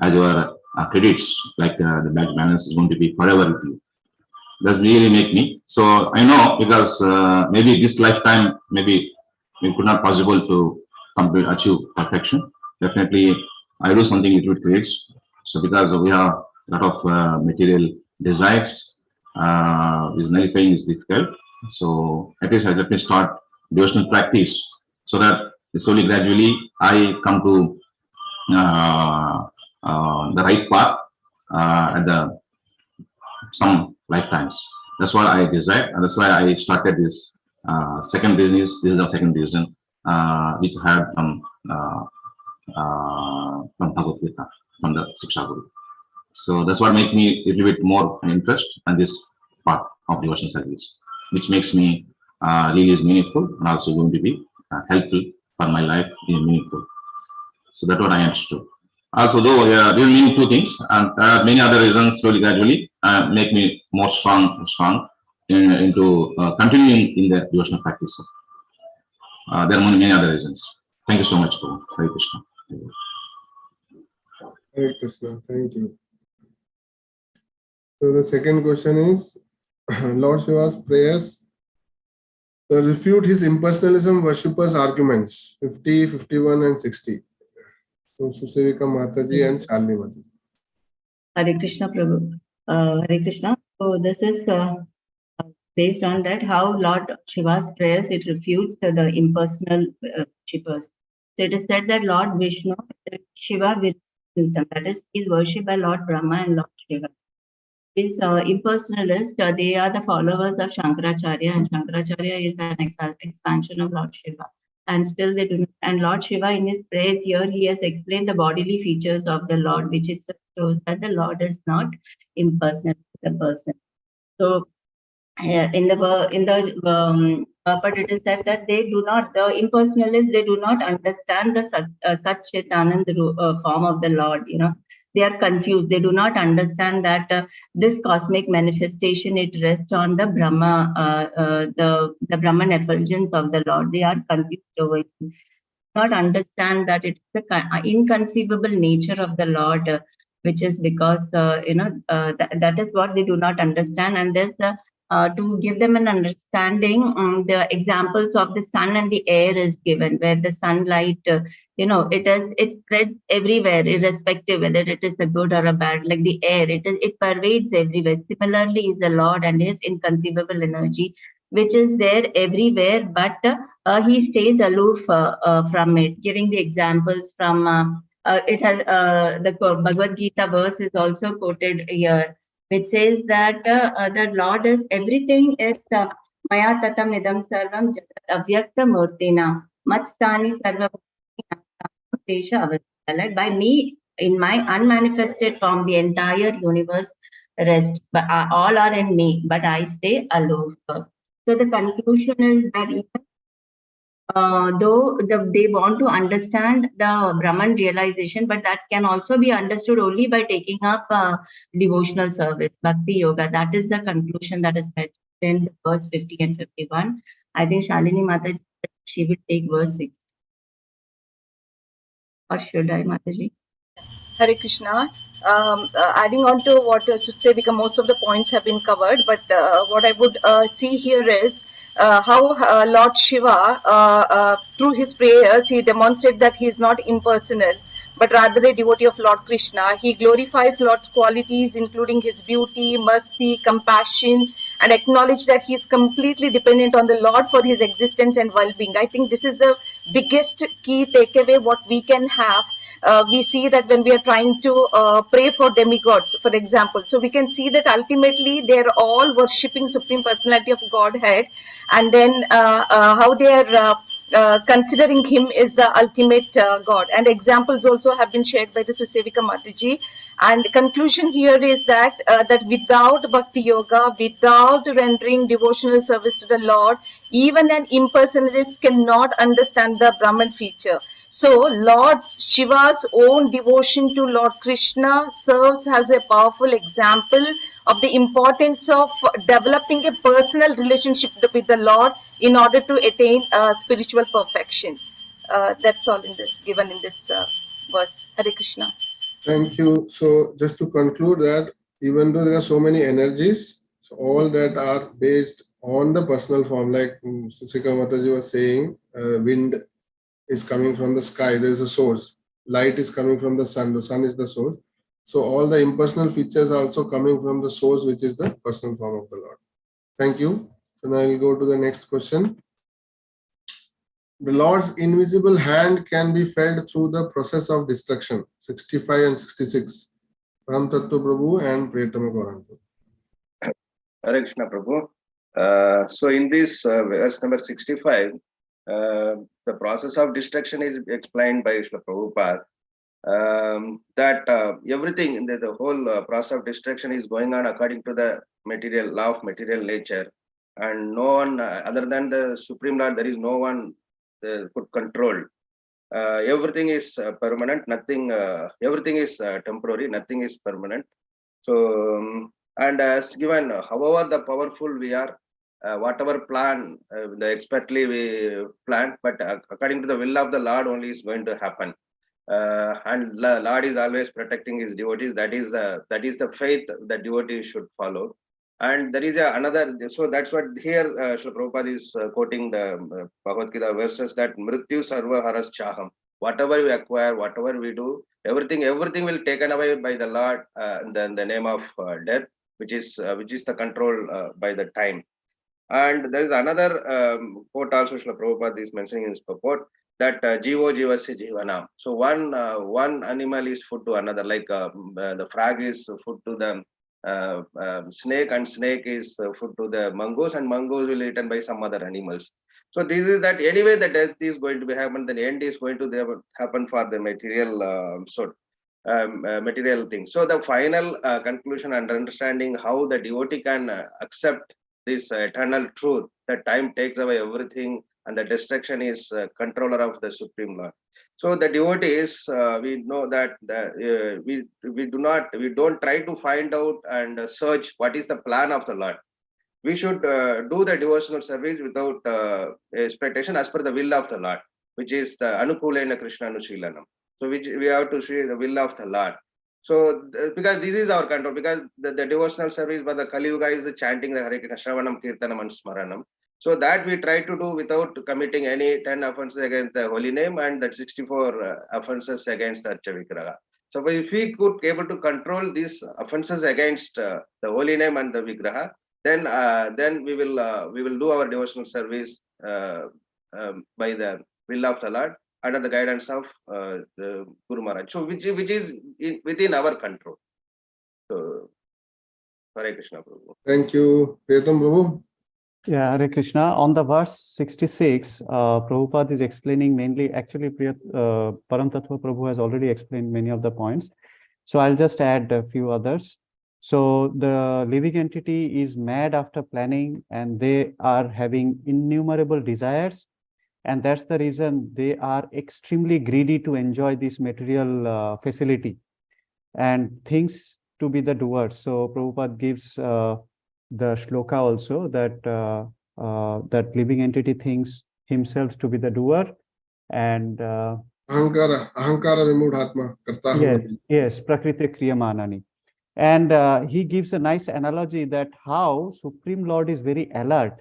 O: as your credits, like the bank balance is going to be forever with you. That's really make me. So I know, because maybe this lifetime, maybe it could not possible to achieve perfection. Definitely, I do something little bit credits. So because we have a lot of material desires, is nullifying is difficult. So at least I let me start devotional practice, so that slowly, gradually, I come to the right path at some lifetimes. That's what I desire, and that's why I started this second business. This is the second reason, which I had from Bhagavad Gita, from the Siksha Guru. So that's what makes me a little bit more interest in this part of devotional service, which makes me really is meaningful and also going to be helpful for my life, is meaningful. So that's what I understood. Also, though really mean two things, and many other reasons, slowly, gradually, make me more strong into continuing in the devotional practice. There are many other reasons. Thank you so much, Hare Krishna.
A: Hare Krishna, thank you. So the second question is, Lord Shiva's prayers refute his impersonalism worshippers' arguments 50, 51, and 60. So Susevika Mataji and Shalini Mataji.
J: Hare Krishna Prabhu. Hare Krishna. So this is based on that how Lord Shiva's prayers it refutes the impersonal worshippers. So it is said that Lord Vishnu, Shiva, that is, is worshipped by Lord Brahma and Lord Shiva. These impersonalists, they are the followers of Shankaracharya, and Shankaracharya is an expansion of Lord Shiva. And still they do not. And Lord Shiva, in his prayers here, he has explained the bodily features of the Lord, which itself shows that the Lord is not impersonal, the person. So in the but it is said that they do not, the impersonalists, they do not understand the Sat Chit Anand form of the Lord. You know, they are confused. They do not understand that this cosmic manifestation it rests on the Brahma, the Brahman effulgence of the Lord. They are confused over it. Not understand that it's the inconceivable nature of the Lord, which is because that is what they do not understand. And there's to give them an understanding, the examples of the sun and the air is given, where the sunlight, it spreads everywhere, irrespective whether it is a good or a bad. Like the air, it pervades everywhere. Similarly, is the Lord and his inconceivable energy, which is there everywhere, but he stays aloof from it, giving the examples from it has the Bhagavad Gita verse is also quoted here, which says that the Lord is everything is Maya tatam idam sarvam jagat avyakta murtina matstani sarva like by me in my unmanifested form, the entire universe rests, but all are in me, but I stay aloof. So the conclusion is that even though they want to understand the Brahman realization, but that can also be understood only by taking up devotional service, Bhakti Yoga. That is the conclusion that is mentioned in verse 50 and 51. I think Shalini Mataji, she will take verse 6. Or should I, Mataji?
F: Hare Krishna. Adding on to what I should say, because most of the points have been covered, but what I would see here is how Lord Shiva, through his prayers, he demonstrates that he is not impersonal, but rather a devotee of Lord Krishna. He glorifies Lord's qualities, including his beauty, mercy, compassion, and acknowledge that he is completely dependent on the Lord for his existence and well-being. I think this is the biggest key takeaway what we can have. We see that when we are trying to pray for demigods, for example, so we can see that ultimately they are all worshipping Supreme Personality of Godhead, and then how they are considering him is the ultimate God. And examples also have been shared by the Susevika Mataji. And the conclusion here is that that without Bhakti Yoga, without rendering devotional service to the Lord, even an impersonalist cannot understand the Brahman feature. So Lord Shiva's own devotion to Lord Krishna serves as a powerful example of the importance of developing a personal relationship with the Lord in order to attain spiritual perfection. That's all in this, given in this verse. Hare Krishna.
A: Thank you. So just to conclude that even though there are so many energies, so all that are based on the personal form, like Susika Mataji was saying, wind is coming from the sky, there is a source. Light is coming from the sun is the source. So all the impersonal features are also coming from the source, which is the personal form of the Lord. Thank you. So now I'll go to the next question. The Lord's invisible hand can be felt through the process of destruction. 65 and 66. Ram Tattva Prabhu and Priyatama Gaurantu.
M: Hare Krishna Prabhu. So in this verse number 65, the process of destruction is explained by Srila Prabhupada. That everything in the whole process of destruction is going on according to the material law of material nature, and no one other than the Supreme Lord, there is no one could control. Everything is permanent, nothing, everything is temporary, nothing is permanent. So, and as given, however the powerful we are, whatever plan, the expertly we plan, but according to the will of the Lord only is going to happen. And Lord is always protecting his devotees. That is the faith that devotees should follow. And there is another, so that's what here Srila Prabhupada is quoting the Bhagavad Gita verses that Mrityu Sarva Haras Chaham. Whatever we acquire, whatever we do, everything will taken away by the Lord in the name of death, which is the control by the time. And there is another quote also Srila Prabhupada is mentioning in his purport that Jivo Jivasya Jivanam. So one animal is food to another, like the frog is food to the snake, and snake is food to the mongoose, and mongoose will be eaten by some other animals. So this is that anyway the death is going to be happen, the end is going to happen for the material material things. So the final conclusion and understanding how the devotee can accept this eternal truth that time takes away everything and the destruction is controller of the Supreme Lord. So the devotees, we know that we don't try to find out and search what is the plan of the Lord. We should do the devotional service without expectation as per the will of the Lord, which is the Anukulena Krishna Anushilanam. So we have to see the will of the Lord. So because this is our control, because the devotional service by the Kali Yuga is the chanting the Hare Krishna, Shravanam, Kirtanam and Smaranam. So that we try to do without committing any 10 offenses against the holy name and that 64 offenses against the Archa Vigraha. So if we could able to control these offenses against the holy name and the Vigraha, then we will do our devotional service by the will of the Lord under the guidance of the Guru Maharaj. So which is within our control. So Hare Krishna Prabhu.
A: Thank you, Priyatam Prabhu.
D: Yeah, Hare Krishna. On the verse 66, Prabhupada is explaining mainly, actually, Param Tattva Prabhu has already explained many of the points. So I'll just add a few others. So the living entity is mad after planning, and they are having innumerable desires. And that's the reason they are extremely greedy to enjoy this material facility and things to be the doers. So Prabhupada gives the shloka also that that living entity thinks himself to be the doer, and
A: Ahankara Vimudhatma Karta.
D: yes, Prakriti Kriyamanani. And he gives a nice analogy that how Supreme Lord is very alert,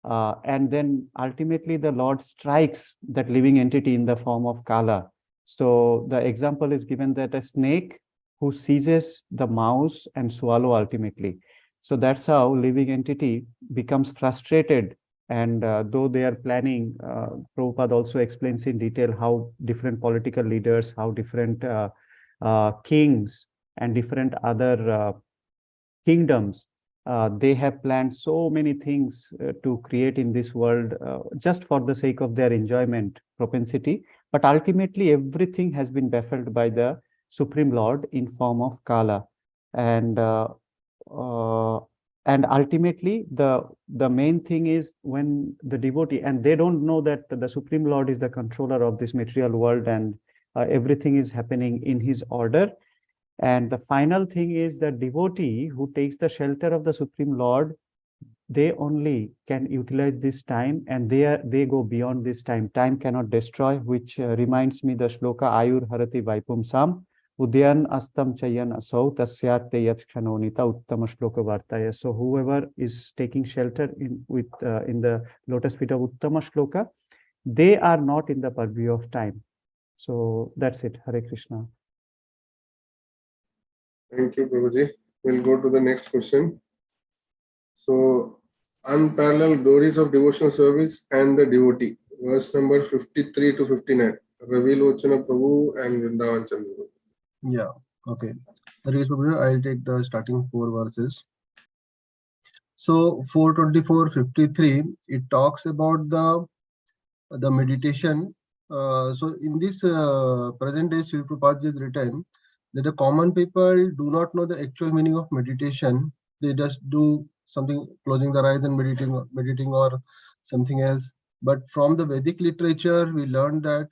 D: and then ultimately the Lord strikes that living entity in the form of Kala. So the example is given that a snake who seizes the mouse and swallow ultimately. So that's how living entity becomes frustrated. And though they are planning, Prabhupada also explains in detail how different political leaders, how different kings and different other kingdoms, they have planned so many things to create in this world just for the sake of their enjoyment propensity. But ultimately, everything has been baffled by the Supreme Lord in form of Kala. And ultimately, the main thing is when the devotee, and they don't know that the Supreme Lord is the controller of this material world, and everything is happening in his order. And the final thing is that devotee who takes the shelter of the Supreme Lord, they only can utilize this time, and they go beyond this time. Time cannot destroy, which reminds me the shloka Ayur Harati Vaipumsam. Udyan Astam Chayan Asau Tasyate Yat Khanonita Uttama Shloka Vartaya. So whoever is taking shelter in the lotus feet of Uttama Shloka, they are not in the purview of time. So that's it. Hare Krishna.
A: Thank you, Prabhuji. We'll go to the next question. So, unparalleled glories of devotional service and the devotee. Verse number 53 to 59. Ravi Lochana Prabhu and Vrindavan Chandra.
N: Yeah, okay. I'll take the starting 4 verses. So 424:53, it talks about the meditation. So in this present day, Sri Prabhupada is written that the common people do not know the actual meaning of meditation. They just do something, closing their eyes and meditating or something else. But from the Vedic literature, we learned that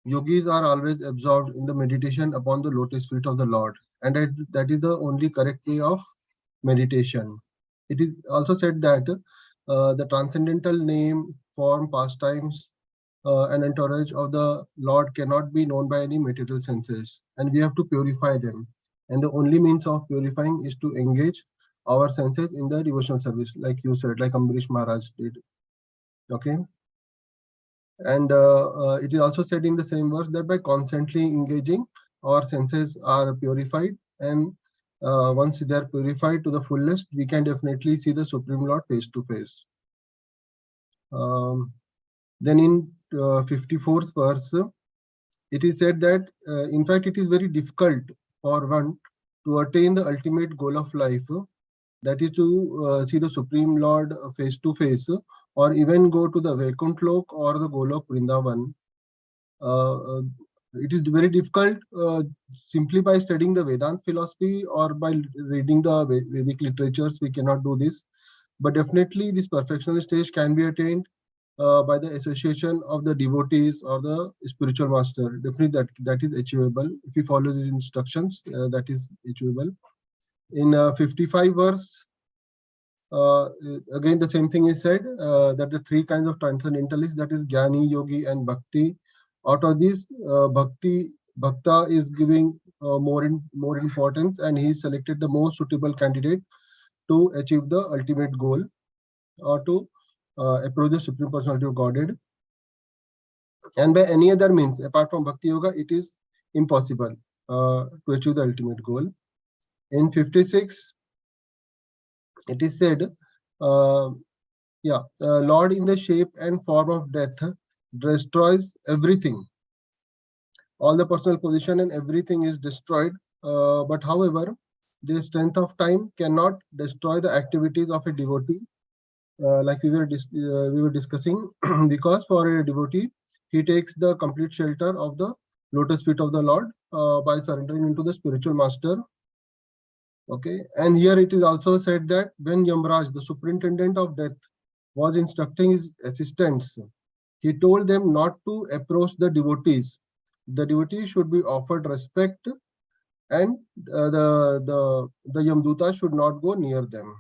N: yogis are always absorbed in the meditation upon the lotus feet of the Lord, and that is the only correct way of meditation. It is also said that the transcendental name, form, pastimes, and entourage of the Lord cannot be known by any material senses, and we have to purify them. And the only means of purifying is to engage our senses in the devotional service, like you said, like Ambarish Maharaj did. Okay. And it is also said in the same verse that by constantly engaging, our senses are purified, and once they are purified to the fullest, we can definitely see the Supreme Lord face to face. Then in 54th verse, it is said that in fact it is very difficult for one to attain the ultimate goal of life, that is to see the Supreme Lord face to face, or even go to the Vaikuntha Lok or the Golok Vrindavan. It is very difficult simply by studying the Vedanta philosophy or by reading the Vedic literatures. We cannot do this, but definitely this perfectional stage can be attained by the association of the devotees or the spiritual master. Definitely that is achievable. If we follow these instructions, that is achievable. In 55 verse, again the same thing is said, that the three kinds of transcendentalists, that is Jnani, Yogi and Bhakti. Out of these, Bhakta is giving more importance, and he selected the most suitable candidate to achieve the ultimate goal, or to approach the Supreme Personality of Godhead. And by any other means apart from Bhakti Yoga, it is impossible to achieve the ultimate goal. In 56, it is said, Lord in the shape and form of death destroys everything. All the personal position and everything is destroyed. But however, the strength of time cannot destroy the activities of a devotee, like we were discussing, because for a devotee, he takes the complete shelter of the lotus feet of the Lord by surrendering into the spiritual master. Okay, and here it is also said that when Yamraj, the superintendent of death, was instructing his assistants, he told them not to approach the devotees. The devotees should be offered respect, and the Yamduta should not go near them.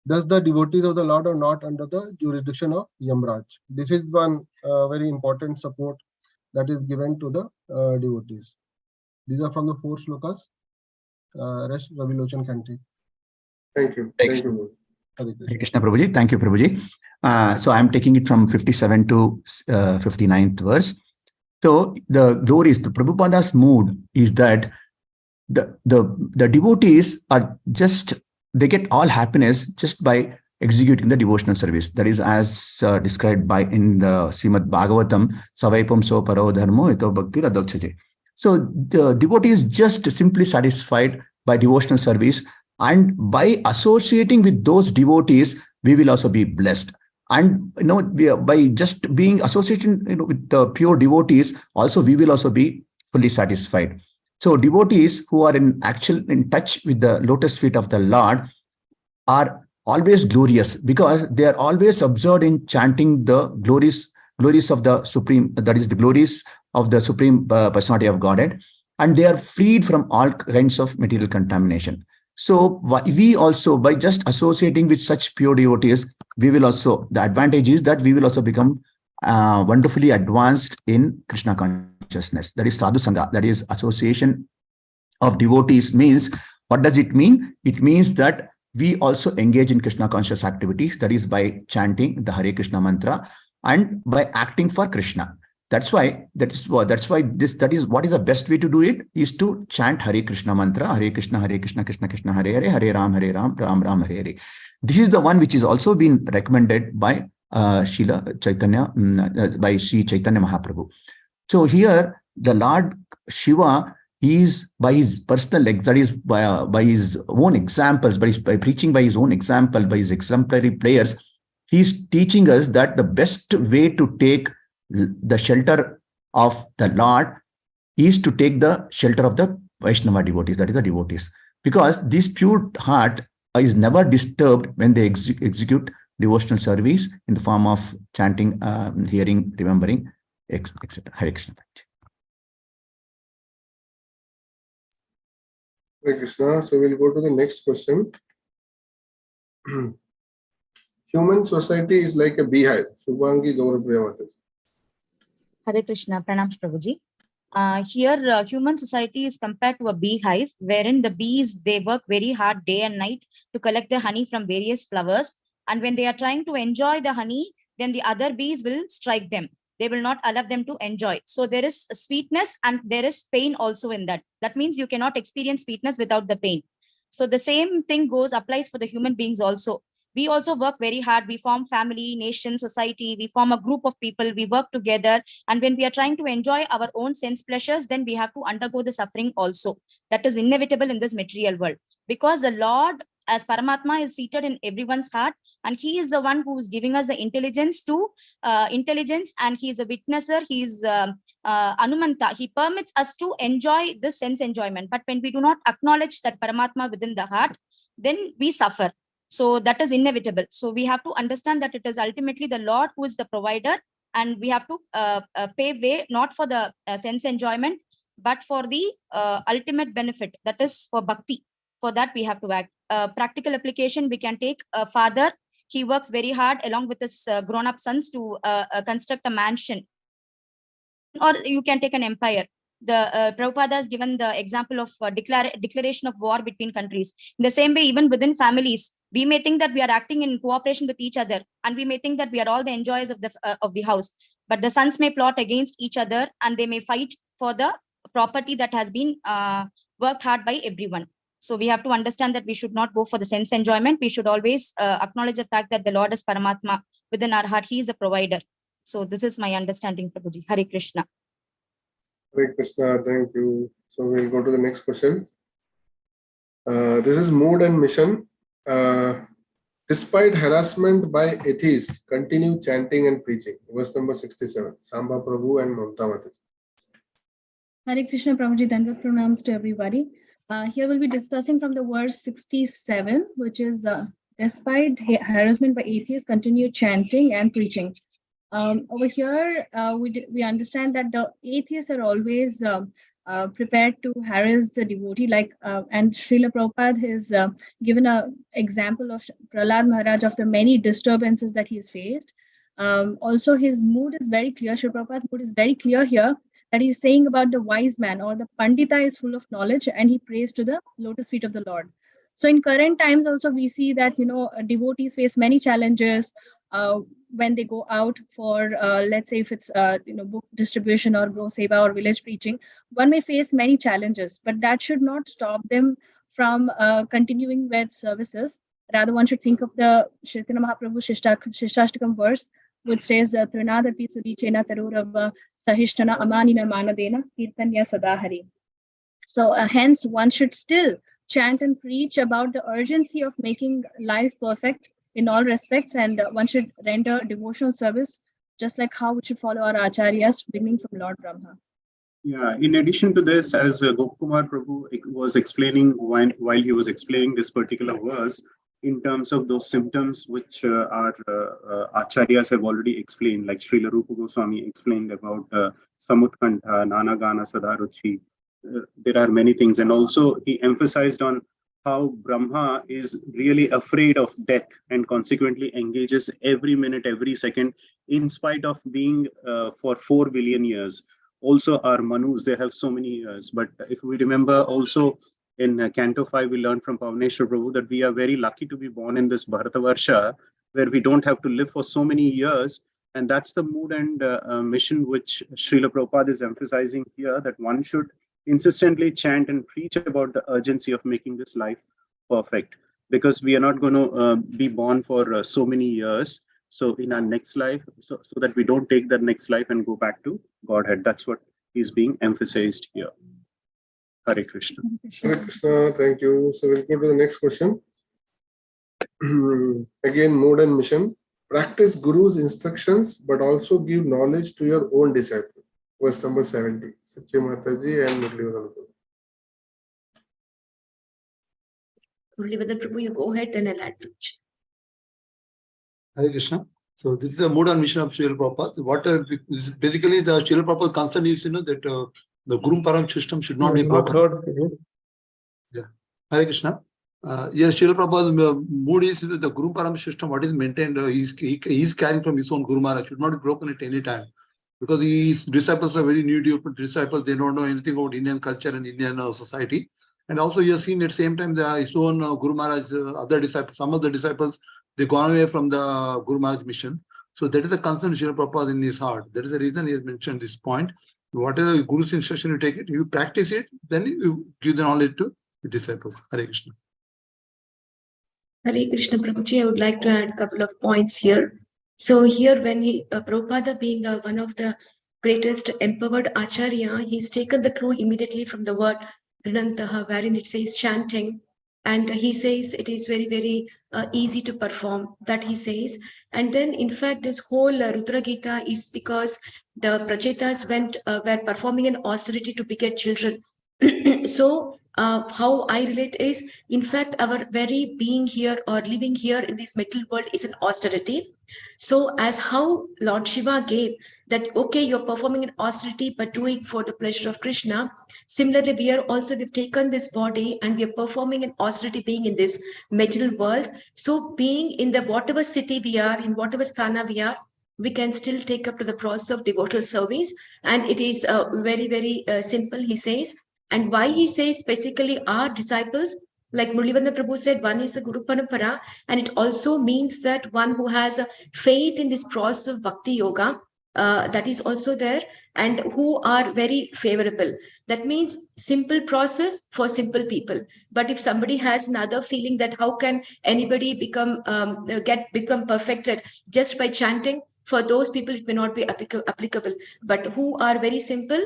N: Thus, the devotees of the Lord are not under the jurisdiction of Yamraj. This is one very important support that is given to the devotees. These are from the 4 slokas. Rest Ravi Lochan can take.
A: Thank you. Thank you.
I: Hare Krishna, Prabhuji. Thank you, Prabhuji. So I'm taking it from 57 to 59th verse. So the glories, the Prabhupada's mood is that the devotees are just, they get all happiness just by executing the devotional service. That is as described by in the Srimad Bhagavatam, Savaipam so paro dharmo ito bhakti radokchaje. So the devotee is just simply satisfied by devotional service, and by associating with those devotees, we will also be blessed. And by just being associated with the pure devotees, also we will also be fully satisfied. So devotees who are in touch with the lotus feet of the Lord are always glorious, because they are always absorbed in chanting the glories of the Supreme, that is the glories of the Supreme Personality of Godhead, and they are freed from all kinds of material contamination. So we also, by just associating with such pure devotees, we will also, the advantage is that we will also become wonderfully advanced in Krishna consciousness. That is sadhu sangha, that is association of devotees. Means, what does it mean? It means that we also engage in Krishna conscious activities, that is by chanting the Hare Krishna mantra and by acting for Krishna. That's why that is what is the best way to do it, is to chant Hare Krishna mantra, Hare Krishna Krishna Krishna Hare Hare, Hare Ram Ram Ram Hare Hare. This is the one which is also been recommended by Srila Chaitanya, by Sri Chaitanya Mahaprabhu. So here the Lord Shiva is, by his personal, that is by his own examples, by preaching by his own example, by his exemplary prayers, he is teaching us that the best way to take the shelter of the Lord is to take the shelter of the Vaishnava devotees, that is the devotees, because this pure heart is never disturbed when they execute devotional service in the form of chanting, hearing, remembering, etc. Hare Krishna.
A: Hare Krishna. So we'll go to the next question. Human society is like a beehive. Shubhangi Gaurapriya Mataji.
E: Hare Krishna, Pranams Prabhuji. Here, human society is compared to a beehive, wherein the bees, they work very hard day and night to collect the honey from various flowers. And when they are trying to enjoy the honey, then the other bees will strike them. They will not allow them to enjoy. So there is sweetness and there is pain also in that. That means you cannot experience sweetness without the pain. So the same thing applies for the human beings also. We also work very hard. We form family, nation, society. We form a group of people. We work together. And when we are trying to enjoy our own sense pleasures, then we have to undergo the suffering also. That is inevitable in this material world. Because the Lord, as Paramatma, is seated in everyone's heart, and he is the one who is giving us the intelligence and he is a witnesser. He is Anumanta. He permits us to enjoy this sense enjoyment. But when we do not acknowledge that Paramatma within the heart, then we suffer. So that is inevitable. So we have to understand that it is ultimately the Lord who is the provider, and we have to pay way not for the sense enjoyment, but for the ultimate benefit, that is for bhakti. For that we have to act. Practical application, we can take a father. He works very hard along with his grown-up sons to construct a mansion. Or you can take an empire. The Prabhupada has given the example of declaration of war between countries. In the same way, even within families, we may think that we are acting in cooperation with each other, and we may think that we are all the enjoyers of the house. But the sons may plot against each other, and they may fight for the property that has been worked hard by everyone. So we have to understand that we should not go for the sense enjoyment. We should always acknowledge the fact that the Lord is Paramatma within our heart. He is a provider. So this is my understanding, Prabhuji. Hare Krishna.
A: Hare Krishna, thank you. So we'll go to the next question. This is mood and mission. Despite harassment by atheists, continue chanting and preaching. Verse number 67. Samba Prabhu and Mamta Mataji.
P: Hare Krishna, Prabhuji. Dandavat pranams to everybody. Here we'll be discussing from the verse 67, which is despite harassment by atheists, continue chanting and preaching. Over here, we understand that the atheists are always prepared to harass the devotee, and Srila Prabhupada has given an example of Prahlad Maharaj of the many disturbances that he has faced. Also, his mood is very clear. Srila Prabhupada's mood is very clear here, that he's saying about the wise man, or the Pandita is full of knowledge, and he prays to the lotus feet of the Lord. So in current times also, we see that, devotees face many challenges when they go out for, let's say if it's, book distribution or go seva or village preaching, one may face many challenges, but that should not stop them from continuing their services. Rather, one should think of the Chaitanya Mahaprabhu Shishashtakam verse, which says, Trinadapi Surichena Tarurava Sahishtana Amanina Manadena Kirtanya Sadahari. So hence, one should still chant and preach about the urgency of making life perfect in all respects, and one should render devotional service just like how we should follow our acharyas, beginning from Lord Brahma.
K: Yeah, in addition to this, as Gopakumar Prabhu was explaining while he was explaining this particular verse, in terms of those symptoms which our acharyas have already explained, like Srila Rupa Goswami explained about Samutkantha, Nanagana Sadaruchi. There are many things, and also he emphasized on how Brahma is really afraid of death and consequently engages every minute, every second, in spite of being for 4 billion years. Also, our Manus, they have so many years. But if we remember also in Canto 5, we learned from Pavaneshwar Prabhu that we are very lucky to be born in this Bharatavarsha, where we don't have to live for so many years. And that's the mood and mission which Srila Prabhupada is emphasizing here, that one should insistently chant and preach about the urgency of making this life perfect, because we are not going to be born for so many years. So in our next life, so that we don't take that next life and go back to Godhead. That's what is being emphasized here. Hare Krishna.
A: Hare Krishna, thank you. So we'll go to the next question. Again, mode and mission. Practice Guru's instructions, but also give knowledge to your own disciple. Verse number 70. Sachi Mataji and Murli
C: Murli Prabhu, you go ahead, then I'll add.
B: Hare Krishna. So this is the mood and mission of Srila Prabhupada. What basically the Srila Prabhupada concern is, that the Guru Param system should not be broken. Yeah. Hare Krishna. Yes, Srila Prabhupada's mood is the Guru Param system, what is maintained, he is carrying from his own Guru Maharaj, should not be broken at any time. because his disciples are very new disciples. They don't know anything about Indian culture and Indian society. And also you have seen at the same time his own Guru Maharaj, other disciples, some of the disciples, they gone away from the Guru Maharaj mission. So that is a concern Srila Prabhupada in his heart. That is the reason he has mentioned this point. Whatever Guru's instruction you take it, you practice it, then you give the knowledge to the disciples. Hare Krishna.
C: Hare Krishna Prabhuji, I would like to add a couple of points here. So here when Prabhupada being one of the greatest empowered Acharya, he's taken the clue immediately from the word Granantaha, wherein it says chanting. And he says it is very, very easy to perform, that he says. And then in fact, this whole Rudra Gita is because the Prachetas were performing an austerity to beget children. So how I relate is, in fact, our very being here or living here in this material world is an austerity. So as how Lord Shiva gave that, okay, you're performing an austerity, but doing for the pleasure of Krishna. Similarly, we've taken this body and we are performing an austerity being in this material world. So being in the whatever city we are, in whatever sthana we are, we can still take up to the process of devotional service. And it is very, very simple, he says. And why he says specifically our disciples, like Muralivardhana Prabhu said, one is a Guru Parampara, and it also means that one who has a faith in this process of Bhakti Yoga, that is also there, and who are very favorable. That means simple process for simple people. But if somebody has another feeling that how can anybody become perfected just by chanting, for those people it may not be applicable. But who are very simple,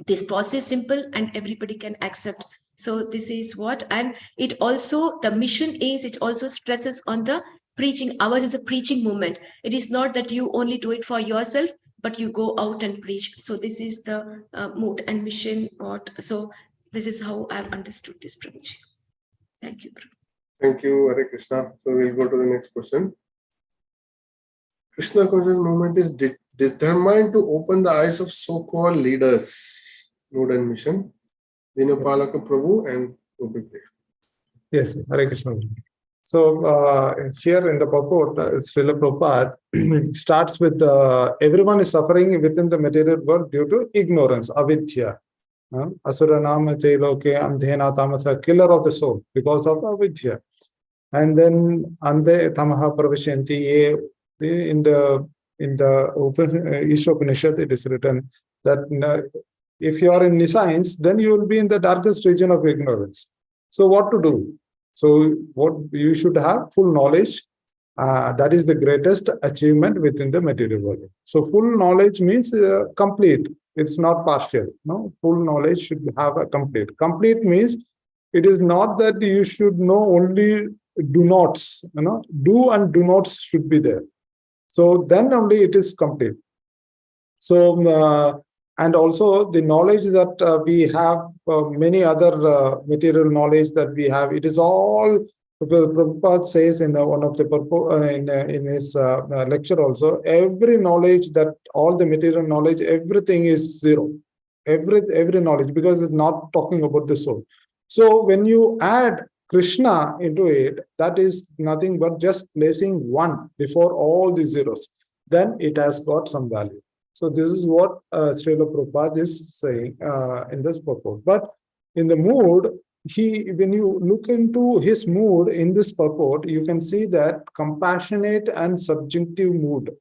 C: this process is simple and everybody can accept. So this is what, and it also, the mission is, it also stresses on the preaching. Ours is a preaching movement. It is not that you only do it for yourself, but you go out and preach. So this is the mood and mission. So this is how I've understood this, Prabhuji. Thank you.
A: Thank you, Hare Krishna. So we'll go to the next question. Krishna conscious movement is determined to open the eyes of so-called leaders. Mood and mission. Dinapalaka Prabhu and Gopipriya.
Q: Yes, Hare Krishna. So here in the purport, Srila Prabhupada starts with everyone is suffering within the material world due to ignorance, avidya. Asura nama te loke andhena tamasa, killer of the soul, because of avidya. And then ande tamaha pravishyanti, in the Ishopanishad it is written that if you are in science, then you will be in the darkest region of ignorance. So what to do? So what you should have full knowledge. That is the greatest achievement within the material world. So full knowledge means complete. It's not partial. No, full knowledge should have a complete. Complete means it is not that you should know only do nots. Do and do nots should be there. So then only it is complete. So and also the knowledge that we have, many other material knowledge that we have, it is all, Prabhupada says in one of the in his lecture also, every knowledge, that all the material knowledge, everything is zero. Every knowledge, because it's not talking about the soul. So when you add Krishna into it, that is nothing but just placing one before all the zeros. Then it has got some value. So this is what Srila Prabhupada is saying in this purport. But in the mood, when you look into his mood in this purport, you can see that compassionate and subjunctive mood.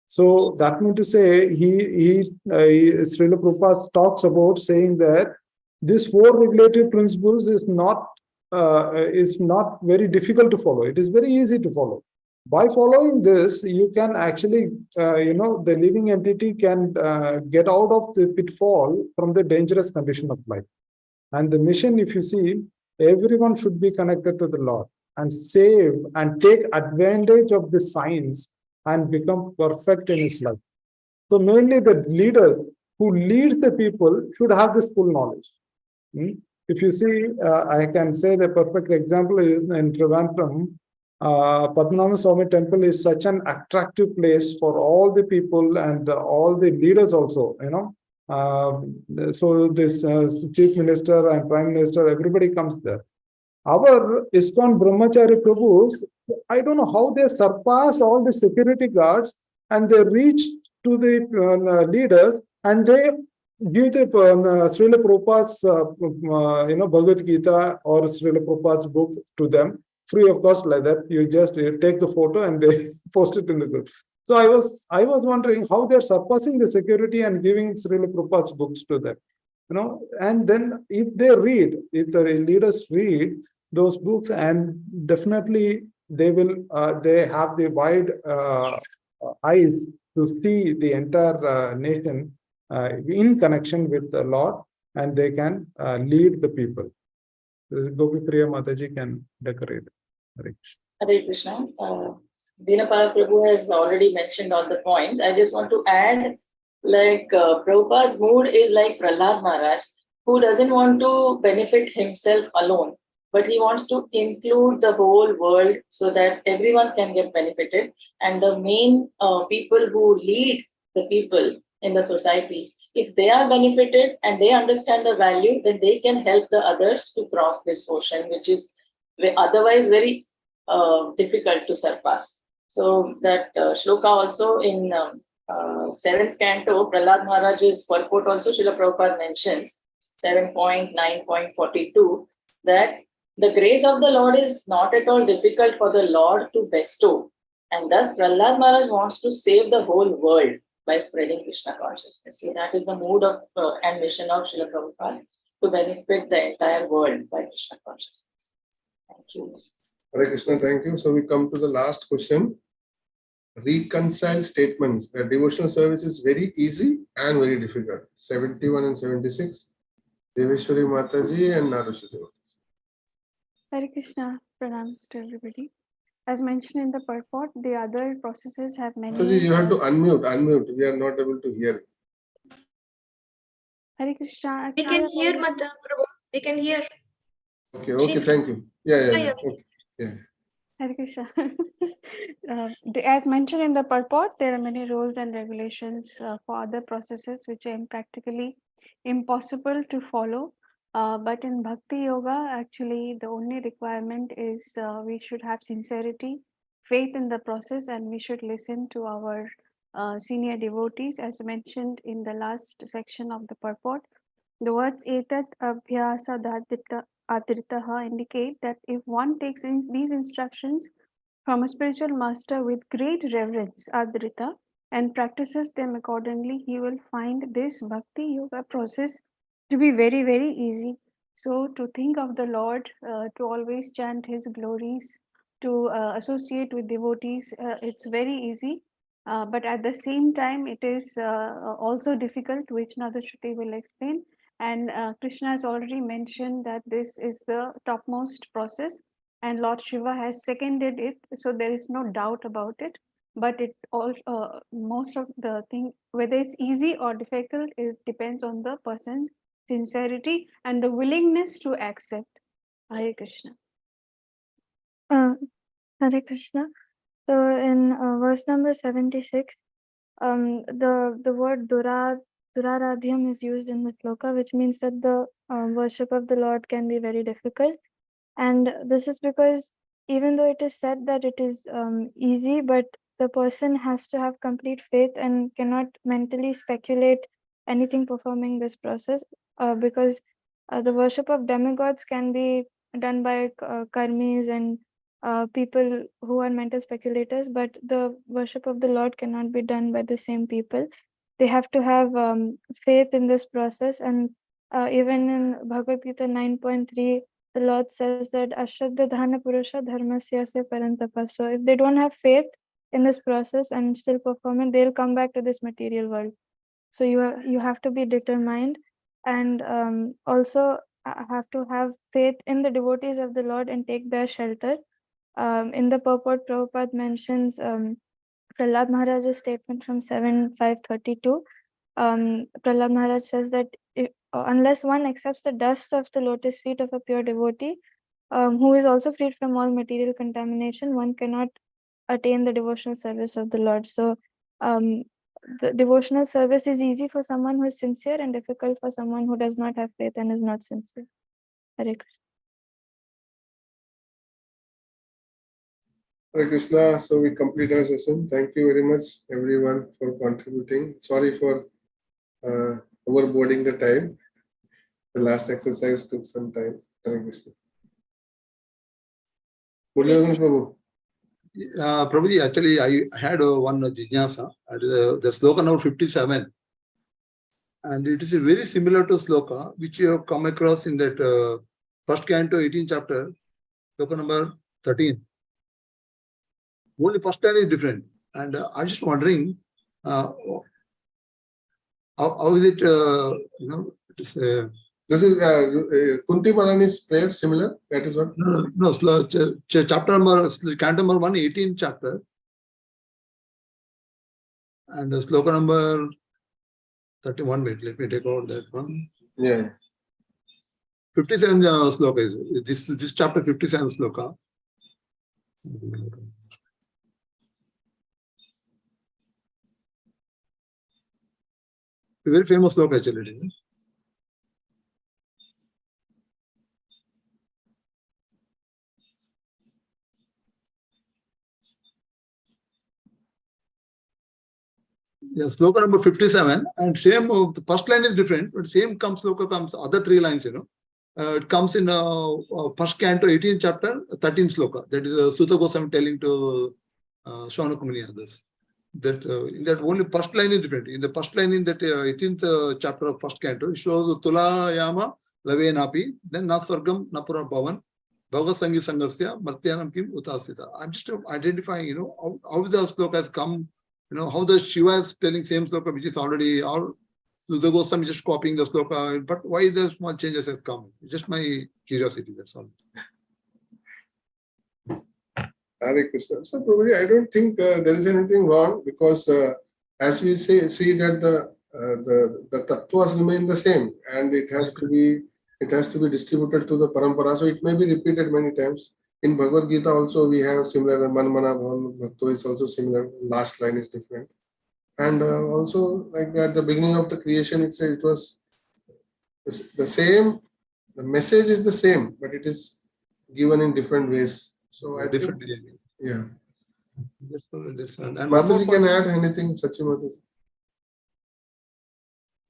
Q: So that means to say, Srila Prabhupada talks about saying that this four regulative principles is not very difficult to follow. It is very easy to follow. By following this, you can actually, the living entity can get out of the pitfall from the dangerous condition of life. And the mission, if you see, everyone should be connected to the Lord and save and take advantage of the science and become perfect in his life. So mainly the leaders who lead the people should have this full knowledge. If you see, I can say the perfect example is in Trivandrum. Padmanabha Swami temple is such an attractive place for all the people and all the leaders also, so this chief minister and prime minister, everybody comes there. Our ISKCON Brahmachari Prabhus, I don't know how they surpass all the security guards and they reach to the leaders, and they give the Srila Prabhupada's Bhagavad Gita or Srila Prabhupada's book to them free of cost, like that. You just take the photo and they post it in the group. So I was wondering how they're surpassing the security and giving Srila Prabhupada's books to them. And then if the leaders read those books, and definitely they have the wide eyes to see the entire nation in connection with the Lord, and they can lead the people. Gopi Priya Mataji can decorate.
H: Hare Krishna. Dinapala Prabhu has already mentioned all the points. I just want to add, Prabhupada's mood is like Prahlad Maharaj, who doesn't want to benefit himself alone, but he wants to include the whole world so that everyone can get benefited. And the main people who lead the people in the society, if they are benefited and they understand the value, then they can help the others to cross this ocean, which is otherwise very difficult to surpass. So that shloka also in 7th canto, Prahlad Maharaj's purport also Srila Prabhupada mentions, 7.9.42, that the grace of the Lord is not at all difficult for the Lord to bestow. And thus Prahlad Maharaj wants to save the whole world by spreading Krishna consciousness. So that is the mood of and mission of Srila Prabhupada, to benefit the entire world by Krishna consciousness. Thank you.
A: Hare Krishna, thank you. So we come to the last question. Reconcile statements. The devotional service is very easy and very difficult. 71 and 76. Deveshwari Mataji and Narushadeva.
L: Hare Krishna, pranams to everybody. As mentioned in the purport, the other processes have many.
A: Mataji, you have to unmute. We are not able to hear.
L: Hare Krishna.
C: We can hear Mata Prabhu. We can hear.
A: Okay, thank you. Yeah. Okay. Yeah.
L: Hare Krishna. As mentioned in the purport, there are many rules and regulations for other processes which are practically impossible to follow. But in Bhakti Yoga, actually, the only requirement is we should have sincerity, faith in the process, and we should listen to our senior devotees, as mentioned in the last section of the purport. The words etat abhyasa adritaha indicate that if one takes in these instructions from a spiritual master with great reverence, adrita, and practices them accordingly, he will find this Bhakti Yoga process to be very, very easy. So to think of the Lord, to always chant his glories, to associate with devotees, it's very easy. But at the same time, it is also difficult, which Nada Shruti will explain. And Krishna has already mentioned that this is the topmost process, and Lord Shiva has seconded it, so there is no doubt about it. But it all most of the thing, whether it's easy or difficult, is depends on the person's sincerity and the willingness to accept. Hare Krishna.
R: Hare Krishna. So in verse number 76, the word Duraradhyam is used in the sloka, which means that the worship of the Lord can be very difficult. And this is because even though it is said that it is easy, but the person has to have complete faith and cannot mentally speculate anything performing this process, because the worship of demigods can be done by karmis and people who are mental speculators, but the worship of the Lord cannot be done by the same people. They have to have faith in this process. And even in Bhagavad Gita 9.3, the Lord says that Ashraddha Dhana Purusha Dharmasyasya Parantapa. So if they don't have faith in this process and still perform it, they'll come back to this material world. So you have to be determined, and also have to have faith in the devotees of the Lord and take their shelter. In the purport, Prabhupada mentions Prahlad Maharaj's statement from 7.532. Prahlad Maharaj says that unless one accepts the dust of the lotus feet of a pure devotee, who is also freed from all material contamination, one cannot attain the devotional service of the Lord. So the devotional service is easy for someone who is sincere and difficult for someone who does not have faith and is not sincere. Hare Krishna.
A: Hare Krishna. So we complete our session. Thank you very much, everyone, for contributing. Sorry for overboarding the time. The last exercise took some time. Hare Krishna. Muralidharan Prabhu.
B: Prabhuji, actually, I had one jignasa. The sloka number 57. And it is very similar to sloka, which you have come across in that first canto, 18th chapter, sloka number 13. Only first line is different. And I'm just wondering, how is it, it is,
A: this is Kunti Marani's prayer similar? That is what?
B: No, chapter number, canto number 1, 18th chapter. And the sloka number 31 minute. Let me take out that one.
A: Yeah.
B: 57 sloka is this chapter 57 sloka. A very famous sloka actually. Yeah, sloka number 57, and same the first line is different, but same sloka comes other 3 lines, it comes in first canto 18th chapter 13th sloka. That is Sutta Goswami telling to Shaunaka Muni others. That in that only first line is different. In the first line in that 18th chapter of first canto, it shows Tula Yama Lave Napi, then Naswargam Napura Bhavan, Bhagavad Sangi Sangasya, Martyanam Kim Utasita. I'm just identifying, how the sloka has come, how the Shiva is telling same sloka, which is already, or the Goswami just copying the sloka, but why the small changes has come? Just my curiosity, that's all.
A: Hare Krishna. So probably I don't think there is anything wrong, because as we see that the tattvas remain the same, and it has to be distributed to the parampara. So it may be repeated many times. In Bhagavad Gita also we have similar Manmana Bhavan Bhakto is also similar. Last line is different, and also like at the beginning of the creation it says it was the same. The message is the same, but it is given in different ways. So I think, yeah. Mataji can add anything, Sachi Mataji?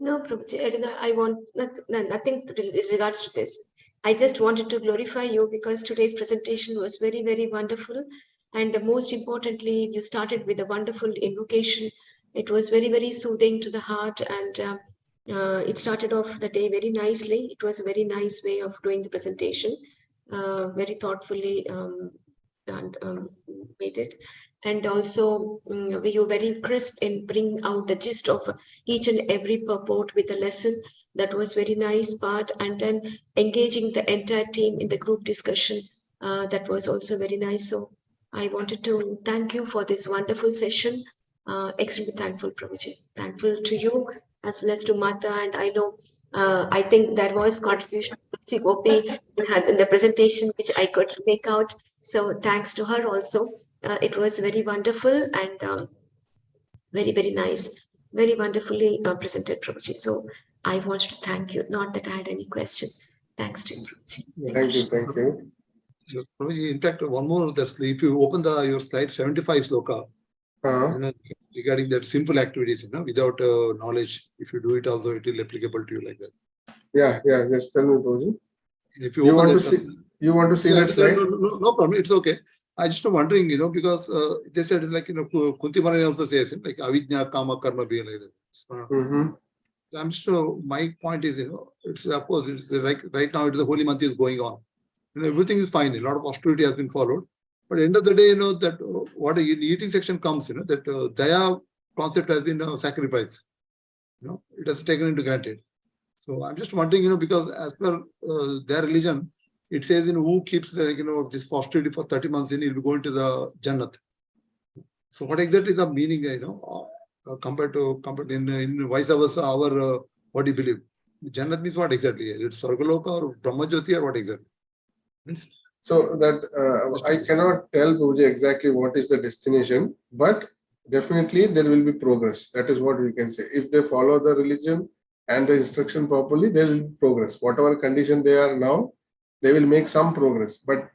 C: No, Prabhuji, I want nothing in regards to this. I just wanted to glorify you because today's presentation was very, very wonderful. And most importantly, you started with a wonderful invocation. It was very, very soothing to the heart, and it started off the day very nicely. It was a very nice way of doing the presentation, very thoughtfully made it. And also, you were very crisp in bringing out the gist of each and every purport with a lesson. That was very nice part. And then engaging the entire team in the group discussion, that was also very nice. So I wanted to thank you for this wonderful session. Extremely thankful, Prabhuji. Thankful to you as well as to Mata. And I know, I think there was contribution of Gopi in the presentation, which I could make out. So thanks to her also. It was very wonderful and very, very nice, very wonderfully presented, Prabhuji. So I want to thank you. Not that I had any question. Thanks to you, Prabhuji.
A: Thank you, thank you.
B: Yes, Prabhuji, in fact, one more, if you open your slide 75 sloka, regarding that simple activities, without knowledge, if you do it also, it will applicable to you like that.
A: Yeah, just tell me, Prabhuji.
B: If you
A: want to see that slide?
B: No problem, it's okay. I just wondering, because they said like, Kunti Marani also says, like avidya, kama, karma, being like that. I'm just, my point is, it's opposite. It's like right now, it's the holy month is going on. Everything is fine. A lot of austerity has been followed. But at the end of the day, that what the eating section comes, that daya concept has been sacrificed. It has taken into granted. So I'm just wondering, because as per their religion, it says, who keeps this austerity for 30 months, he'll be going to the Jannat. So what exactly is the meaning, compared to in vice versa, our what do you believe? Jannat means what exactly? It's Sargaloka or Brahmajyoti or what exactly?
A: So that I cannot tell Prabhuji exactly what is the destination, but definitely there will be progress. That is what we can say. If they follow the religion and the instruction properly, there will be progress. Whatever condition they are now, they will make some progress. But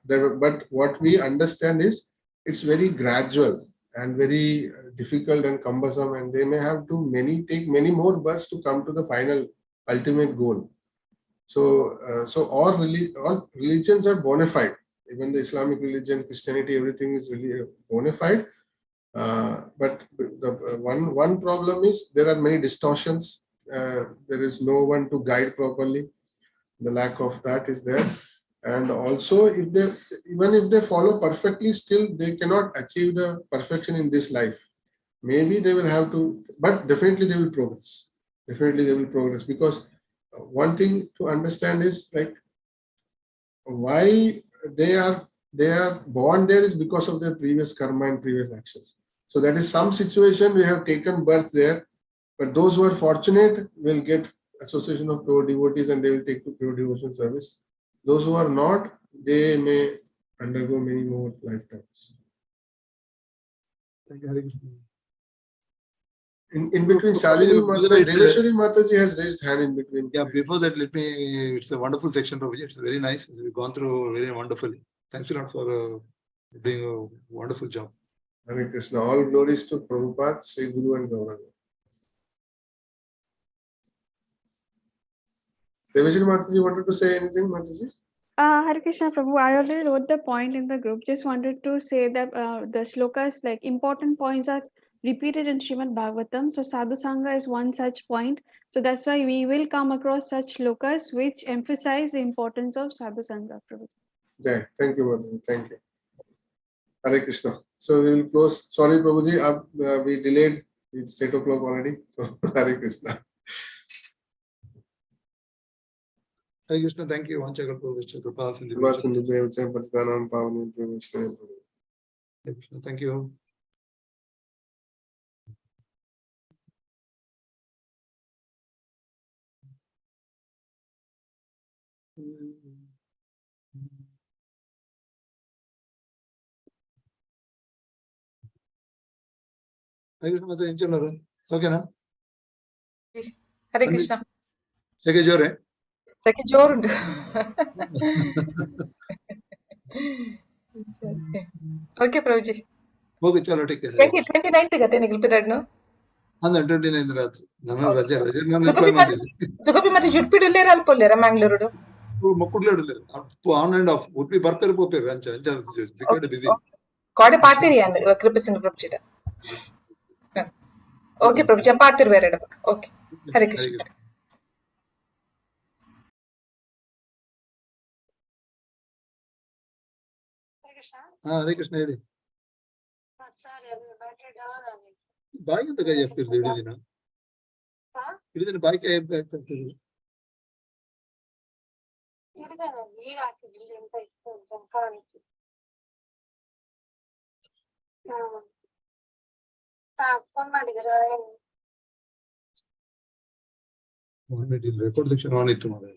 A: what we understand is it's very gradual and very difficult and cumbersome, and they may have to take many more births to come to the final ultimate goal. So, all religions are bona fide. Even the Islamic religion, Christianity, everything is really bona fide. But the one problem is there are many distortions. There is no one to guide properly. The lack of that is there. And also, even if they follow perfectly, still they cannot achieve the perfection in this life. Maybe they will have to, but definitely they will progress. Definitely they will progress, because one thing to understand is like why they are born there is because of their previous karma and previous actions. So that is some situation we have taken birth there, but those who are fortunate will get association of pure devotees and they will take to pure devotion service. Those who are not, they may undergo many more lifetimes.
B: Thank you, Hare Krishna.
A: In between, Shalini Deveshwari Mataji has raised hand in between.
B: Yeah, before that, it's a wonderful section, Prabhuji. It's very nice. We've gone through very wonderfully. Thanks a lot for doing a wonderful job.
A: Hare Krishna. All glories to Prabhupada, Sri Guru and Gauranga. Deveshwari Mataji wanted to say anything, Mataji?
L: Hare Krishna Prabhu, I already wrote the point in the group. Just wanted to say that the shlokas, like important points, are repeated in Srimad Bhagavatam. So Sadhu Sangha is one such point. So that's why we will come across such shlokas which emphasize the importance of Sadhu Sangha, Prabhu.
A: Yeah, thank you, Mataji. Thank you. Hare Krishna. So we will close. Sorry, Prabhuji, we delayed. It's 8 o'clock already. So Hare Krishna.
B: Hare Krishna, thank you. Thank you. Hare Krishna, Mata, ఏం చేయలేరు? ఓకేనా?
F: హరే కృష్ణ.
B: సెకే జోరే?
F: సెకే జోరుండు. Okay Prabhuji.
B: Okay, చలో ఠీక్ high.
F: 29th గతే నిగిల్పిరాడ్ను.
B: ಅಂದ 29 ರಾತ್ರಿ. ನಾನು ರಜೆ ನಾನು
F: ಸುಗಪಿ ಮತ್ತೆ ಜುಟ್ಪಿಡುಲ್ಲೇರ ಅಲ್ಪೊಲ್ಲೇರ ಮ್ಯಾಂಗ್ಳೂರುಡು.
B: ಮಕ್ಕುಡ್ಲೇಡುಲ್ಲೇರು. ಆನ್ ಅಂಡ್ ಆಫ್ ಉಡ್ಪಿ ಬರ್ಪೇರು ಪೋಪೇರು ಅಂಚ ಸಿಕ್ಕಡೆ ಬಿಸಿ.
F: ಕಾಡೆ ಪಾತಿರಿ ಅನ್ನು ಕೃಪಸಿನ ಪ್ರಭುಜಿಡ. ಓಕೆ ಪ್ರಭುಜಿ ಪಾತಿರು ಬೇರೆ ಇಡಬೇಕು. ಓಕೆ. ಹರೇ ಕೃಷ್ಣ.
B: ಹರೇ ಕೃಷ್ಣ ಹೇಳಿ. ಬಾಯಿಗೆ ಅಂತ ಕೈ ಹಾಕ್ತಿರ್ತೀವಿ ಇಡೀ ದಿನ. ಇಡೀ ದಿನ ಬಾಯಿ ಕೈ ಹಾಕ್ತಿರ್ತೀವಿ. ರೆಕಾರ್ಡ್ ಸೆಕ್ಷನ್ ಆನ್ ಇತ್ತು ನೋಡಿ.